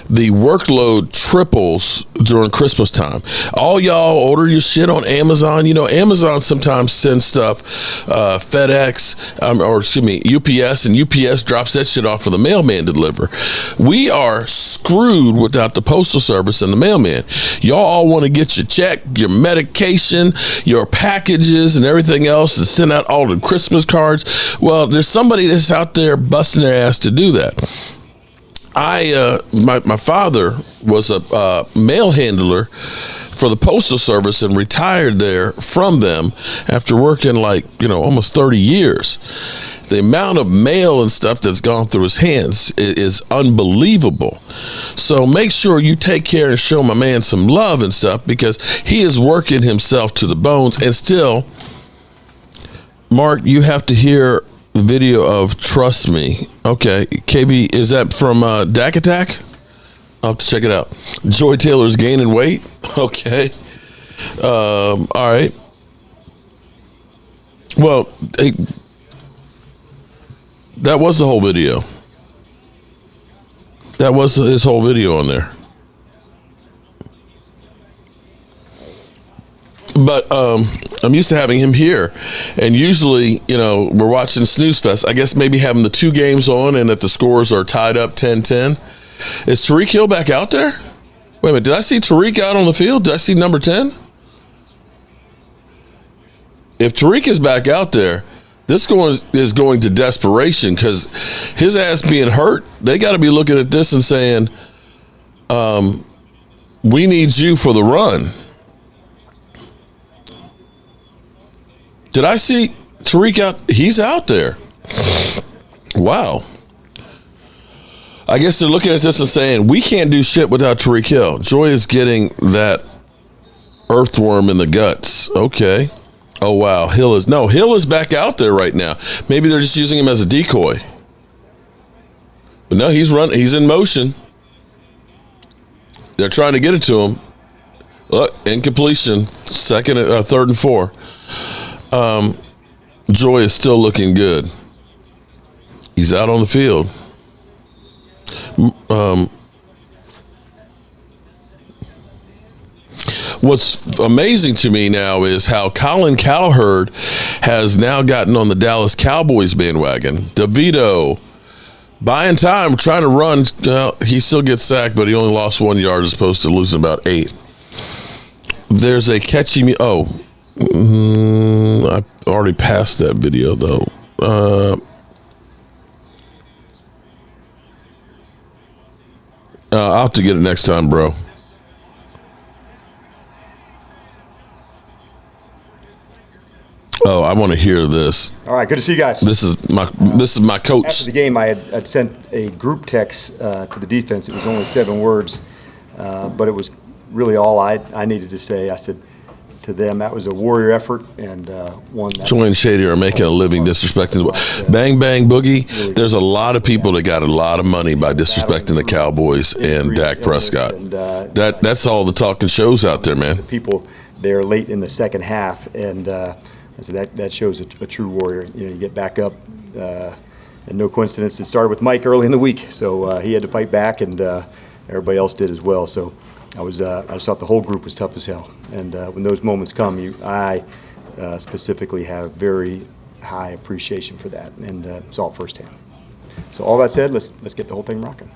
the workload triples during Christmas time. All y'all order your shit on Amazon. You know, Amazon sometimes sends stuff FedEx, or excuse me, UPS, and UPS drops that shit off for the mailman to deliver. We are screwed without the postal service and the mailman. Y'all all want to get your check, your medication, your packages, and everything else, and send out all the Christmas cards. Well, there's somebody that's out there busting their ass to do that. My father was a mail handler for the postal service and retired there from them after working almost 30 years. The amount of mail and stuff that's gone through his hands is unbelievable. So make sure you take care and show my man some love and stuff, because he is working himself to the bones. And still, Mark, you have to hear the video of Trust Me. Okay, KB, is that from Dak Attack? I'll have to check it out. Joy Taylor's gaining weight. Okay. All right. Well, that was the whole video. That was his whole video on there. But I'm used to having him here. And usually, you know, we're watching Snooze Fest. I guess maybe having the two games on and that the scores are tied up 10-10. Is Tyreek Hill back out there? Wait a minute. Did I see Tyreek out on the field? Did I see number 10? If Tyreek is back out there, this is going to desperation, because his ass being hurt, they got to be looking at this and saying, we need you for the run. Did I see Tyreek out? He's out there. Wow. I guess they're looking at this and saying, we can't do shit without Tyreek Hill. Joy is getting that earthworm in the guts. Okay. Oh, wow. Hill is back out there right now. Maybe they're just using him as a decoy. But no, he's running. He's in motion. They're trying to get it to him. Look, incompletion. Third and 4. Joy is still looking good. He's out on the field. What's amazing to me now is how Colin Cowherd has now gotten on the Dallas Cowboys bandwagon. DeVito buying time, trying to run. He still gets sacked, but he only lost 1 yard as opposed to losing about 8. There's a catchy me. I already passed that video though. I'll have to get it next time, bro. Oh, I want to hear this. All right, good to see you guys. This is my coach. After the game, I had sent a group text to the defense. It was only 7 words, but it was really all I needed to say. I said to them, that was a warrior effort, and one that Joy and Shady are making a living disrespecting the Bang Bang Boogie. There's a lot of people that got a lot of money by disrespecting the Cowboys and Dak Prescott. That's all the talking shows out there, man. People there late in the second half, and so that shows a true warrior. You know, you get back up, and no coincidence, it started with Mike early in the week, so he had to fight back, and everybody else did as well. So I just thought the whole group was tough as hell. And when those moments come, I specifically have very high appreciation for that, and it's all firsthand. So all that said, let's get the whole thing rocking.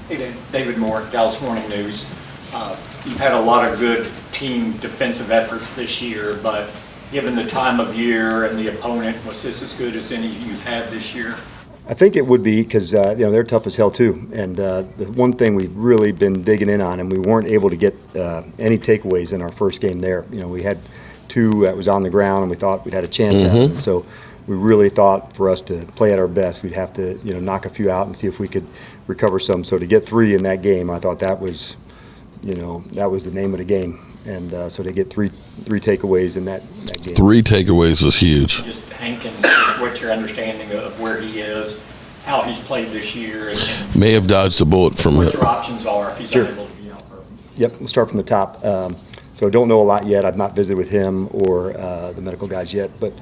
Hey, David Moore, Dallas Morning News. You've had a lot of good team defensive efforts this year, but given the time of year and the opponent, was this as good as any you've had this year? I think it would be because they're tough as hell too. And the one thing we've really been digging in on, and we weren't able to get any takeaways in our first game there. We had 2 that was on the ground, and we thought we'd had a chance at it. So we really thought for us to play at our best, we'd have to knock a few out and see if we could recover some. So to get 3 in that game, I thought that was the name of the game. And so to get three takeaways in that game. 3 takeaways was huge. Just Hankins, just what your understanding of where he is, how he's played this year, and May have dodged a bullet from what it. your options are if he's Sure. unable to be out. Yep, we'll start from the top. So I don't know a lot yet. I've not visited with him or the medical guys yet. But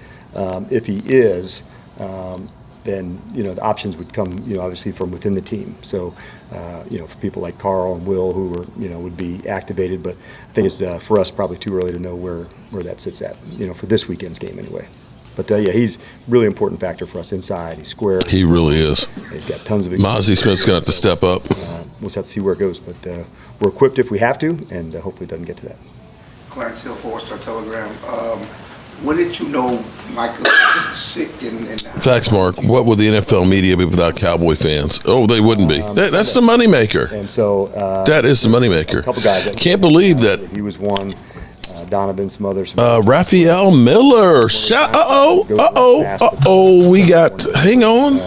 if he is, then the options would come obviously from within the team. So for people like Carl and Will who were would be activated. But I think it's for us probably too early to know where that sits at. For this weekend's game anyway. But he's a really important factor for us inside. He's square. He really is. He's got tons of experience. Mozzie Smith's going to have to step up. We'll just have to see where it goes. But we're equipped if we have to, and hopefully it doesn't get to that. Clarence Hill, Four-Star Telegram. When did you know Michael was sick? Facts, Mark. What would the NFL media be without Cowboy fans? Oh, they wouldn't be. That's the moneymaker. And so that is the moneymaker. A couple guys. Can't believe that. He was one. Donovan, some others. Raphael Miller. We got. Hang on.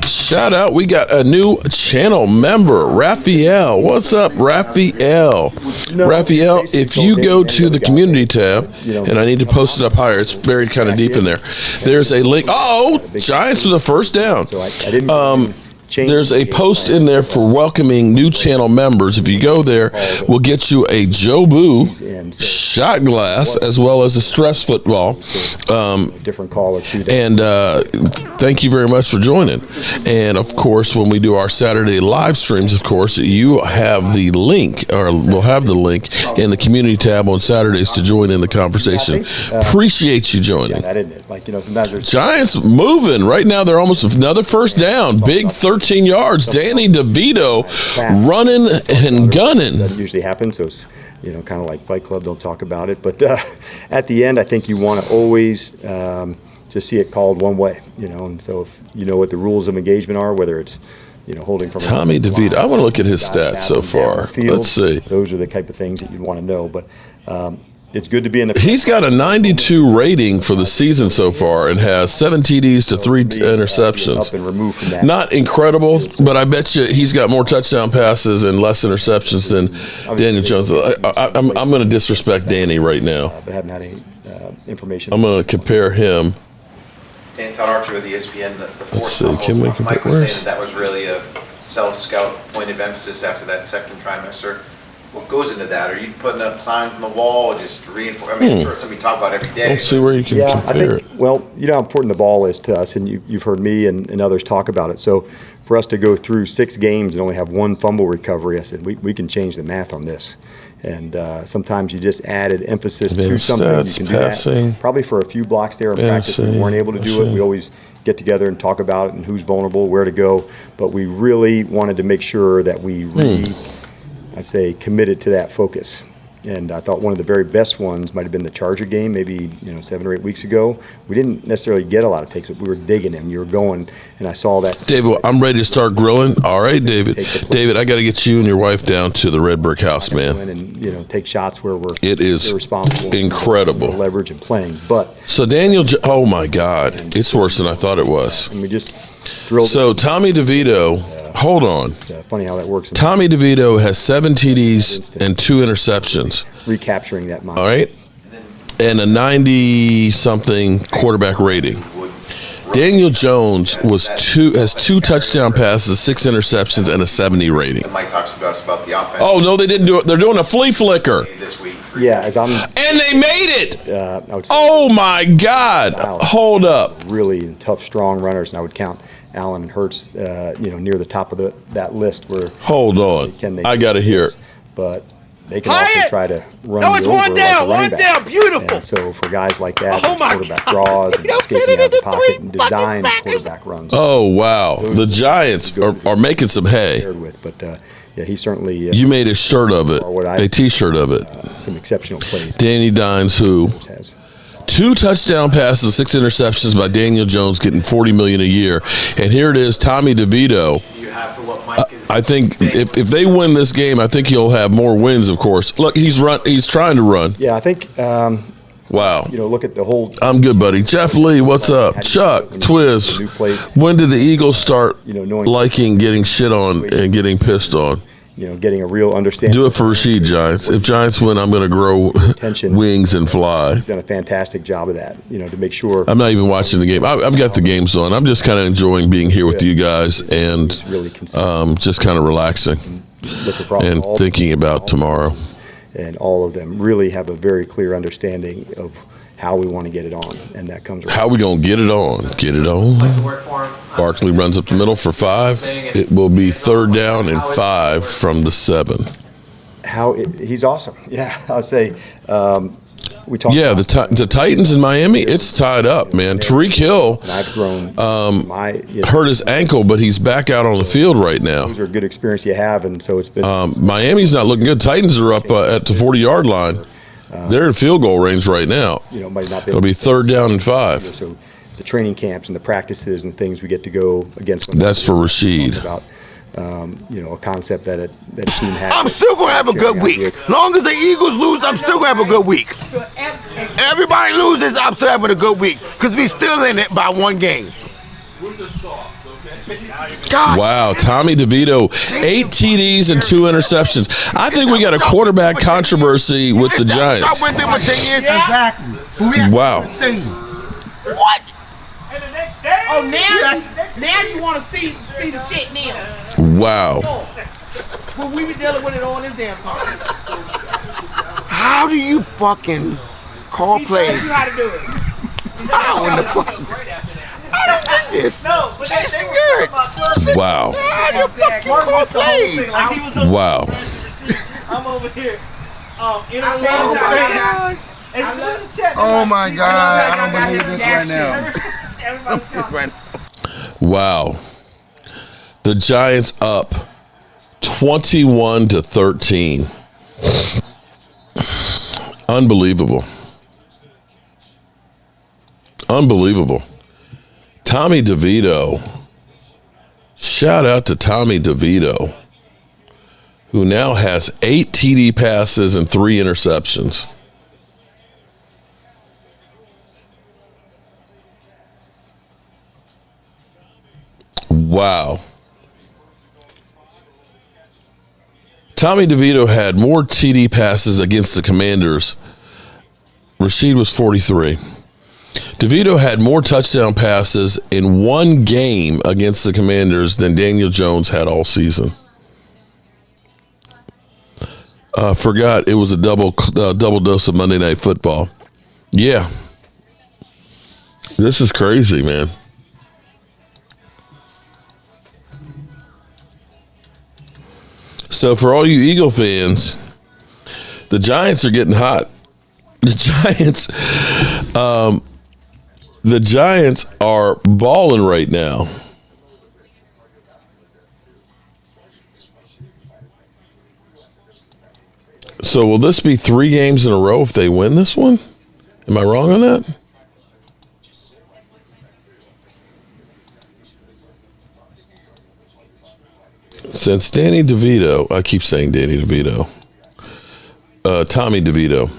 Shout out. We got a new channel member, Raphael. What's up, Raphael? Raphael, if you go to the community tab, and I need to post it up higher, it's buried kind of deep in there. There's a link. Giants with a first down. There's a post in there for welcoming new channel members. If you go there, we'll get you a Jobu shot glass as well as a stress football. Different call or two. And thank you very much for joining. And of course, when we do our Saturday live streams, of course, you have the link, or we'll have the link in the community tab on Saturdays to join in the conversation. Appreciate you joining. Giants moving right now. They're almost another first down. Big 13 yards. Danny DeVito running and gunning. Doesn't usually happen, so it's kind of like Fight Club. Don't talk about it. But at the end, I think you want to always just see it called one way. And so if you know what the rules of engagement are, whether it's holding from Tommy DeVito. I want to look at his stats so far. Let's see. Those are the type of things that you'd want to know. But it's good to be in the. He's got a 92 rating for the season so far and has 7 TDs to 3 interceptions. Up and removed from that. Not incredible, but I bet you he's got more touchdown passes and less interceptions than Daniel Jones. I'm going to disrespect Danny right now. But haven't had any information. I'm going to compare him. Dan Todd Archer with ESPN. The Let's see. Can we compare? Mike was saying that was really a self-scout point of emphasis after that second trimester. What goes into that? Are you putting up signs on the wall, just reinforce? I mean, it's something we talk about every day. Let's see where you can compare it. Well, you know how important the ball is to us, and you've heard me and others talk about it. So for us to go through 6 games and only have 1 fumble recovery, I said we can change the math on this. And sometimes you just added emphasis to something. You can do that. Probably for a few blocks there in practice, we weren't able to do it. We always get together and talk about it and who's vulnerable, where to go. But we really wanted to make sure that we I'd say committed to that focus. And I thought one of the very best ones might have been the Charger game, maybe 7 or 8 weeks ago. We didn't necessarily get a lot of takes, but we were digging them. You were going, and I saw that. David, I'm ready to start grilling. All right, David. David, I got to get you and your wife down to the Red Brick House, man. And take shots where we're irresponsible, incredible leverage and playing. But so Daniel, oh my God, it's worse than I thought it was. And we just drilled. So Tommy DeVito. Hold on. It's funny how that works. Tommy DeVito has 7 TDs and 2 interceptions. Recapturing that mind. All right. And a 90-something quarterback rating. Daniel Jones has 2 touchdown passes, 6 interceptions, and a 70 rating. Mike talks to us about the offense. Oh, no, they didn't do it. They're doing a flea flicker. This week. Yeah, and they made it. I would say oh, my God. Hold up. Really tough, strong runners, and I would count Allen and Hurts, near the top of that list. Where hold on, I got to hear it. But they can also try to run. No, it's one down, beautiful. And so for guys like that, quarterback draws and escaping out of the pocket and design quarterback runs. Oh wow, the Giants are making some hay. But yeah, he certainly. You made a shirt of it, a T-shirt of it. Some exceptional plays. Danny Dimes, who 2 touchdown passes, 6 interceptions by Daniel Jones, getting $40 million a year. And here it is, Tommy DeVito. I think if they win this game, I think he'll have more wins. Of course, look, he's trying to run. Yeah, I think. Wow. Look at the whole. I'm good, buddy. Jeff Lee, what's up? Chuck, Twiz. When did the Eagles start liking getting shit on and getting pissed on? Getting a real understanding. Do it for Rashid, Giants. If Giants win, I'm going to grow wings and fly. He's done a fantastic job of that, to make sure. I'm not even watching the game. I've got the games on. I'm just kind of enjoying being here with you guys and just kind of relaxing and thinking about tomorrow. And all of them really have a very clear understanding of how we want to get it on, and that comes. How we gonna get it on? Get it on. Barkley runs up the middle for 5. It will be 3rd down and 5 from the 7. He's awesome. Yeah, I'll say. We talked. Yeah, the Titans in Miami, it's tied up, man. Tyreek Hill hurt his ankle, but he's back out on the field right now. Those are a good experience you have, and so it's been. Miami's not looking good. Titans are up at the 40-yard line. They're in field goal range right now. It'll be 3rd down and 5. So the training camps and the practices and things we get to go against them. That's for Rashid. About, a concept that a team has. I'm still going to have a good week. Long as the Eagles lose, I'm still going to have a good week. Everybody loses, I'm still having a good week because we still in it by 1 game. God. Wow, Tommy DeVito, 8 TDs and 2 interceptions. I think we got a quarterback controversy with the Giants. I went there for 10 years. Exactly. Wow. What? Oh, now you want to see the shit now. Wow. When we be dealing with it all this damn time. How do you fucking call plays? How to do it. How in the fuck? I don't get this. No, but Jason Garrett. Wow. How do you fucking call plays? Wow. I'm over here. Oh my God! I don't believe this right now. Wow. The Giants up 21-13. Unbelievable. Unbelievable. Tommy DeVito. Shout out to Tommy DeVito, who now has 8 TD passes and 3 interceptions. Wow. Tommy DeVito had more TD passes against the Commanders. Rashid was 43. DeVito had more touchdown passes in 1 game against the Commanders than Daniel Jones had all season. Forgot it was a double dose of Monday Night Football. Yeah. This is crazy, man. So for all you Eagle fans, the Giants are getting hot. The Giants are balling right now. So will this be 3 games in a row if they win this one? Am I wrong on that? Since Danny DeVito, I keep saying Danny DeVito, Tommy DeVito.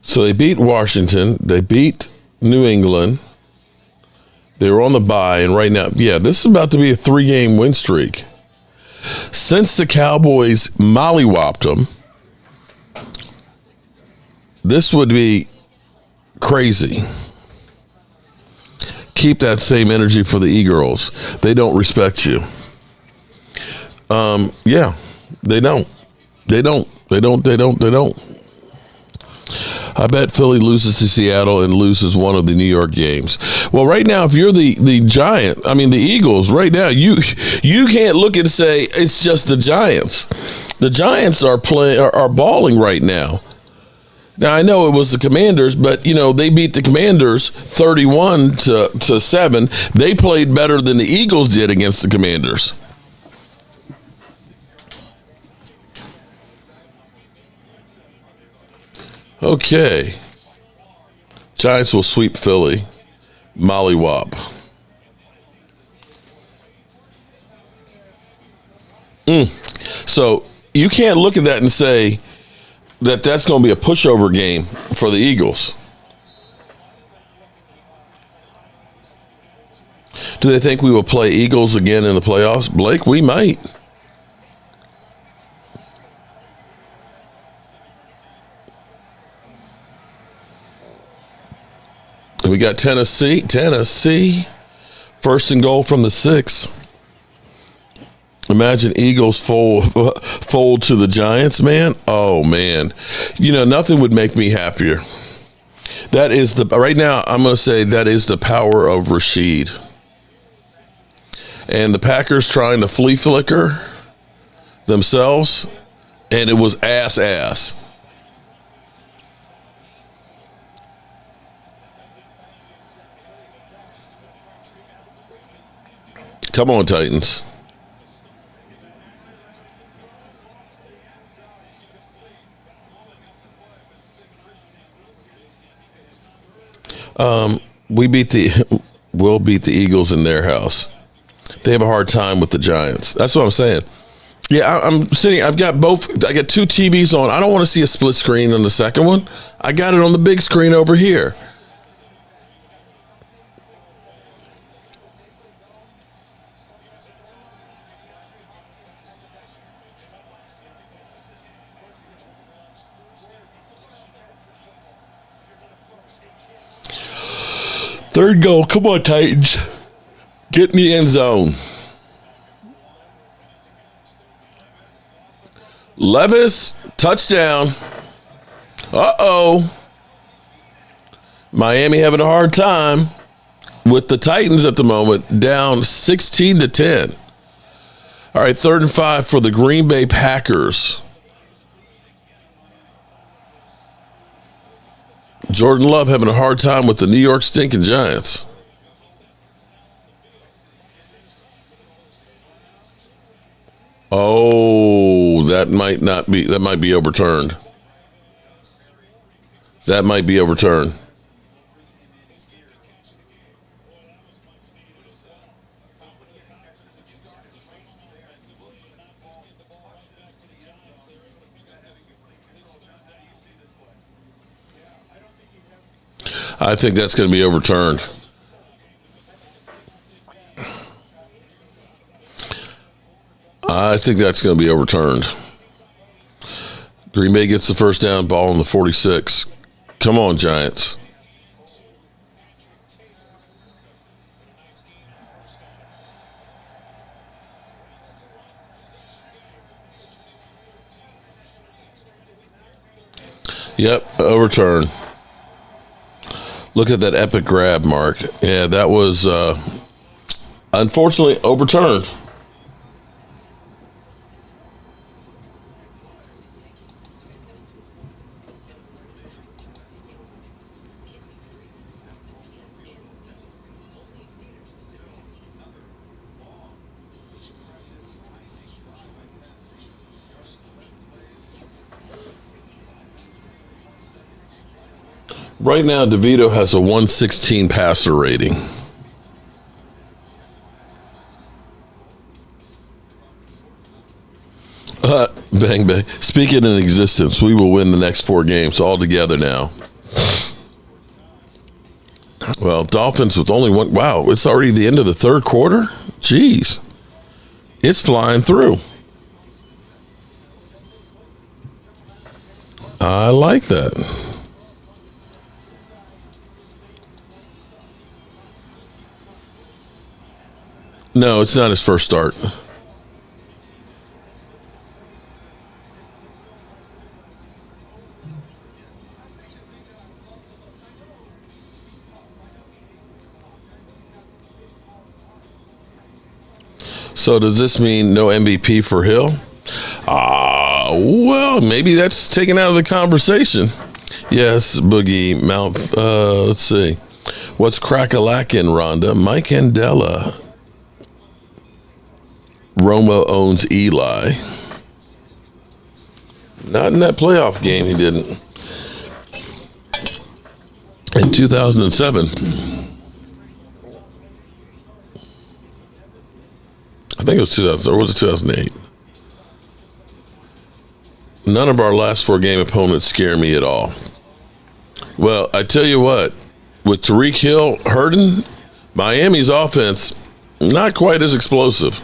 So they beat Washington, they beat New England, they were on the bye, and right now, yeah, this is about to be a 3-game win streak. Since the Cowboys mollywopped them, this would be crazy. Keep that same energy for the E-Girls. They don't respect you. Yeah, they don't. They don't. I bet Philly loses to Seattle and loses one of the New York games. Well, right now, if you're the Eagles, right now, you can't look and say it's just the Giants. The Giants are balling right now. Now, I know it was the Commanders, but, you know, they beat the Commanders 31-7. They played better than the Eagles did against the Commanders. Okay. Giants will sweep Philly. Mollywop. So you can't look at that and say that that's going to be a pushover game for the Eagles. Do they think we will play Eagles again in the playoffs? Blake, we might. We got Tennessee. First and goal from the 6. Imagine Eagles fold to the Giants, man. Oh, man. You know, nothing would make me happier. That is right now, I'm going to say that is the power of Rashid. And the Packers trying to flea flicker themselves, and it was ass. Come on, Titans. We'll beat the Eagles in their house. They have a hard time with the Giants. That's what I'm saying. Yeah, I'm sitting. I've got both. I got 2 TVs on. I don't want to see a split screen on the second one. I got it on the big screen over here. Third goal. Come on, Titans. Get in the end zone. Levis, touchdown. Uh-oh. Miami having a hard time with the Titans at the moment, down 16-10. All right, 3rd and 5 for the Green Bay Packers. Jordan Love having a hard time with the New York stinking Giants. Oh, that might be overturned. That might be overturned. I think that's going to be overturned. I think that's going to be overturned. Green Bay gets the first down, ball on the 46. Come on, Giants. Yep, overturned. Look at that epic grab, Mark. Yeah, that was unfortunately overturned. Right now, DeVito has a 116 passer rating. Bang, bang. Speaking in existence, we will win the next 4 games all together now. Well, Dolphins with only one. Wow, it's already the end of the 3rd quarter? Jeez. It's flying through. I like that. No, it's not his first start. So does this mean no MVP for Hill? Well, maybe that's taken out of the conversation. Yes, Boogie Mount. Let's see. What's crack-a-lackin', Rhonda? Mike Andela. Romo owns Eli. Not in that playoff game, he didn't. In 2007. I think it was 2000, or was it 2008? None of our last 4 game opponents scare me at all. Well, I tell you what, with Tyreek Hill hurting, Miami's offense, not quite as explosive.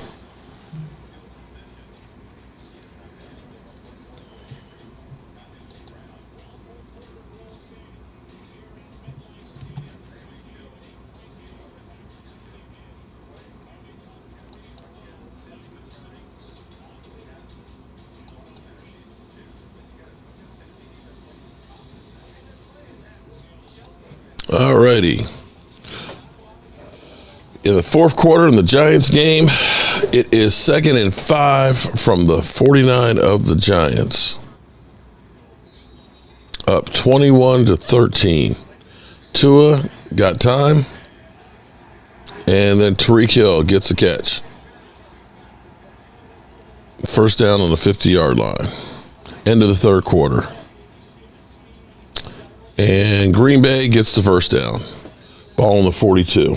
Alrighty. In the fourth quarter in the Giants game, it is 2nd and 5 from the 49 of the Giants. Up 21-13. Tua got time, and then Tyreek Hill gets a catch. First down on the 50-yard line. End of the third quarter. And Green Bay gets the first down. Ball on the 42.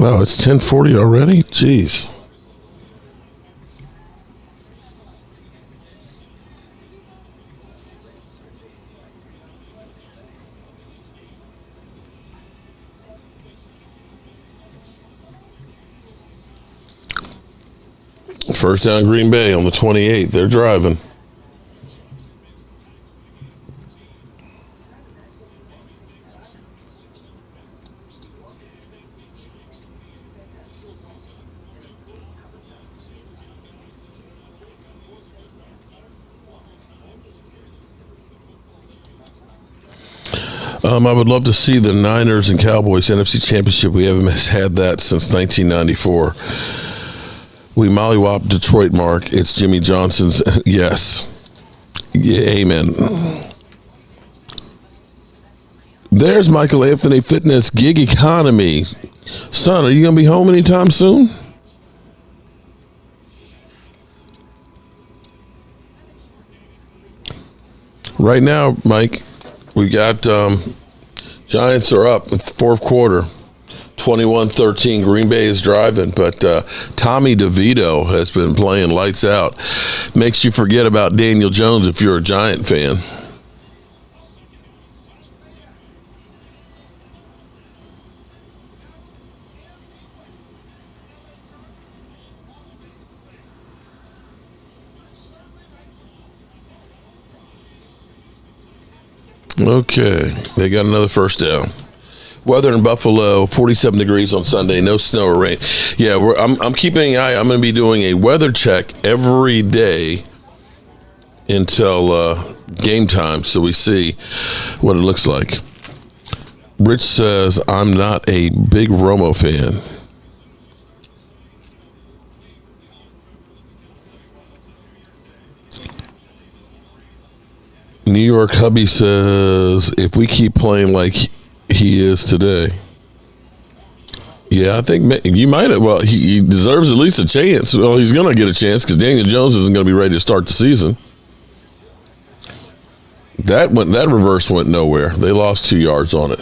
Wow, it's 10:40 already? Jeez. First down Green Bay on the 28. They're driving. I would love to see the Niners and Cowboys NFC Championship. We haven't had that since 1994. We mollywop Detroit, Mark. It's Jimmy Johnson's. Yes. Yeah, amen. There's Michael Anthony Fitness Gig Economy. Son, are you going to be home anytime soon? Right now, Mike, we got Giants are up with the fourth quarter. 21-13. Green Bay is driving, but Tommy DeVito has been playing lights out. Makes you forget about Daniel Jones if you're a Giant fan. Okay, they got another first down. Weather in Buffalo, 47 degrees on Sunday, no snow or rain. Yeah, I'm keeping an eye. I'm going to be doing a weather check every day until game time, so we see what it looks like. Rich says, I'm not a big Romo fan. New York Hubby says, if we keep playing like he is today. Yeah, I think you might have. Well, he deserves at least a chance. Well, he's going to get a chance because Daniel Jones isn't going to be ready to start the season. That reverse went nowhere. They lost 2 yards on it.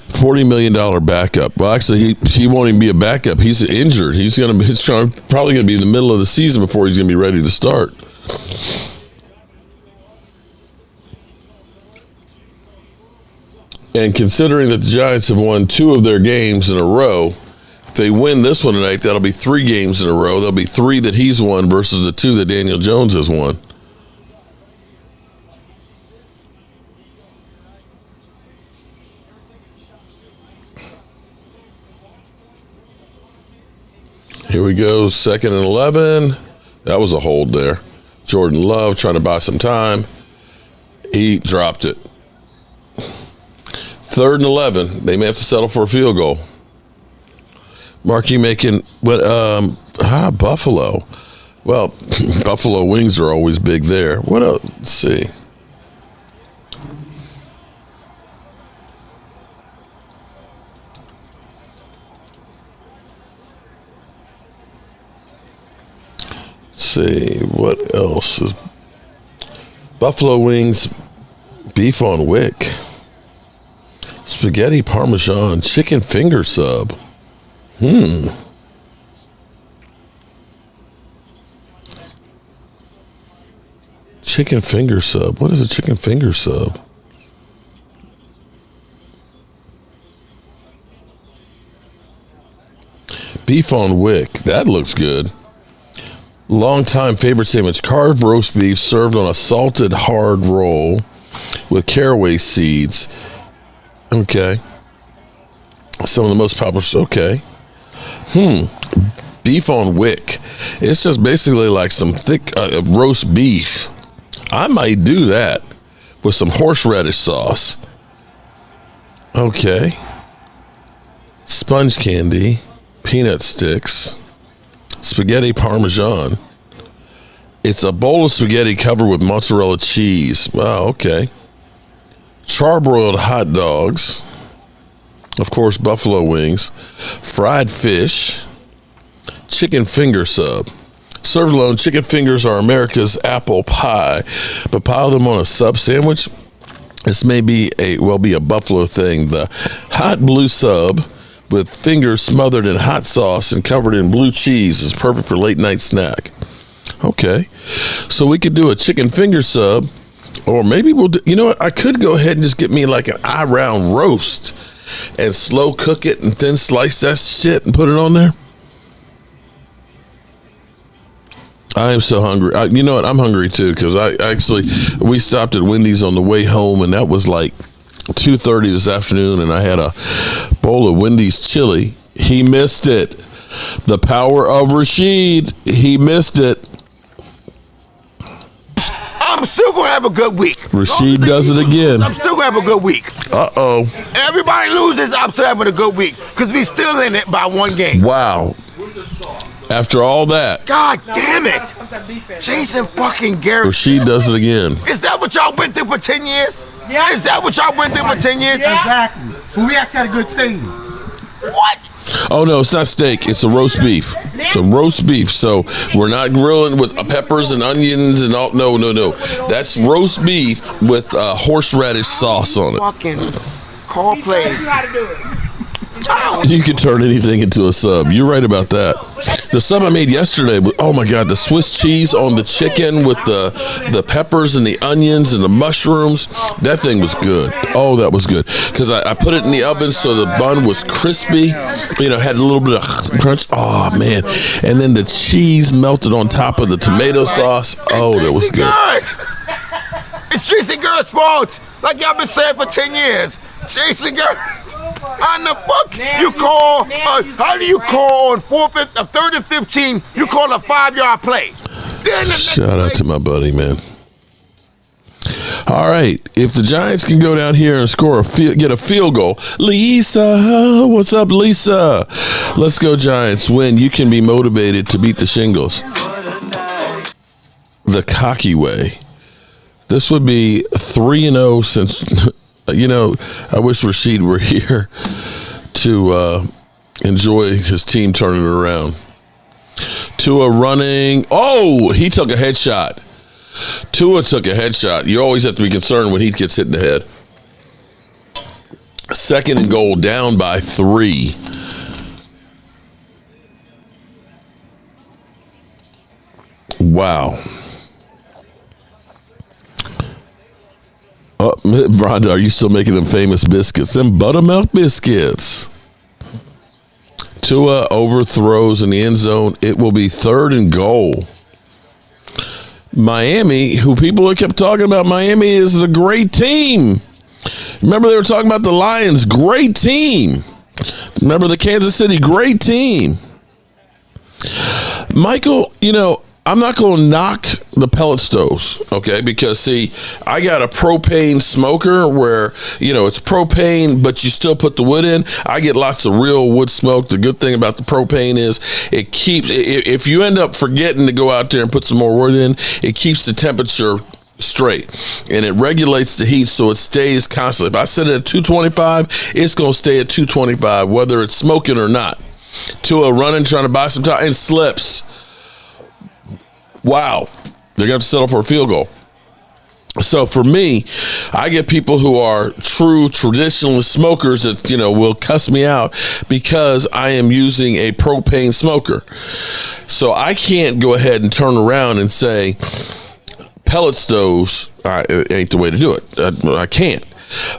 $40 million backup. Well, actually, he won't even be a backup. He's injured. It's probably going to be in the middle of the season before he's going to be ready to start. And considering that the Giants have won 2 of their games in a row, if they win this one tonight, that'll be 3 games in a row. There'll be 3 that he's won versus the 2 that Daniel Jones has won. Here we go. 2nd and 11. That was a hold there. Jordan Love trying to buy some time. He dropped it. 3rd and 11. They may have to settle for a field goal. Mark, you making what? Buffalo. Well, Buffalo wings are always big there. What else? Let's see. See what else is buffalo wings, beef on wick, spaghetti parmesan, chicken finger sub. Chicken finger sub. What is a chicken finger sub? Beef on wick. That looks good. Longtime favorite sandwich, carved roast beef served on a salted hard roll with caraway seeds. Okay. Some of the most popular. Okay. Beef on wick. It's just basically like some thick roast beef. I might do that with some horseradish sauce. Okay. Sponge candy, peanut sticks, spaghetti parmesan. It's a bowl of spaghetti covered with mozzarella cheese. Wow, okay. Charbroiled hot dogs. Of course, buffalo wings. Fried fish. Chicken finger sub. Served alone, chicken fingers are America's apple pie, but pile them on a sub sandwich. This may be a buffalo thing. The hot blue sub with fingers smothered in hot sauce and covered in blue cheese is perfect for late night snack. Okay, so we could do a chicken finger sub, or maybe we'll do, you know what? I could go ahead and just get me like an eye round roast and slow cook it and then slice that shit and put it on there. I am so hungry. You know what? I'm hungry too, because we stopped at Wendy's on the way home, and that was like 2:30 this afternoon, and I had a bowl of Wendy's chili. He missed it. The power of Rashid. He missed it. I'm still going to have a good week. Rashid does it again. I'm still going to have a good week. Uh-oh. Everybody loses, I'm still having a good week, because we still in it by one game. Wow. After all that. God damn it. Jason fucking Garrett. Rashid does it again. Is that what y'all went through for 10 years? Yeah. Is that what y'all went through for 10 years? Yeah. Exactly. But we actually had a good team. What? Oh, no, it's not steak. It's a roast beef. It's a roast beef. So we're not grilling with peppers and onions and all. No. That's roast beef with horseradish sauce on it. Fucking call plays. You could turn anything into a sub. You're right about that. The sub I made yesterday, oh my God, the Swiss cheese on the chicken with the peppers and the onions and the mushrooms. That thing was good. Oh, that was good. Because I put it in the oven so the bun was crispy. You know, had a little bit of crunch. Oh, man. And then the cheese melted on top of the tomato sauce. Oh, that was good. It's Jason Garrett's fault. Like y'all been saying for 10 years. Jason Garrett. On the book, you call, how do you call on 3rd and 15, you call a 5-yard play. Shout out to my buddy, man. All right, if the Giants can go down here and get a field goal. Lisa, what's up, Lisa? Let's go Giants. Win. You can be motivated to beat the Shingles. The cocky way. This would be 3-0 since... You know, I wish Rashid were here to enjoy his team turning it around. Tua running. Oh, he took a headshot. Tua took a headshot. You always have to be concerned when he gets hit in the head. 2nd and goal, down by 3. Wow. Oh, Rhonda, are you still making them famous biscuits? Them buttermilk biscuits. Tua overthrows in the end zone. It will be 3rd and goal. Miami, who people kept talking about, Miami is a great team. Remember they were talking about the Lions, great team. Remember the Kansas City, great team. Michael, I'm not going to knock the pellet stoves, okay? Because, see, I got a propane smoker where, it's propane, but you still put the wood in. I get lots of real wood smoke. The good thing about the propane is it keeps, if you end up forgetting to go out there and put some more wood in, it keeps the temperature straight, and it regulates the heat so it stays constantly. If I set it at 225, it's going to stay at 225, whether it's smoking or not. Tua running, trying to buy some time, and slips. Wow, they're going to have to settle for a field goal. So for me, I get people who are true traditionalist smokers that, will cuss me out because I am using a propane smoker. So I can't go ahead and turn around and say pellet stoves ain't the way to do it. I can't.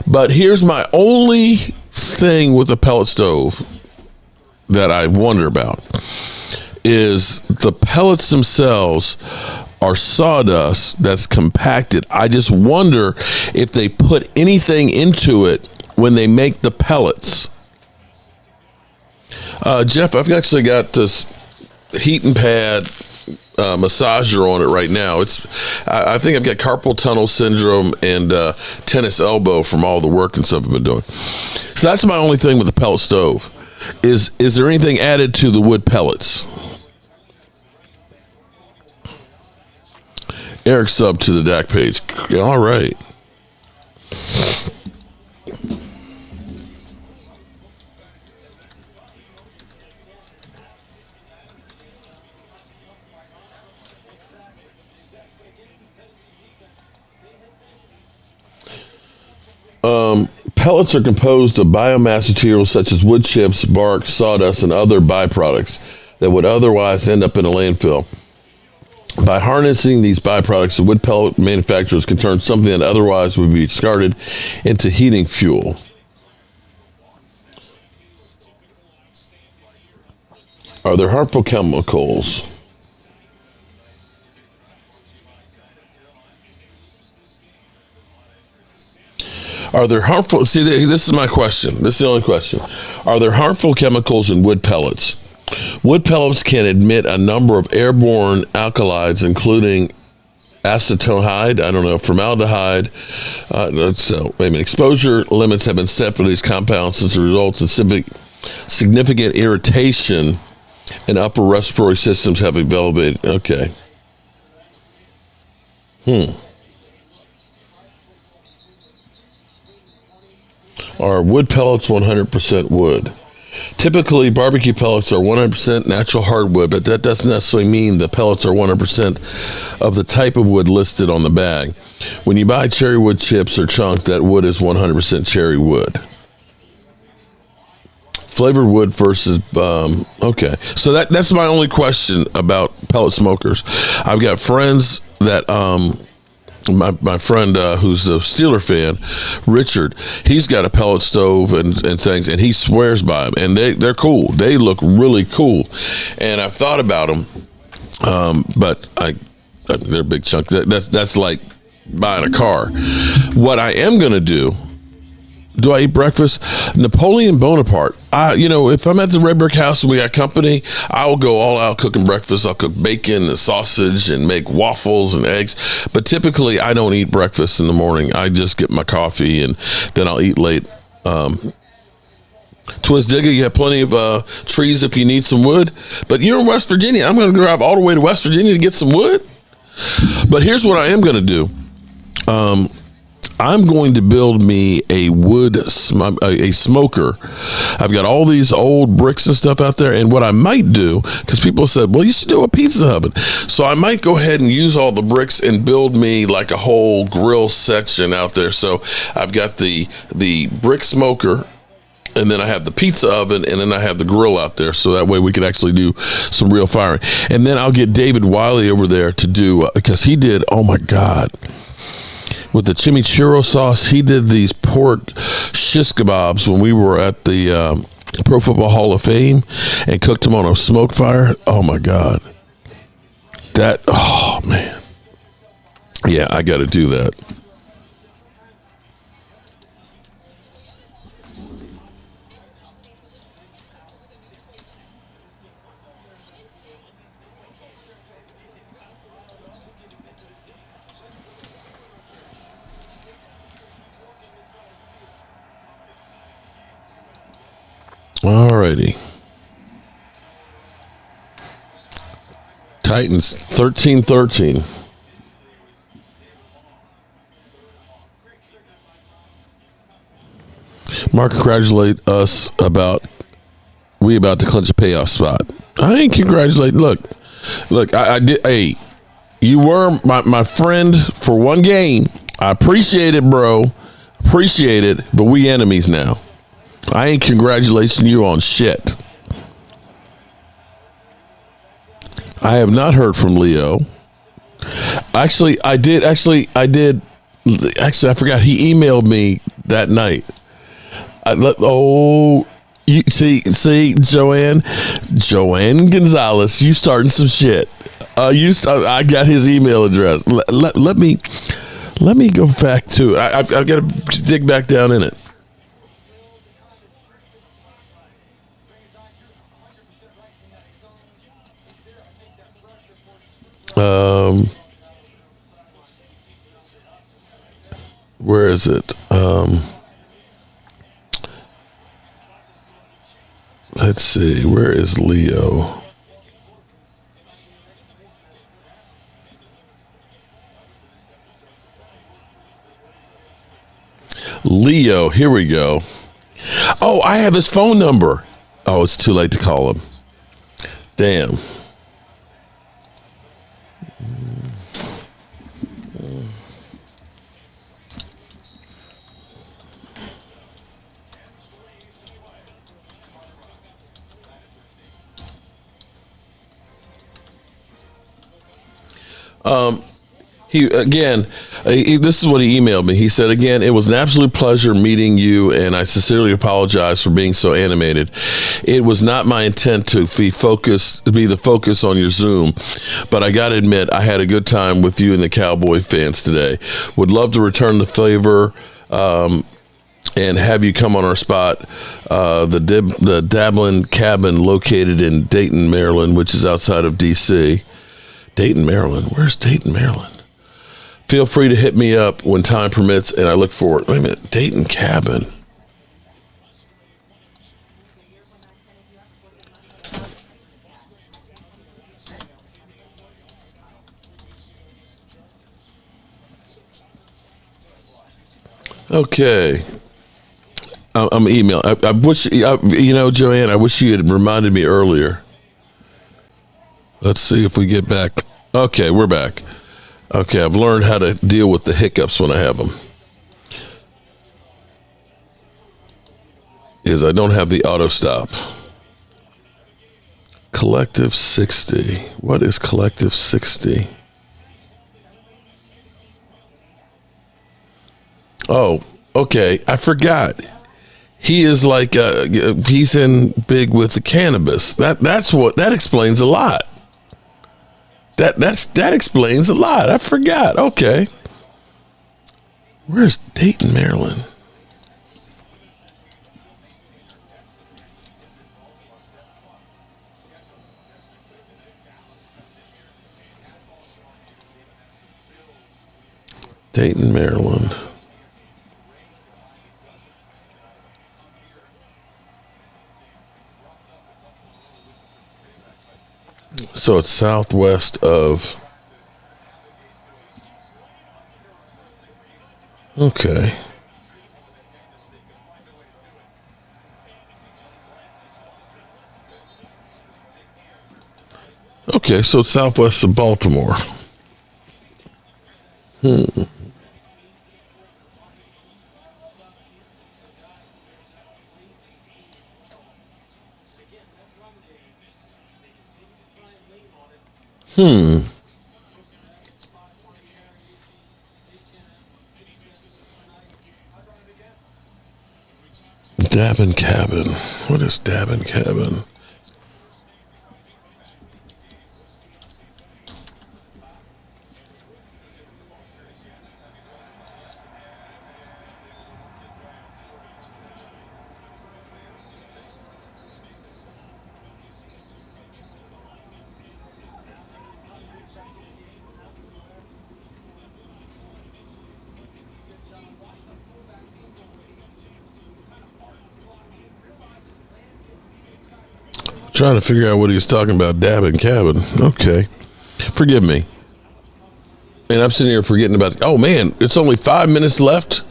But here's my only thing with a pellet stove that I wonder about is the pellets themselves are sawdust that's compacted. I just wonder if they put anything into it when they make the pellets. Jeff, I've actually got this heating pad massager on it right now. I think I've got carpal tunnel syndrome and tennis elbow from all the work and stuff I've been doing. So that's my only thing with the pellet stove. Is there anything added to the wood pellets? Eric sub to the Dak page. Yeah, all right. Pellets are composed of biomass materials such as wood chips, bark, sawdust, and other byproducts that would otherwise end up in a landfill. By harnessing these byproducts, the wood pellet manufacturers can turn something that otherwise would be discarded into heating fuel. Are there harmful chemicals? Are there harmful, see, this is my question. This is the only question. Are there harmful chemicals in wood pellets? Wood pellets can emit a number of airborne alkalides, including acetaldehyde, formaldehyde. Exposure limits have been set for these compounds since it results in significant irritation and upper respiratory systems have elevated. Okay. Are wood pellets 100% wood? Typically, barbecue pellets are 100% natural hardwood, but that doesn't necessarily mean the pellets are 100% of the type of wood listed on the bag. When you buy cherry wood chips or chunk, that wood is 100% cherry wood. Flavored wood versus, okay. So that's my only question about pellet smokers. I've got friends that, my friend who's a Steeler fan, Richard, he's got a pellet stove and things, and he swears by them, and they're cool. They look really cool, and I've thought about them, but they're a big chunk. That's like buying a car. What I am going to do I eat breakfast? Napoleon Bonaparte. If I'm at the Red Brick House and we got company, I'll go all out cooking breakfast. I'll cook bacon and sausage and make waffles and eggs. But typically, I don't eat breakfast in the morning. I just get my coffee and then I'll eat late. Twist Digger, you have plenty of trees if you need some wood. But you're in West Virginia. I'm going to drive all the way to West Virginia to get some wood. But here's what I am going to do. I'm going to build me a smoker. I've got all these old bricks and stuff out there, and what I might do, because people said, well, you should do a pizza oven. So I might go ahead and use all the bricks and build me like a whole grill section out there. So I've got the brick smoker, and then I have the pizza oven, and then I have the grill out there, so that way we can actually do some real firing. And then I'll get David Wiley over there to do, because he did, oh my God, with the chimichurri sauce, he did these pork shish kebabs when we were at the Pro Football Hall of Fame and cooked them on a smoke fire. Oh my God. Oh man. Yeah, I got to do that. righty. Titans 13-13. Mark, congratulate us about to clinch a payoff spot. I ain't congratulating. Look, I did. Hey, you were my friend for one game. I appreciate it, bro. Appreciate it, but we enemies now. I ain't congratulating you on shit. I have not heard from Leo. Actually, I did. I forgot. He emailed me that night. You see, Joanne Gonzalez, you starting some shit. I got his email address. Let me go back to it. I've got to dig back down in it. Where is it? Let's see. Where is Leo? Leo, here we go. Oh, I have his phone number. Oh, it's too late to call him. Damn. This is what he emailed me. He said, again, it was an absolute pleasure meeting you, and I sincerely apologize for being so animated. It was not my intent to be the focus on your Zoom, but I got to admit, I had a good time with you and the Cowboy fans today. Would love to return the favor and have you come on our spot, the Dablin Cabin located in Dayton, Maryland, which is outside of D.C. Dayton, Maryland. Where's Dayton, Maryland? Feel free to hit me up when time permits, and I look forward. Wait a minute, Dayton Cabin. Okay. I'm emailing. I wish, Joanne, I wish you had reminded me earlier. Let's see if we get back. Okay, we're back. Okay, I've learned how to deal with the hiccups when I have them. I don't have the auto stop. Collective 60. What is Collective 60? Oh, okay. I forgot. He is like he's in big with the cannabis. That explains a lot. That explains a lot. I forgot. Okay. Where's Dayton, Maryland? Dayton, Maryland. So it's southwest of. Okay. Okay, so it's southwest of Baltimore. Dabbin Cabin. What is Dabbin Cabin? trying to figure out what he was talking about, dabbing cabin. Okay. Forgive me. And I'm sitting here forgetting about it. Oh, man, it's only 5 minutes left.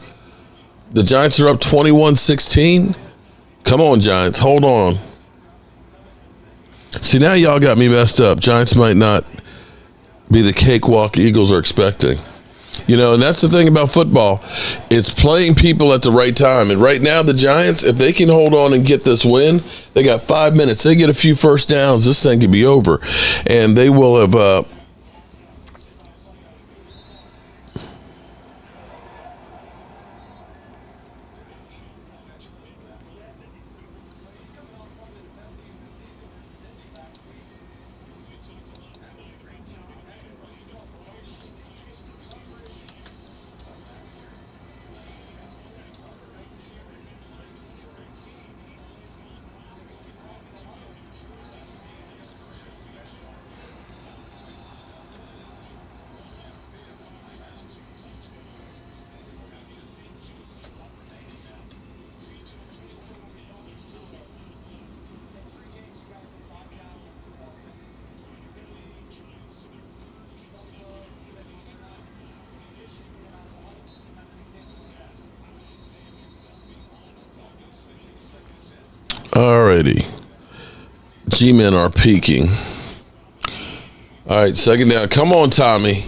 The Giants are up 21-16. Come on, Giants. Hold on. See, now y'all got me messed up. Giants might not be the cakewalk Eagles are expecting. You know, and that's the thing about football. It's playing people at the right time. And right now, the Giants, if they can hold on and get this win, they got 5 minutes. They get a few first downs, this thing could be over. And they will have Alrighty. G-men are peaking. All right, second down. Come on, Tommy.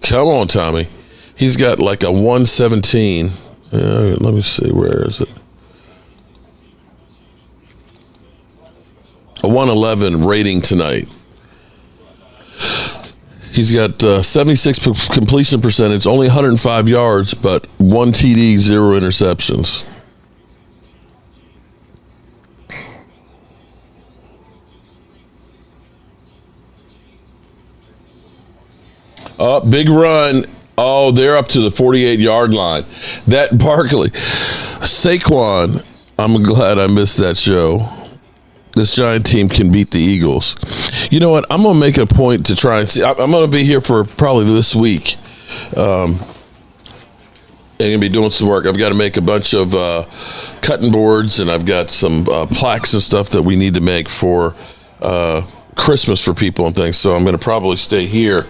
Come on, Tommy. He's got like a 117. Let me see. Where is it? A 111 rating tonight. He's got 76 completion percentage, only 105 yards, but 1 TD, 0 interceptions. Big run. Oh, they're up to the 48-yard line. That Barkley. Saquon, I'm glad I missed that show. This Giant team can beat the Eagles. You know what? I'm going to make a point to try and see. I'm going to be here for probably this week. And going to be doing some work. I've got to make a bunch of cutting boards, and I've got some plaques and stuff that we need to make for Christmas for people and things. So I'm going to probably stay here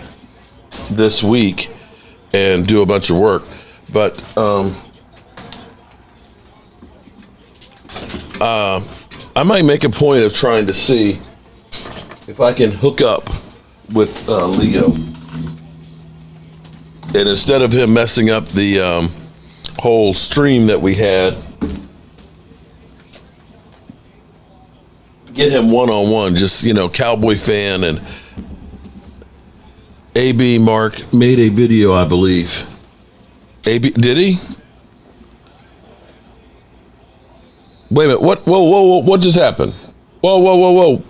this week and do a bunch of work, but I might make a point of trying to see if I can hook up with Leo, and instead of him messing up the whole stream that we had, get him one-on-one, just, you know, Cowboy fan. And A.B. Mark made a video, I believe. A.B. did he? Wait a minute. What just happened? Whoa.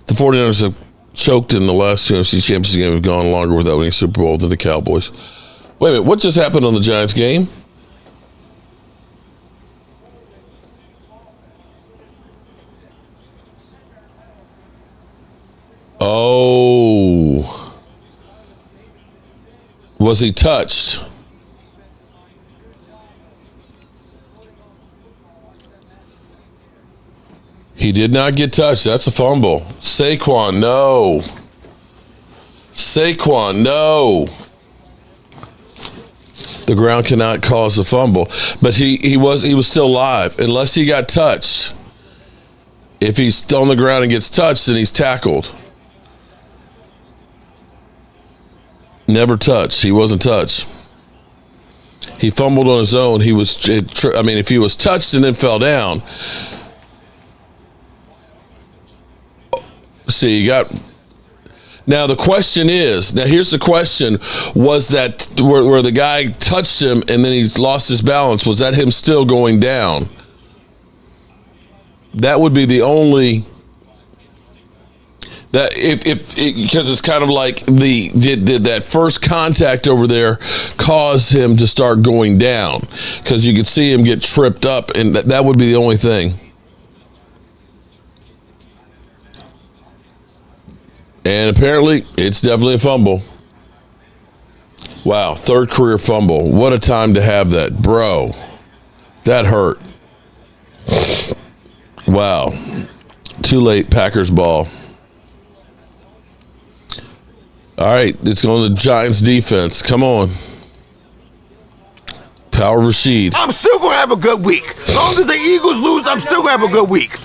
The 49ers have choked in the last NFC Championship game, have gone longer without winning Super Bowl than the Cowboys. Wait a minute. What just happened on the Giants game? Oh. Was he touched? He did not get touched. That's a fumble. Saquon, no. Saquon, no. The ground cannot cause a fumble. But he was still live, unless he got touched. If he's on the ground and gets touched, then he's tackled. Never touched. He wasn't touched. He fumbled on his own. If he was touched and then fell down. See, you got. Now the question is. Now here's the question: was that where the guy touched him and then he lost his balance? Was that him still going down? That would be the only. That because it's kind of like did that first contact over there cause him to start going down? Because you could see him get tripped up, and that would be the only thing. And apparently, it's definitely a fumble. Wow, third career fumble. What a time to have that, bro. That hurt. Wow. Too late, Packers ball. All right, it's going to Giants defense. Come on. Power Rashid. I'm still going to have a good week. As long as the Eagles lose, I'm still going to have a good week.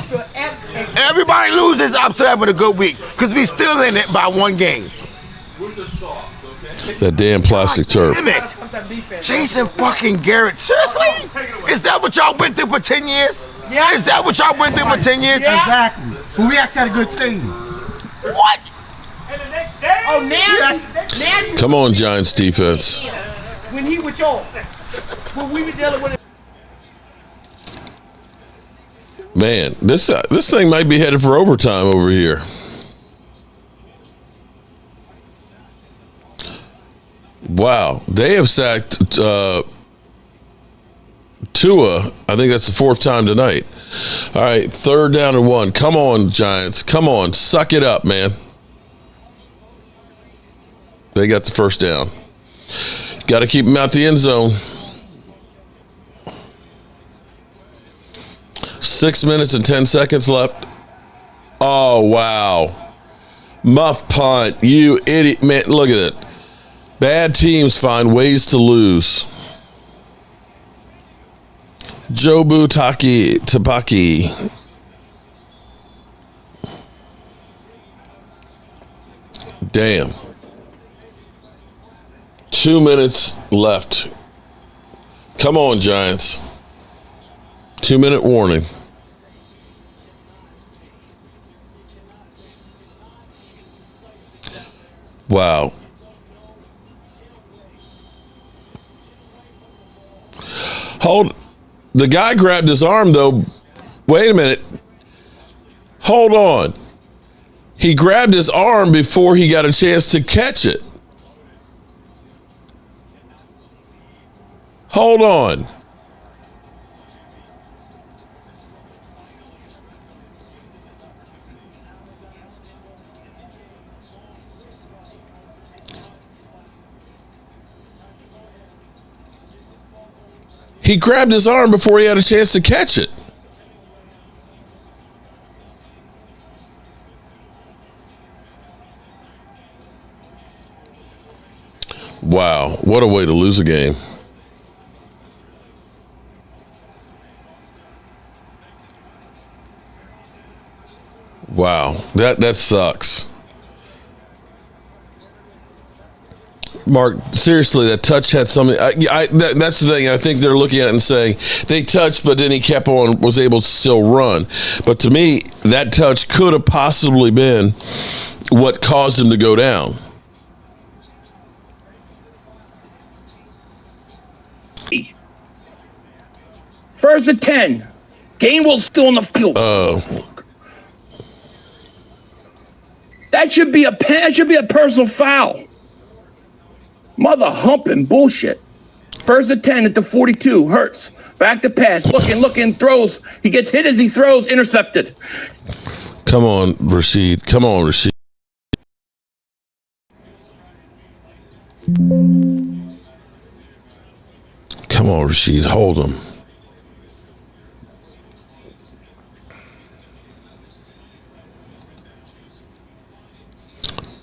Everybody loses, I'm still having a good week because we still in it by one game. That damn plastic turf. Damn it. Jason fucking Garrett. Seriously? Is that what y'all went through for 10 years? Yeah. Is that what y'all went through for 10 years? Yeah. Exactly. But we actually had a good team. What? Oh, now you Come on, Giants defense. when he with y'all. When we were dealing with it. Man, this thing might be headed for overtime over here. Wow, they have sacked Tua. I think that's the fourth time tonight. All right, 3rd down and 1. Come on, Giants. Come on, suck it up, man. They got the first down. Got to keep them out the end zone. 6 minutes and 10 seconds left. Oh, wow. Muff punt. You idiot. Man, look at it. Bad teams find ways to lose. Jobu Tapaki. Damn. 2 minutes left. Come on, Giants. 2-minute warning. Wow. Hold. The guy grabbed his arm, though. Wait a minute. Hold on. He grabbed his arm before he got a chance to catch it. Hold on. He grabbed his arm before he had a chance to catch it. Wow, what a way to lose a game. Wow, that sucks. Mark, seriously, that touch had something. That's the thing. I think they're looking at it and saying they touched, but then he kept on, was able to still run. But to me, that touch could have possibly been what caused him to go down. First and 10. Gainwell's still on the field. That should be a personal foul. Mother humping bullshit. First and 10 at the 42. Hurts. Back to pass. Looking, throws. He gets hit as he throws. Intercepted. Come on, Rashid. Come on, Rashid. Come on, Rashid. Hold him.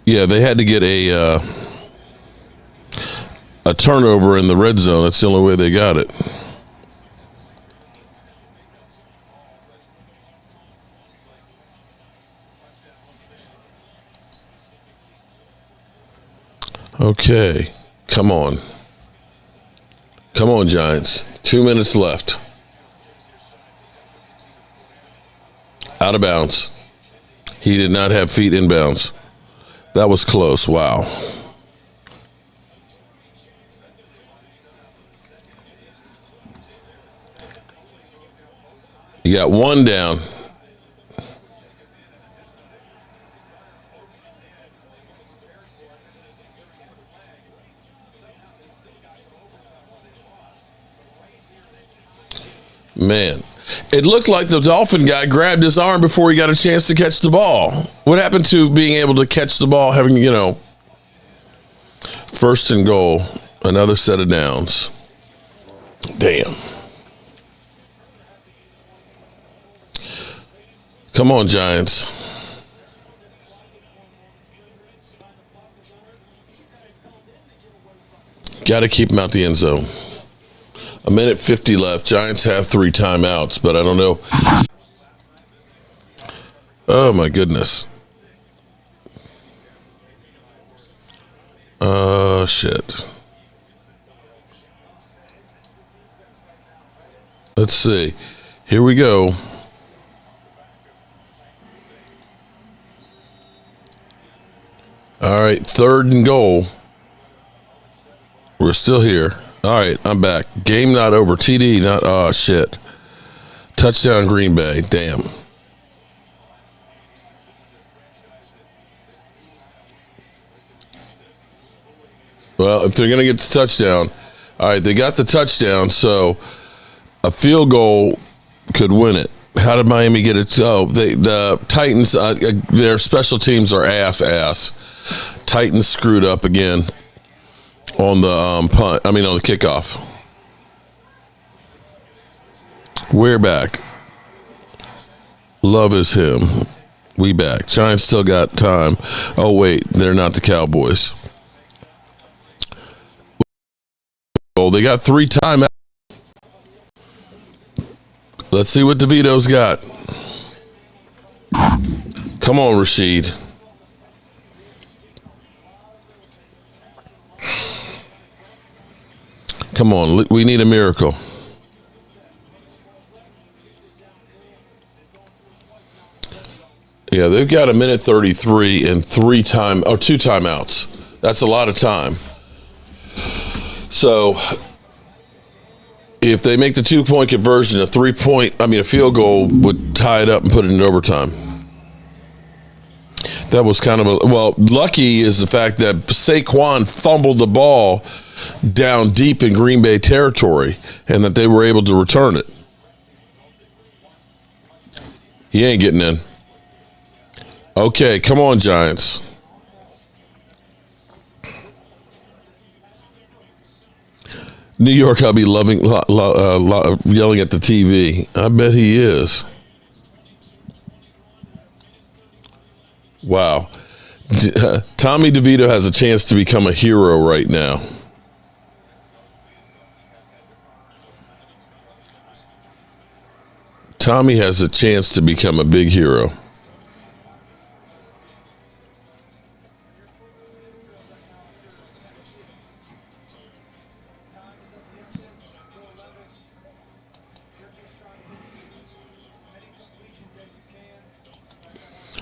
Yeah, they had to get a turnover in the red zone. That's the only way they got it. Okay, come on. Come on, Giants. 2 minutes left. Out of bounds. He did not have feet in bounds. That was close. Wow. You got one down. Man, it looked like the Dolphin guy grabbed his arm before he got a chance to catch the ball. What happened to being able to catch the ball, having, first and goal, another set of downs? Damn. Come on, Giants. Got to keep them out the end zone. 1:50 left. Giants have 3 timeouts, but I don't know. Oh, my goodness. Shit. Let's see. Here we go. All right, 3rd and goal. We're still here. All right, I'm back. Game not over. TD not. Oh, shit. Touchdown Green Bay. Damn. Well, if they're going to get the touchdown, all right, they got the touchdown, so a field goal could win it. How did Miami get it? Oh, the Titans, their special teams are ass. Titans screwed up again on the on the kickoff. We're back. Love is him. We back. Giants still got time. Oh, wait, they're not the Cowboys. Well, they got 3 timeouts. Let's see what DeVito's got. Come on, Rashid. Come on, we need a miracle. Yeah, they've got 1:33 and 2 timeouts. That's a lot of time. So if they make the 2-point conversion, a field goal would tie it up and put it in overtime. That was kind of lucky is the fact that Saquon fumbled the ball down deep in Green Bay territory and that they were able to return it. He ain't getting in. Okay, come on, Giants. New York, I'll be loving yelling at the TV. I bet he is. Wow. Tommy DeVito has a chance to become a hero right now. Tommy has a chance to become a big hero.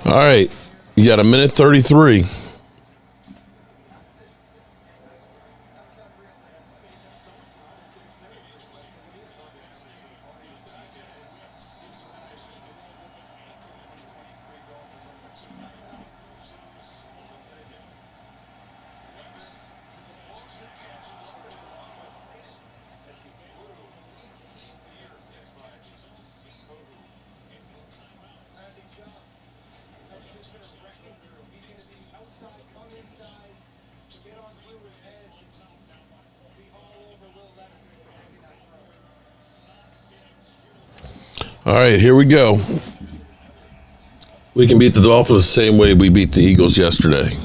All right, you got 1:33. All right, here we go. We can beat the Dolphins the same way we beat the Eagles yesterday.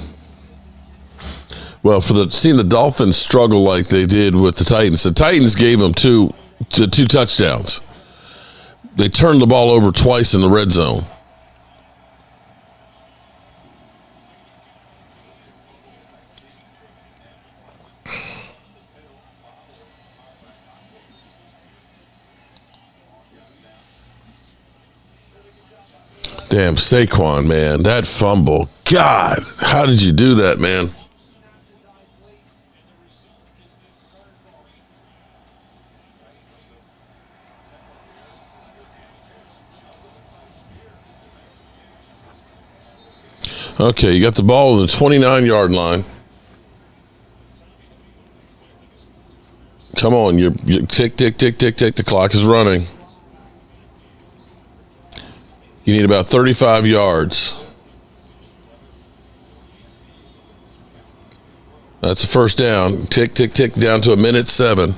Well, seeing the Dolphins struggle like they did with the Titans gave them two touchdowns. They turned the ball over twice in the red zone. Damn, Saquon, man, that fumble. God, how did you do that, man? Okay, you got the ball on the 29-yard line. Come on, you're tick, tick, tick, tick, tick. The clock is running. You need about 35 yards. That's a first down. Tick, tick, tick, down to 1:07.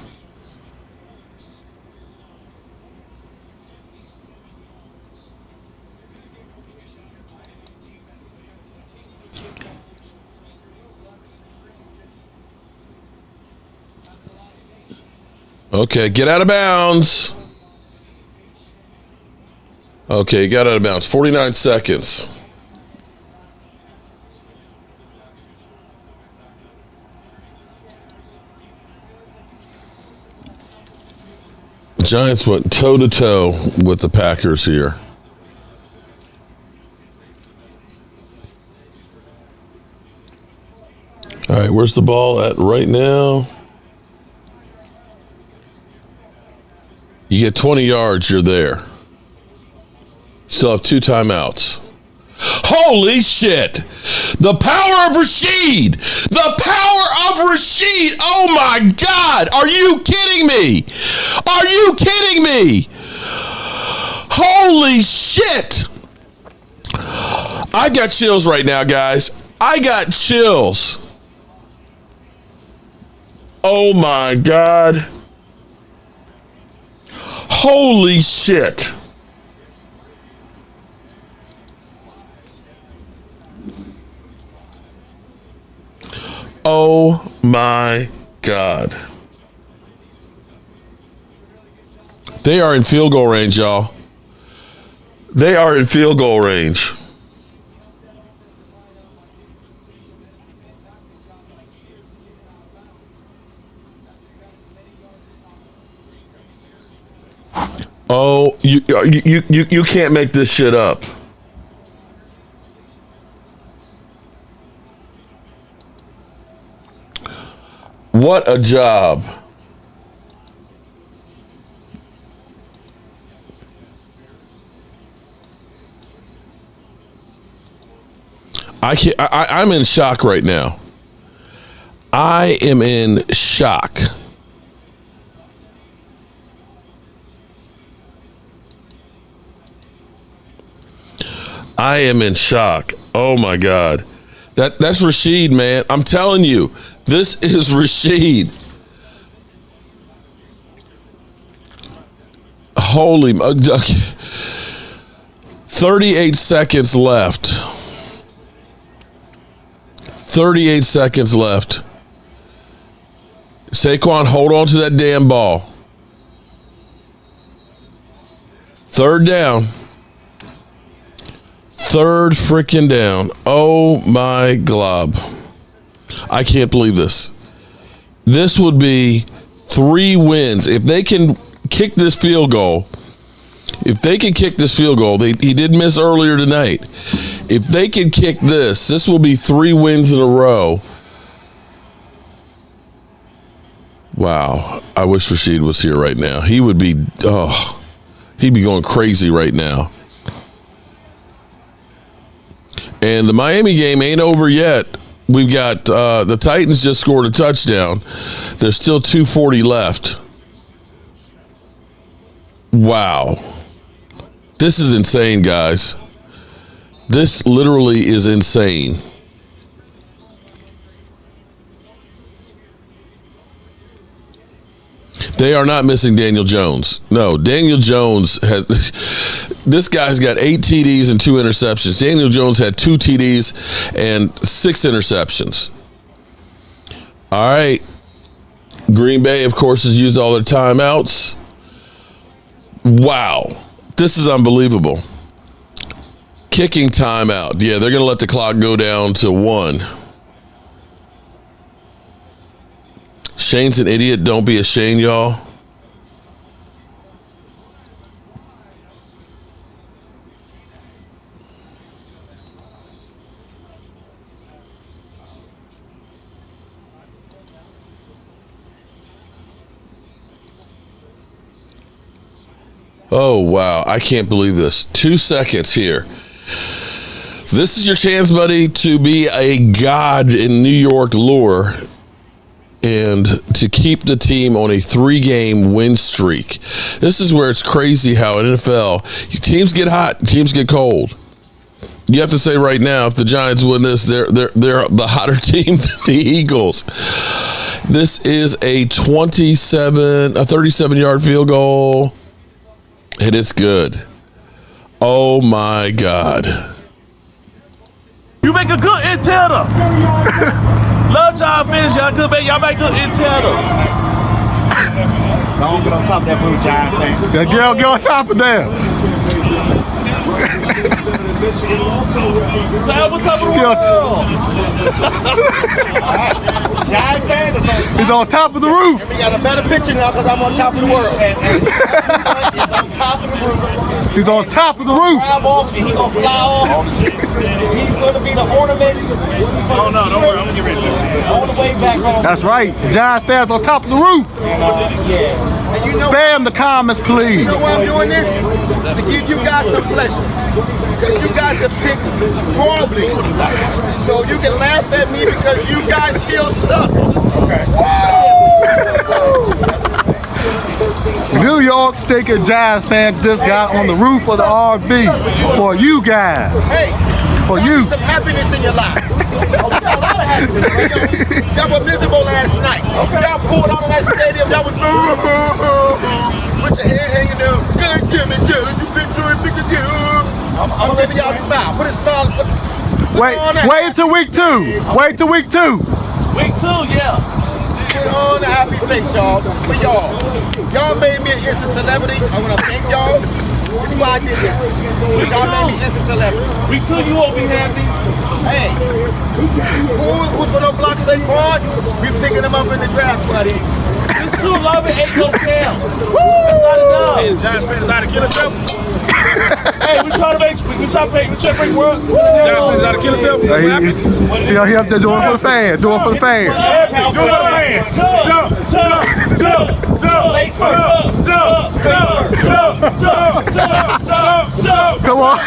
Okay, get out of bounds. Okay, got out of bounds. 49 seconds. Giants went toe-to-toe with the Packers here. All right, where's the ball at right now? You get 20 yards, you're there. Still have 2 timeouts. Holy shit! The power of Rashid! The power of Rashid! Oh my God! Are you kidding me? Are you kidding me? Holy shit! I got chills right now, guys. I got chills. Oh my God. Holy shit. Oh my God. They are in field goal range, y'all. They are in field goal range. Oh, you can't make this shit up. What a job. I'm in shock right now. I am in shock. I am in shock. Oh my God. That's Rashid, man. I'm telling you, this is Rashid. Holy, 38 seconds left. 38 seconds left. Saquon, hold on to that damn ball. 3rd down. 3rd freaking down. Oh my glob. I can't believe this. This would be 3 wins. If they can kick this field goal, he did miss earlier tonight. If they can kick this will be 3 wins in a row. Wow. I wish Rashid was here right now. He would be, he'd be going crazy right now. And the Miami game ain't over yet. We've got the Titans just scored a touchdown. There's still 2:40 left. Wow. This is insane, guys. This literally is insane. They are not missing Daniel Jones. No, Daniel Jones has... This guy's got 8 TDs and 2 interceptions. Daniel Jones had 2 TDs and 6 interceptions. All right. Green Bay, of course, has used all their timeouts. Wow. This is unbelievable. Kicking timeout. Yeah, they're going to let the clock go down to 1. Shane's an idiot. Don't be ashamed, y'all. Oh, wow. I can't believe this. 2 seconds here. This is your chance, buddy, to be a god in New York lore and to keep the team on a 3-game win streak. This is where it's crazy how in NFL, teams get hot, teams get cold. You have to say right now, if the Giants win this, they're the hotter team than the Eagles. This is a 37-yard field goal. And it's good. Oh my God. You make a good intel though. Love y'all fans, y'all good, man. Y'all make good intel though. Don't get on top of that blue Giant fan. Yeah, get on top of them. Say on top of the world. Giant fan is on top. He's on top of the roof. And we got a better picture now because I'm on top of the world. He's on top of the roof. He's on top of the roof. Grab off and he's going to fly off. He's going to be the ornament. Oh, no, don't worry. I'm going to get ready to do it. On the way back home. That's right. Giants fans on top of the roof. Yeah. And you know, spam the comments, please. You know why I'm doing this? To give you guys some pleasure. Because you guys have picked horribly. So you can laugh at me because you guys still suck. Okay. New York stinking Giants fan just got on the roof of the RV for you guys. Hey, for you. Some happiness in your life. Y'all were miserable last night. Y'all pulled out of that stadium. Y'all was with your head hanging down. God damn it, Jalen, you been doing big again. I'm giving y'all a smile. Put a smile. Wait until week 2. Wait till week 2. Week 2, yeah. Put on a happy face, y'all. This is for y'all. Y'all made me an instant celebrity. I want to thank y'all. This is why I did this. Y'all made me instant celebrity. Week 2, you won't be happy. Hey, who's gonna block Saquon? We picking him up in the draft, buddy. It's 2 love and 8 no count. That's not enough. Hey, the Giants fans out to kill himself. Hey, we trying to bring world. Giants fans out to kill himself. He up there doing it for the fans. Doing it for the fans. Do it for the fans. Jump. Come on. I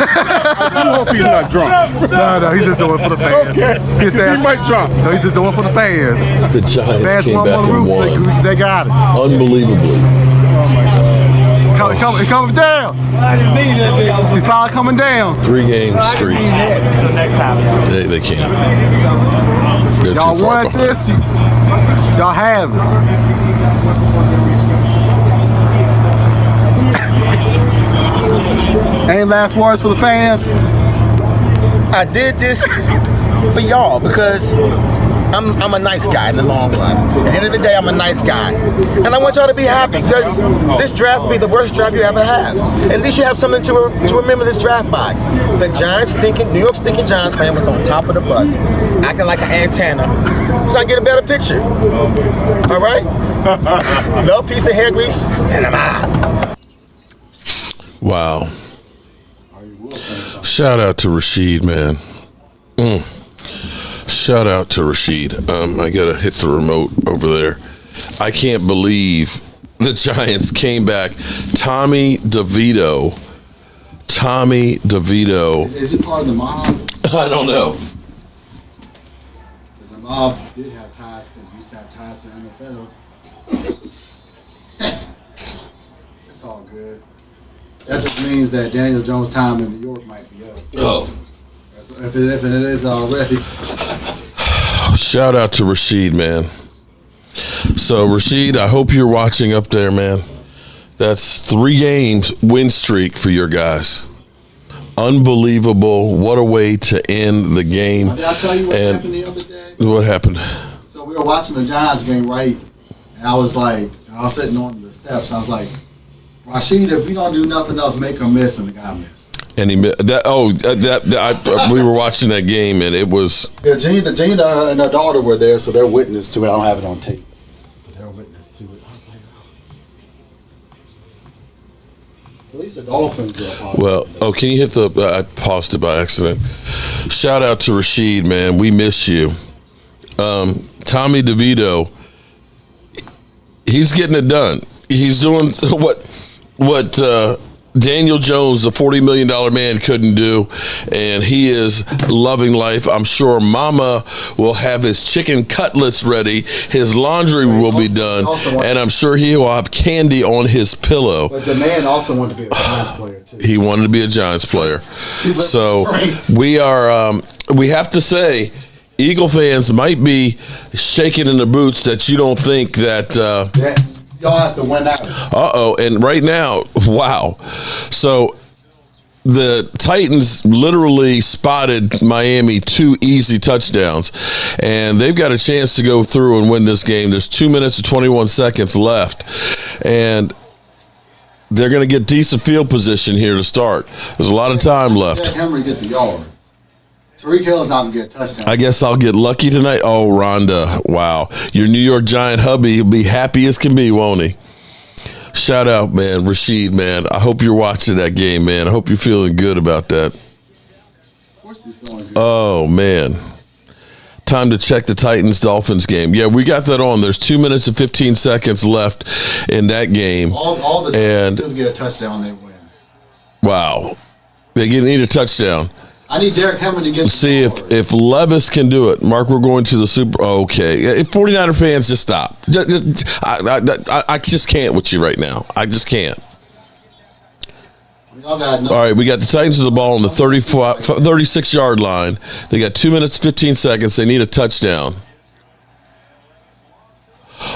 hope he's not drunk. No, he's just doing it for the fans. Okay. He might drunk. No, he's just doing it for the fans. The Giants fans came back and won. They got it. Unbelievably. Oh my God. He's coming down. He's probably coming down. 3-game streak. Until next time. They can't. They're Y'all too far want behind. this? Y'all have it. Any last words for the fans? I did this for y'all because I'm a nice guy in the long run. At the end of the day, I'm a nice guy. And I want y'all to be happy because this draft will be the worst draft you ever have. At least you have something to remember this draft by. The New York stinking Giants fan was on top of the bus, acting like an antenna, so I get a better picture. All right? Little piece of hair grease, and I'm out. Wow. Shout out to Rashid, man. Shout out to Rashid. I gotta hit the remote over there. I can't believe the Giants came back. Tommy DeVito. Is it part of the mob? I don't know. Because the mob did have ties since you used to have ties to the NFL. It's all good. That just means that Daniel Jones' time in New York might be up. Oh. If it is already. Shout out to Rashid, man. So, Rashid, I hope you're watching up there, man. That's 3 games win streak for your guys. Unbelievable. What a way to end the game. Did I tell you what happened the other day? What happened? So we were watching the Giants game, right? And I was sitting on the steps. I was like, Rashid, if we don't do nothing else, make him miss, and the guy missed. And he we were watching that game, and it was. Yeah, Gina and her daughter were there, so they're witness to it. I don't have it on tape. They're witness to it. I was like, at least the Dolphins are part of it. Can you hit the? I paused it by accident. Shout out to Rashid, man. We miss you. Tommy DeVito. He's getting it done. He's doing what Daniel Jones, the $40 million man, couldn't do, and he is loving life. I'm sure Mama will have his chicken cutlets ready. His laundry will be done, and I'm sure he will have candy on his pillow. But the man also wanted to be a Giants player, too. He wanted to be a Giants player. So we have to say, Eagle fans might be shaking in the boots that you don't think that. Y'all have to win out. And right now, wow. So the Titans literally spotted Miami 2 easy touchdowns, and they've got a chance to go through and win this game. There's 2 minutes and 21 seconds left, and they're going to get decent field position here to start. There's a lot of time left. Derrick Henry get the yards. Tyreek Hill is not going to get a touchdown. I guess I'll get lucky tonight. Oh, Rhonda, wow. Your New York Giant hubby will be happy as can be, won't he? Shout out, man, Rashid, man. I hope you're watching that game, man. I hope you're feeling good about that. Of course he's feeling good. Oh, man. Time to check the Titans-Dolphins game. Yeah, we got that on. There's 2 minutes and 15 seconds left in that game. All the Dolphins get a touchdown, they win. Wow. They need a touchdown. I need Derrick Henry to get. Let's see if Levis can do it. Mark, we're going to the Super. Okay, 49er fans, just stop. I just can't with you right now. I just can't. All right, we got the Titans with the ball on the 36-yard line. They got 2 minutes, 15 seconds. They need a touchdown.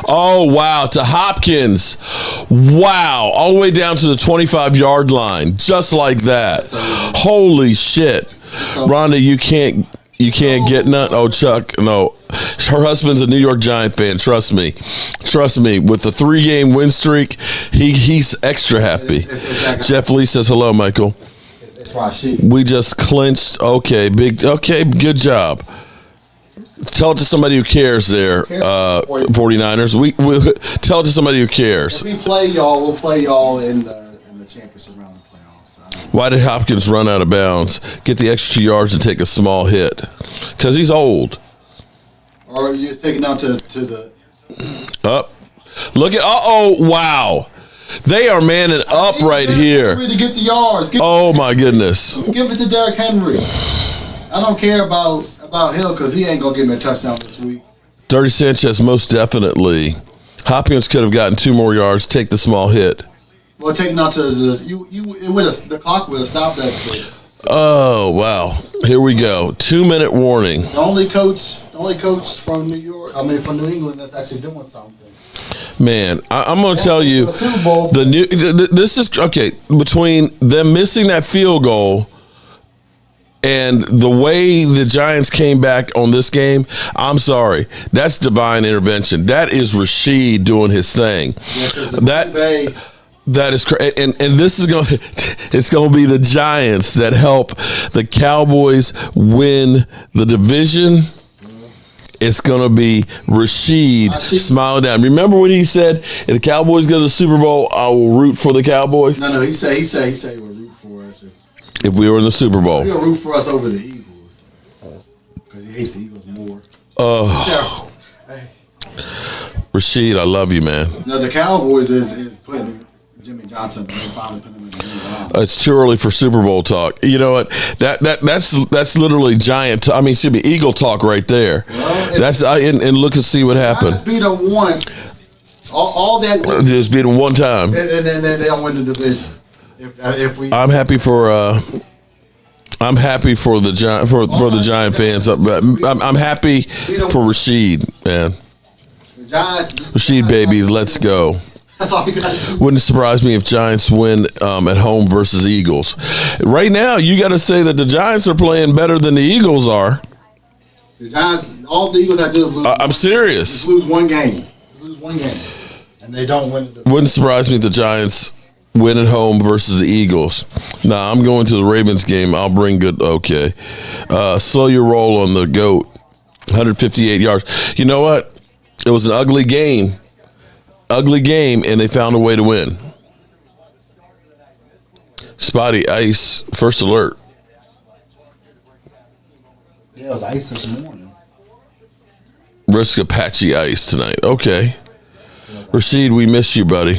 Oh, wow, to Hopkins. Wow, all the way down to the 25-yard line, just like that. Holy shit. Rhonda, you can't get none. Oh, Chuck, no. Her husband's a New York Giant fan. Trust me. With the 3-game win streak, he's extra happy. Jeff Lee says hello, Michael. We just clinched. Okay, good job. Tell it to somebody who cares there, 49ers. We tell it to somebody who cares. If we play y'all, we'll play y'all in the championship round of playoffs. Why did Hopkins run out of bounds? Get the extra 2 yards and take a small hit. Because he's old. Or you're taking down to the... Up. Look at... wow. They are manning up right here. To get the yards. Oh, my goodness. Give it to Derrick Henry. I don't care about Hill because he ain't going to give me a touchdown this week. Dirty Sanchez, most definitely. Hopkins could have gotten 2 more yards. Take the small hit. Well, taking out to the clock would have stopped that shit. Oh, wow. Here we go. 2-minute warning. The only coach from New England that's actually doing something. Man, I'm going to tell you, this is, okay, between them missing that field goal and the way the Giants came back on this game, I'm sorry. That's divine intervention. That is Rashid doing his thing. That is crazy. And this is it's going to be the Giants that help the Cowboys win the division. It's going to be Rashid smiling down. Remember when he said, if the Cowboys go to the Super Bowl, I will root for the Cowboys? No, he said he would root for us. If we were in the Super Bowl. He'll root for us over the Eagles. Because he hates the Eagles more. Oh. Rashid, I love you, man. No, the Cowboys is putting Jimmy Johnson. They finally put him in the game. It's too early for Super Bowl talk. You know what? That's literally should be Eagle talk right there. Well, and look and see what happened. Just beat them once. All that. Just beat them one time. And then they don't win the division. I'm happy for the Giant fans. I'm happy for Rashid, man. Rashid, baby, let's go. That's all you got to do. Wouldn't surprise me if Giants win at home versus Eagles. Right now, you got to say that the Giants are playing better than the Eagles are. The Giants, all the Eagles have to do is lose. I'm serious. Lose one game. And they don't win. Wouldn't surprise me if the Giants win at home versus the Eagles. Nah, I'm going to the Ravens game. I'll bring good. Okay. Slow your roll on the GOAT. 158 yards. You know what? It was an ugly game. And they found a way to win. Spotty Ice, first alert. Yeah, it was ice this morning. Risk Apache Ice tonight. Okay. Rashid, we miss you, buddy.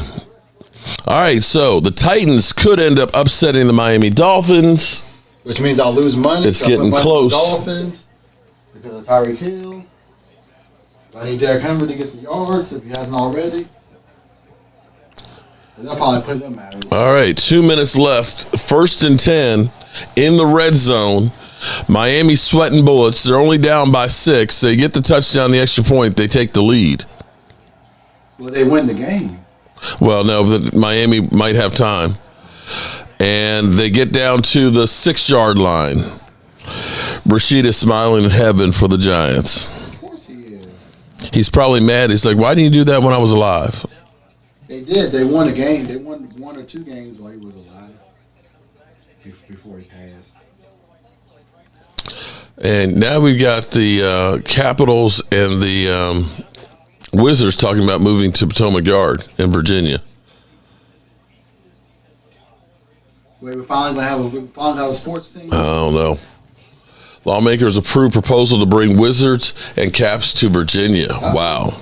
All right, so the Titans could end up upsetting the Miami Dolphins. Which means I'll lose money. It's getting close. Dolphins because of Tyreek Hill. I need Derrick Henry to get the yards if he hasn't already. They'll probably put them out. All right, 2 minutes left. 1st and 10 in the red zone. Miami sweating bullets. They're only down by 6. They get the touchdown, the extra point. They take the lead. Well, they win the game. Well, no, Miami might have time. And they get down to the 6-yard line. Rashid is smiling in heaven for the Giants. Of course he is. He's probably mad. He's like, why didn't you do that when I was alive? They did. They won a game. They won 1 or 2 games while he was alive. Before he passed. And now we've got the Capitals and the Wizards talking about moving to Potomac Yard in Virginia. Wait, we finally have a sports team? I don't know. Lawmakers approve proposal to bring Wizards and Caps to Virginia. Wow.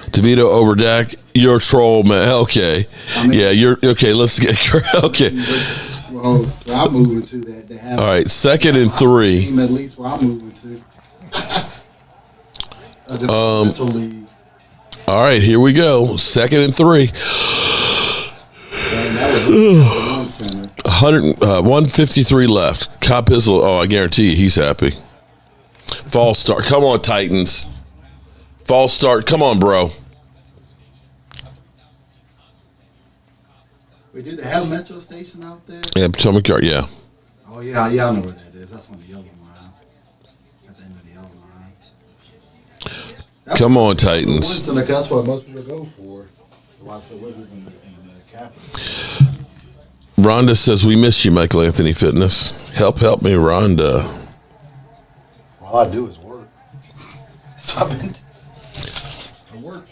DeVito over Dak. You're a troll, man. Okay. Yeah, you're okay. Let's get okay. Well, where I'm moving to that they have. All right, 2nd and 3. Team at least where I'm moving to. A developmental league. All right, here we go. 2nd and 3. And that was one center. 153 left. Cop Hizzle. Oh, I guarantee you, he's happy. False start. Come on, Titans. False start. Come on, bro. Wait, did they have a metro station out there? Yeah, Potomac Yard. Yeah. Oh yeah, I know where that is. That's on the yellow line. At the end of the yellow line. Come on, Titans. That's what most people go for. Watch the Wizards in the Capitals. Rhonda says, we miss you, Michael Anthony Fitness. Help me, Rhonda. All I do is work. So I've been I work.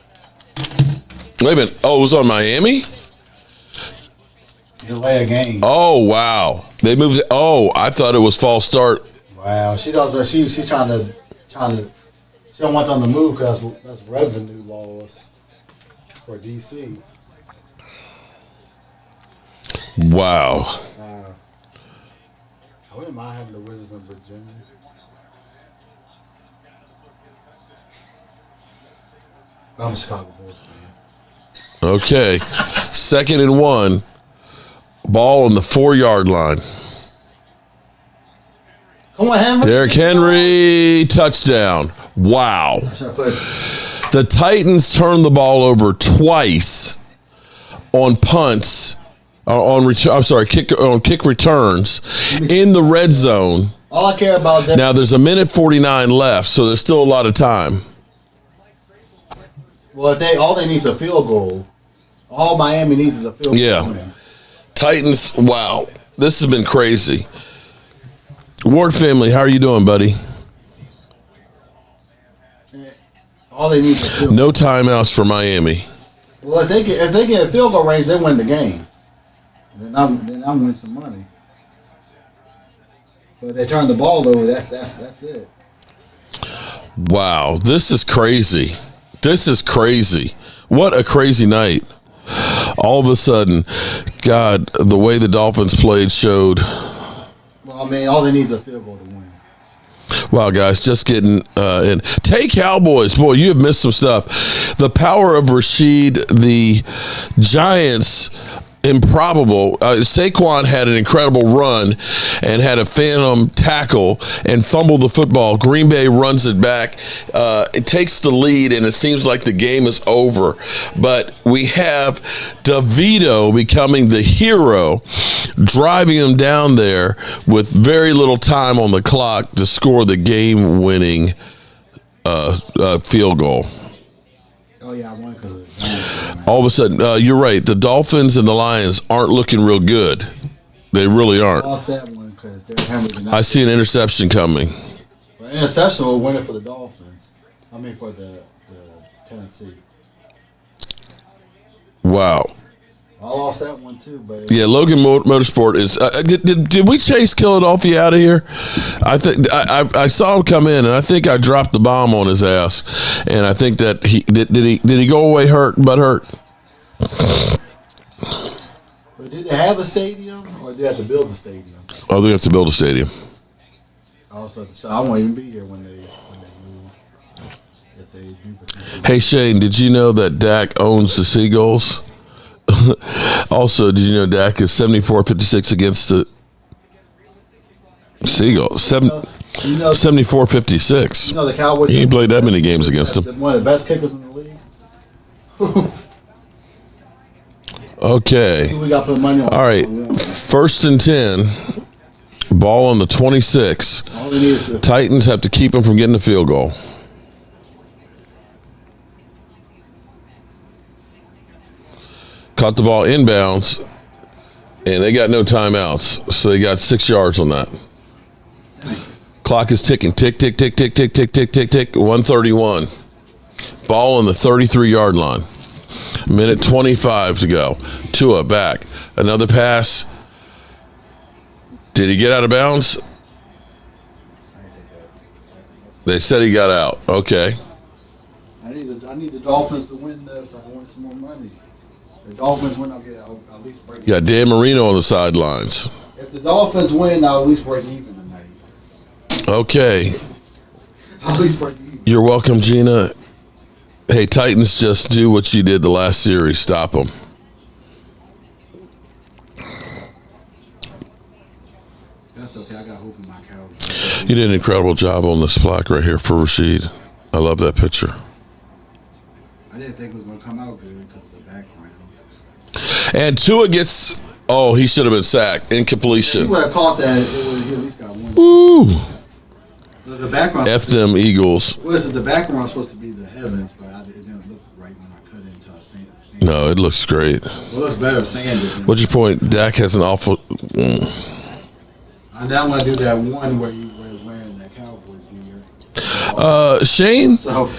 Wait a minute. Oh, it was on Miami? Delay a game. Oh, wow. They moved it. Oh, I thought it was false start. Wow, she does. She's trying to. She don't want them to move because that's revenue laws for DC. Wow. I wouldn't mind having the Wizards in Virginia. I'm a Chicago Bulls fan. Okay. 2nd and 1. Ball on the 4-yard line. Come on, Henry. Derrick Henry, touchdown. Wow. The Titans turned the ball over twice on punts. Kick returns in the red zone. All I care about that. Now there's 1:49 left, so there's still a lot of time. Well, all they need is a field goal. All Miami needs is a field goal. Yeah. Titans, wow. This has been crazy. Ward family, how are you doing, buddy? All they need is a field goal. No timeouts for Miami. Well, if they get a field goal range, they win the game. Then I'm winning some money. But if they turn the ball over, that's it. Wow, this is crazy. This is crazy. What a crazy night. All of a sudden, God, the way the Dolphins played showed. Well, I mean, all they need is a field goal to win. Wow, guys, just getting in. Take Cowboys. Boy, you have missed some stuff. The power of Rashid, the Giants, improbable. Saquon had an incredible run and had a phantom tackle and fumbled the football. Green Bay runs it back. It takes the lead, and it seems like the game is over. But we have DeVito becoming the hero, driving him down there with very little time on the clock to score the game-winning field goal. Oh, yeah, I won because all of a sudden, you're right. The Dolphins and the Lions aren't looking real good. They really aren't. Lost that one because Derrick Henry did not. I see an interception coming. Well, interception will win it for the Dolphins. I mean, for the Tennessee. Wow. I lost that one too, but Yeah, Logan Motorsport is. Did we chase Philadelphia out of here? I think I saw him come in, and I think I dropped the bomb on his ass. And I think that he did he go away hurt? But did they have a stadium, or did they have to build a stadium? Oh, they have to build a stadium. Also, so I won't even be here when they move. If they do. Hey Shane, did you know that Dak owns the Seagulls? Also, did you know Dak is 74-56 against the Seagulls? 74-56. You know the Cowboys. You ain't played that many games against them. One of the best kickers in the league. Okay. Who we got to put money on? All right. 1st and 10. Ball on the 26. All we need is Titans have to keep him from getting a field goal. Caught the ball inbounds, and they got no timeouts, so they got 6 yards on that. Clock is ticking. Tick, tick, tick, tick, tick, tick, tick, tick, tick. 1:31. Ball on the 33-yard line. Minute 25 to go. Tua back. Another pass. Did he get out of bounds? They said he got out. Okay. I need the Dolphins to win this. I can win some more money. The Dolphins win, I'll at least break even. Got Dan Marino on the sidelines. If the Dolphins win, I'll at least break even tonight. Okay. I'll at least break even. You're welcome, Gina. Hey, Titans, just do what you did the last series. Stop them. That's okay. I got hope in my Cowboys. You did an incredible job on this plaque right here for Rashid. I love that picture. I didn't think it was going to come out good because of the background. And Tua gets, he should have been sacked. Incompletion. If he would have caught that, it would have at least got one. Woo. The background. F them Eagles. Listen, the background was supposed to be the heavens, but it didn't look right when I cut it into a sand. No, it looks great. Well, it looks better sanded. What's your point? Dak has an awful. I now want to do that one where he was wearing that Cowboys gear. Shane? So.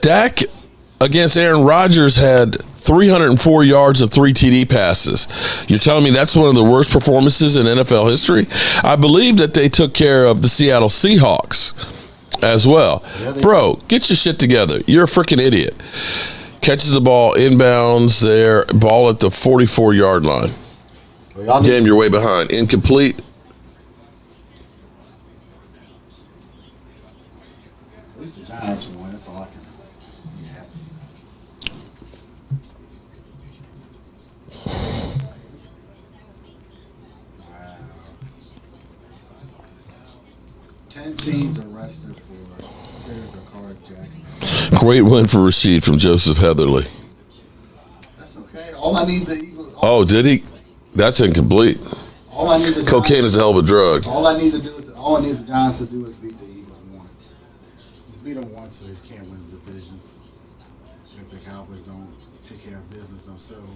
Dak against Aaron Rodgers had 304 yards and 3 TD passes. You're telling me that's one of the worst performances in NFL history? I believe that they took care of the Seattle Seahawks as well. Bro, get your shit together. You're a freaking idiot. Catches the ball inbounds there. Ball at the 44-yard line. Damn, you're way behind. Incomplete. At least the Giants won. That's all I can. Wow. 10 teams arrested for tears of carjacking. Great win for Rashid from Joseph Heatherly. That's okay. All I need the Eagles. Oh, did he? That's incomplete. All I need the Cocaine is a hell of a drug. All I need the Giants to do is beat the Eagles once. Just beat them once so they can't win the division. If the Cowboys don't take care of business themselves.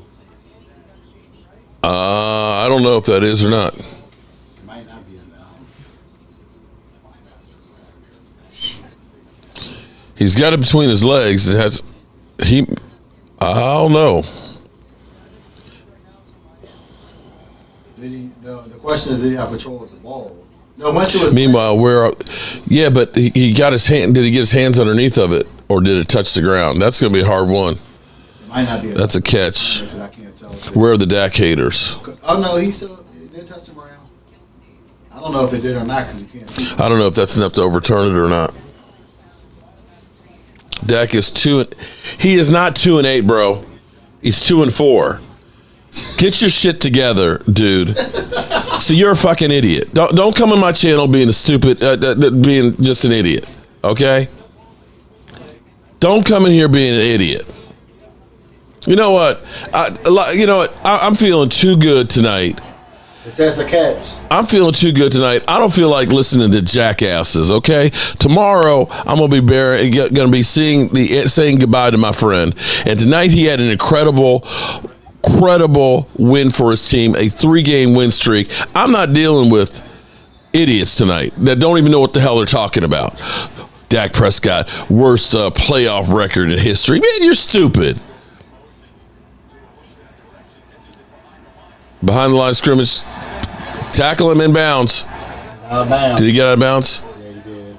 I don't know if that is or not. It might not be enough. He's got it between his legs. I don't know. The question is, did he have control of the ball? No, Meanwhile, but he got his hand. Did he get his hands underneath of it, or did it touch the ground? That's going to be a hard one. It might not be. That's a catch. I can't tell. Where are the Dak haters? Oh no, he did touch the ground. I don't know if it did or not because you can't see. I don't know if that's enough to overturn it or not. Dak is 2. He is not 2-8, bro. He's 2-4. Get your shit together, dude. So you're a fucking idiot. Don't come on my channel being a stupid, being just an idiot. Okay? Don't come in here being an idiot. You know what? I'm feeling too good tonight. It says a catch. I'm feeling too good tonight. I don't feel like listening to jackasses. Okay, tomorrow I'm gonna be saying goodbye to my friend. And tonight he had an incredible win for his team, a 3-game win streak. I'm not dealing with idiots tonight that don't even know what the hell they're talking about. Dak Prescott, worst playoff record in history. Man, you're stupid. Behind the line of scrimmage, tackle him inbounds. Did he get out of bounds? Yeah, he did.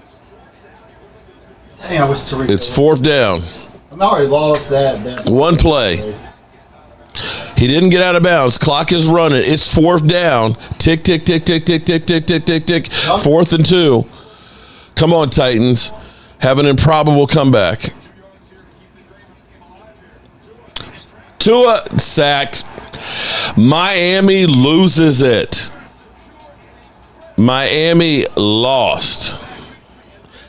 Dang, I wish Tyreek. It's 4th down. I'm already lost that. One play. He didn't get out of bounds. Clock is running. It's 4th down. Tick, tick, tick, tick, tick, tick, tick, tick, tick, tick. 4th and 2. Come on, Titans. Have an improbable comeback. Tua sacked. Miami loses it. Miami lost.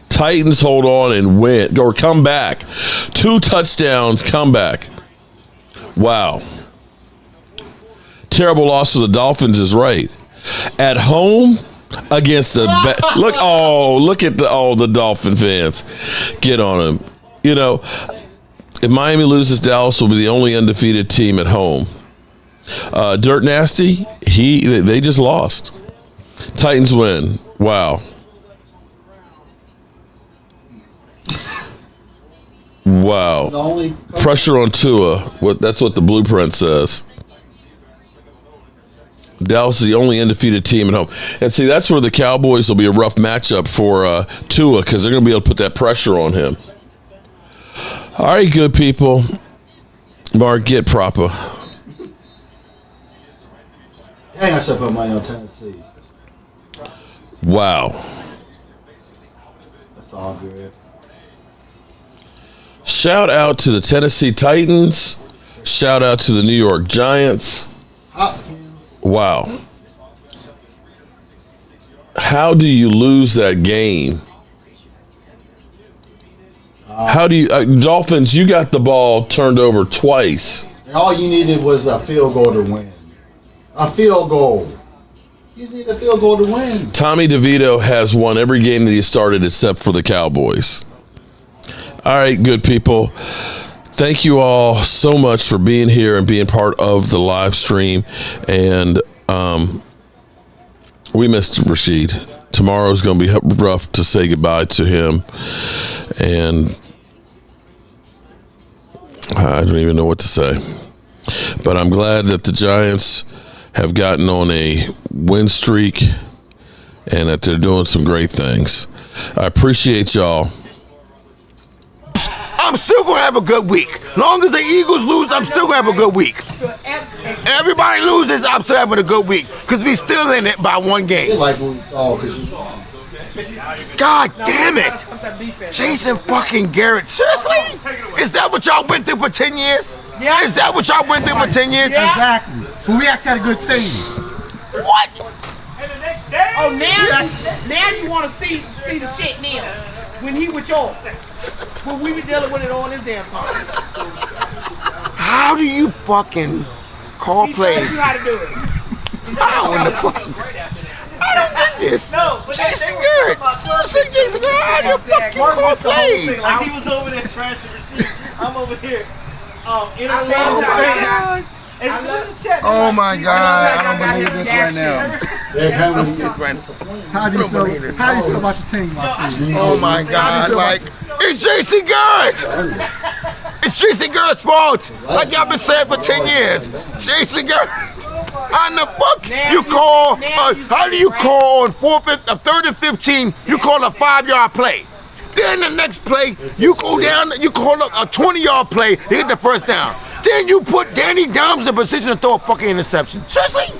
Titans hold on and win or come back. 2 touchdowns comeback. Wow. Terrible loss to the Dolphins is right. At home against the look at the Dolphin fans. Get on them. You know, if Miami loses, Dallas will be the only undefeated team at home. Dirt Nasty, they just lost. Titans win. Wow. Wow. Pressure on Tua. That's what the blueprint says. Dallas is the only undefeated team at home. And see, that's where the Cowboys will be a rough matchup for Tua, because they're going to be able to put that pressure on him. All right, good people. Mark, get proper. Dang, I should put money on Tennessee. Wow. That's all good. Shout out to the Tennessee Titans. Shout out to the New York Giants. Wow. How do you lose that game? How do you Dolphins, you got the ball turned over twice. And all you needed was a field goal to win. A field goal. You just need a field goal to win. Tommy DeVito has won every game that he started except for the Cowboys. All right, good people. Thank you all so much for being here and being part of the live stream. And we missed Rashid. Tomorrow's going to be rough to say goodbye to him. And I don't even know what to say. But I'm glad that the Giants have gotten on a win streak and that they're doing some great things. I appreciate y'all. I'm still going to have a good week. Long as the Eagles lose, I'm still going to have a good week. Everybody loses, I'm still having a good week. Because we still in it by one game. Like what we saw, God damn it. Jason fucking Garrett. Seriously? Is that what y'all went through for 10 years? Yeah. Is that what y'all went through for 10 years? Yeah. Exactly. But we actually had a good team. What? Oh, now you want to see the shit now. When he with y'all. When we be dealing with it all this damn time. How do you fucking call plays? You how to do it. How in the fuck? I don't get this. Jason Garrett. Seriously, Jason Garrett, how do you fucking call plays? Like he was over there trashing receivers. I'm over here. Oh my God, I don't believe this right now. How do you feel about the team, Oh my God, like, it's Jason Garrett. It's Jason Garrett's fault. Like y'all been saying for 10 years. Jason Garrett. How in the fuck you call, how do you call on third and 15, you call a 5-yard play? Then the next play, you go down, you call a 20-yard play, you get the first down. Then you put Danny Dimes in a position to throw a fucking interception. Seriously?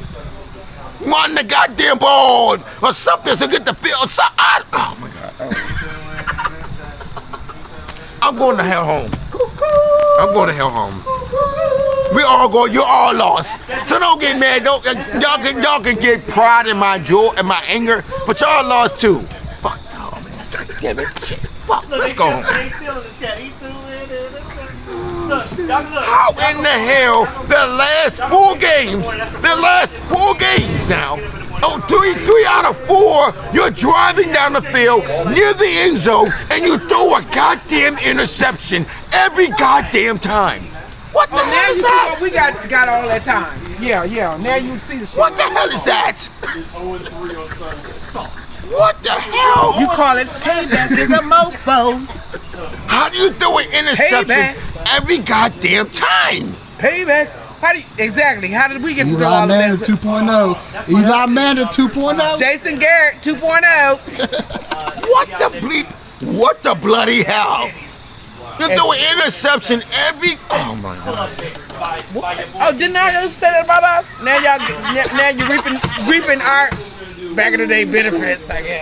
Want the goddamn ball or something to get the field. Oh my God. I'm going to hell home. I'm going to hell home. We all go. You all lost. So don't get mad. Don't y'all can get pride in my joy and my anger, but y'all lost too. Fuck y'all, man. God damn it. Shit. Fuck. Let's go home. How in the hell the last 4 games now, three out of 4, you're driving down the field near the end zone and you throw a goddamn interception every goddamn time. What the hell is that? We got all that time. Yeah. Now you see the shit. What the hell is that? What the hell? You call it payback is a mofo. How do you throw an interception every goddamn time? Payback. How did we get to throw all Eli Manning 2.0. Eli Manning 2.0. Jason Garrett 2.0. What the bloody hell? You throw an interception every. Oh my God. Oh, didn't I say that about us? Now you're reaping our back in the day benefits, I guess.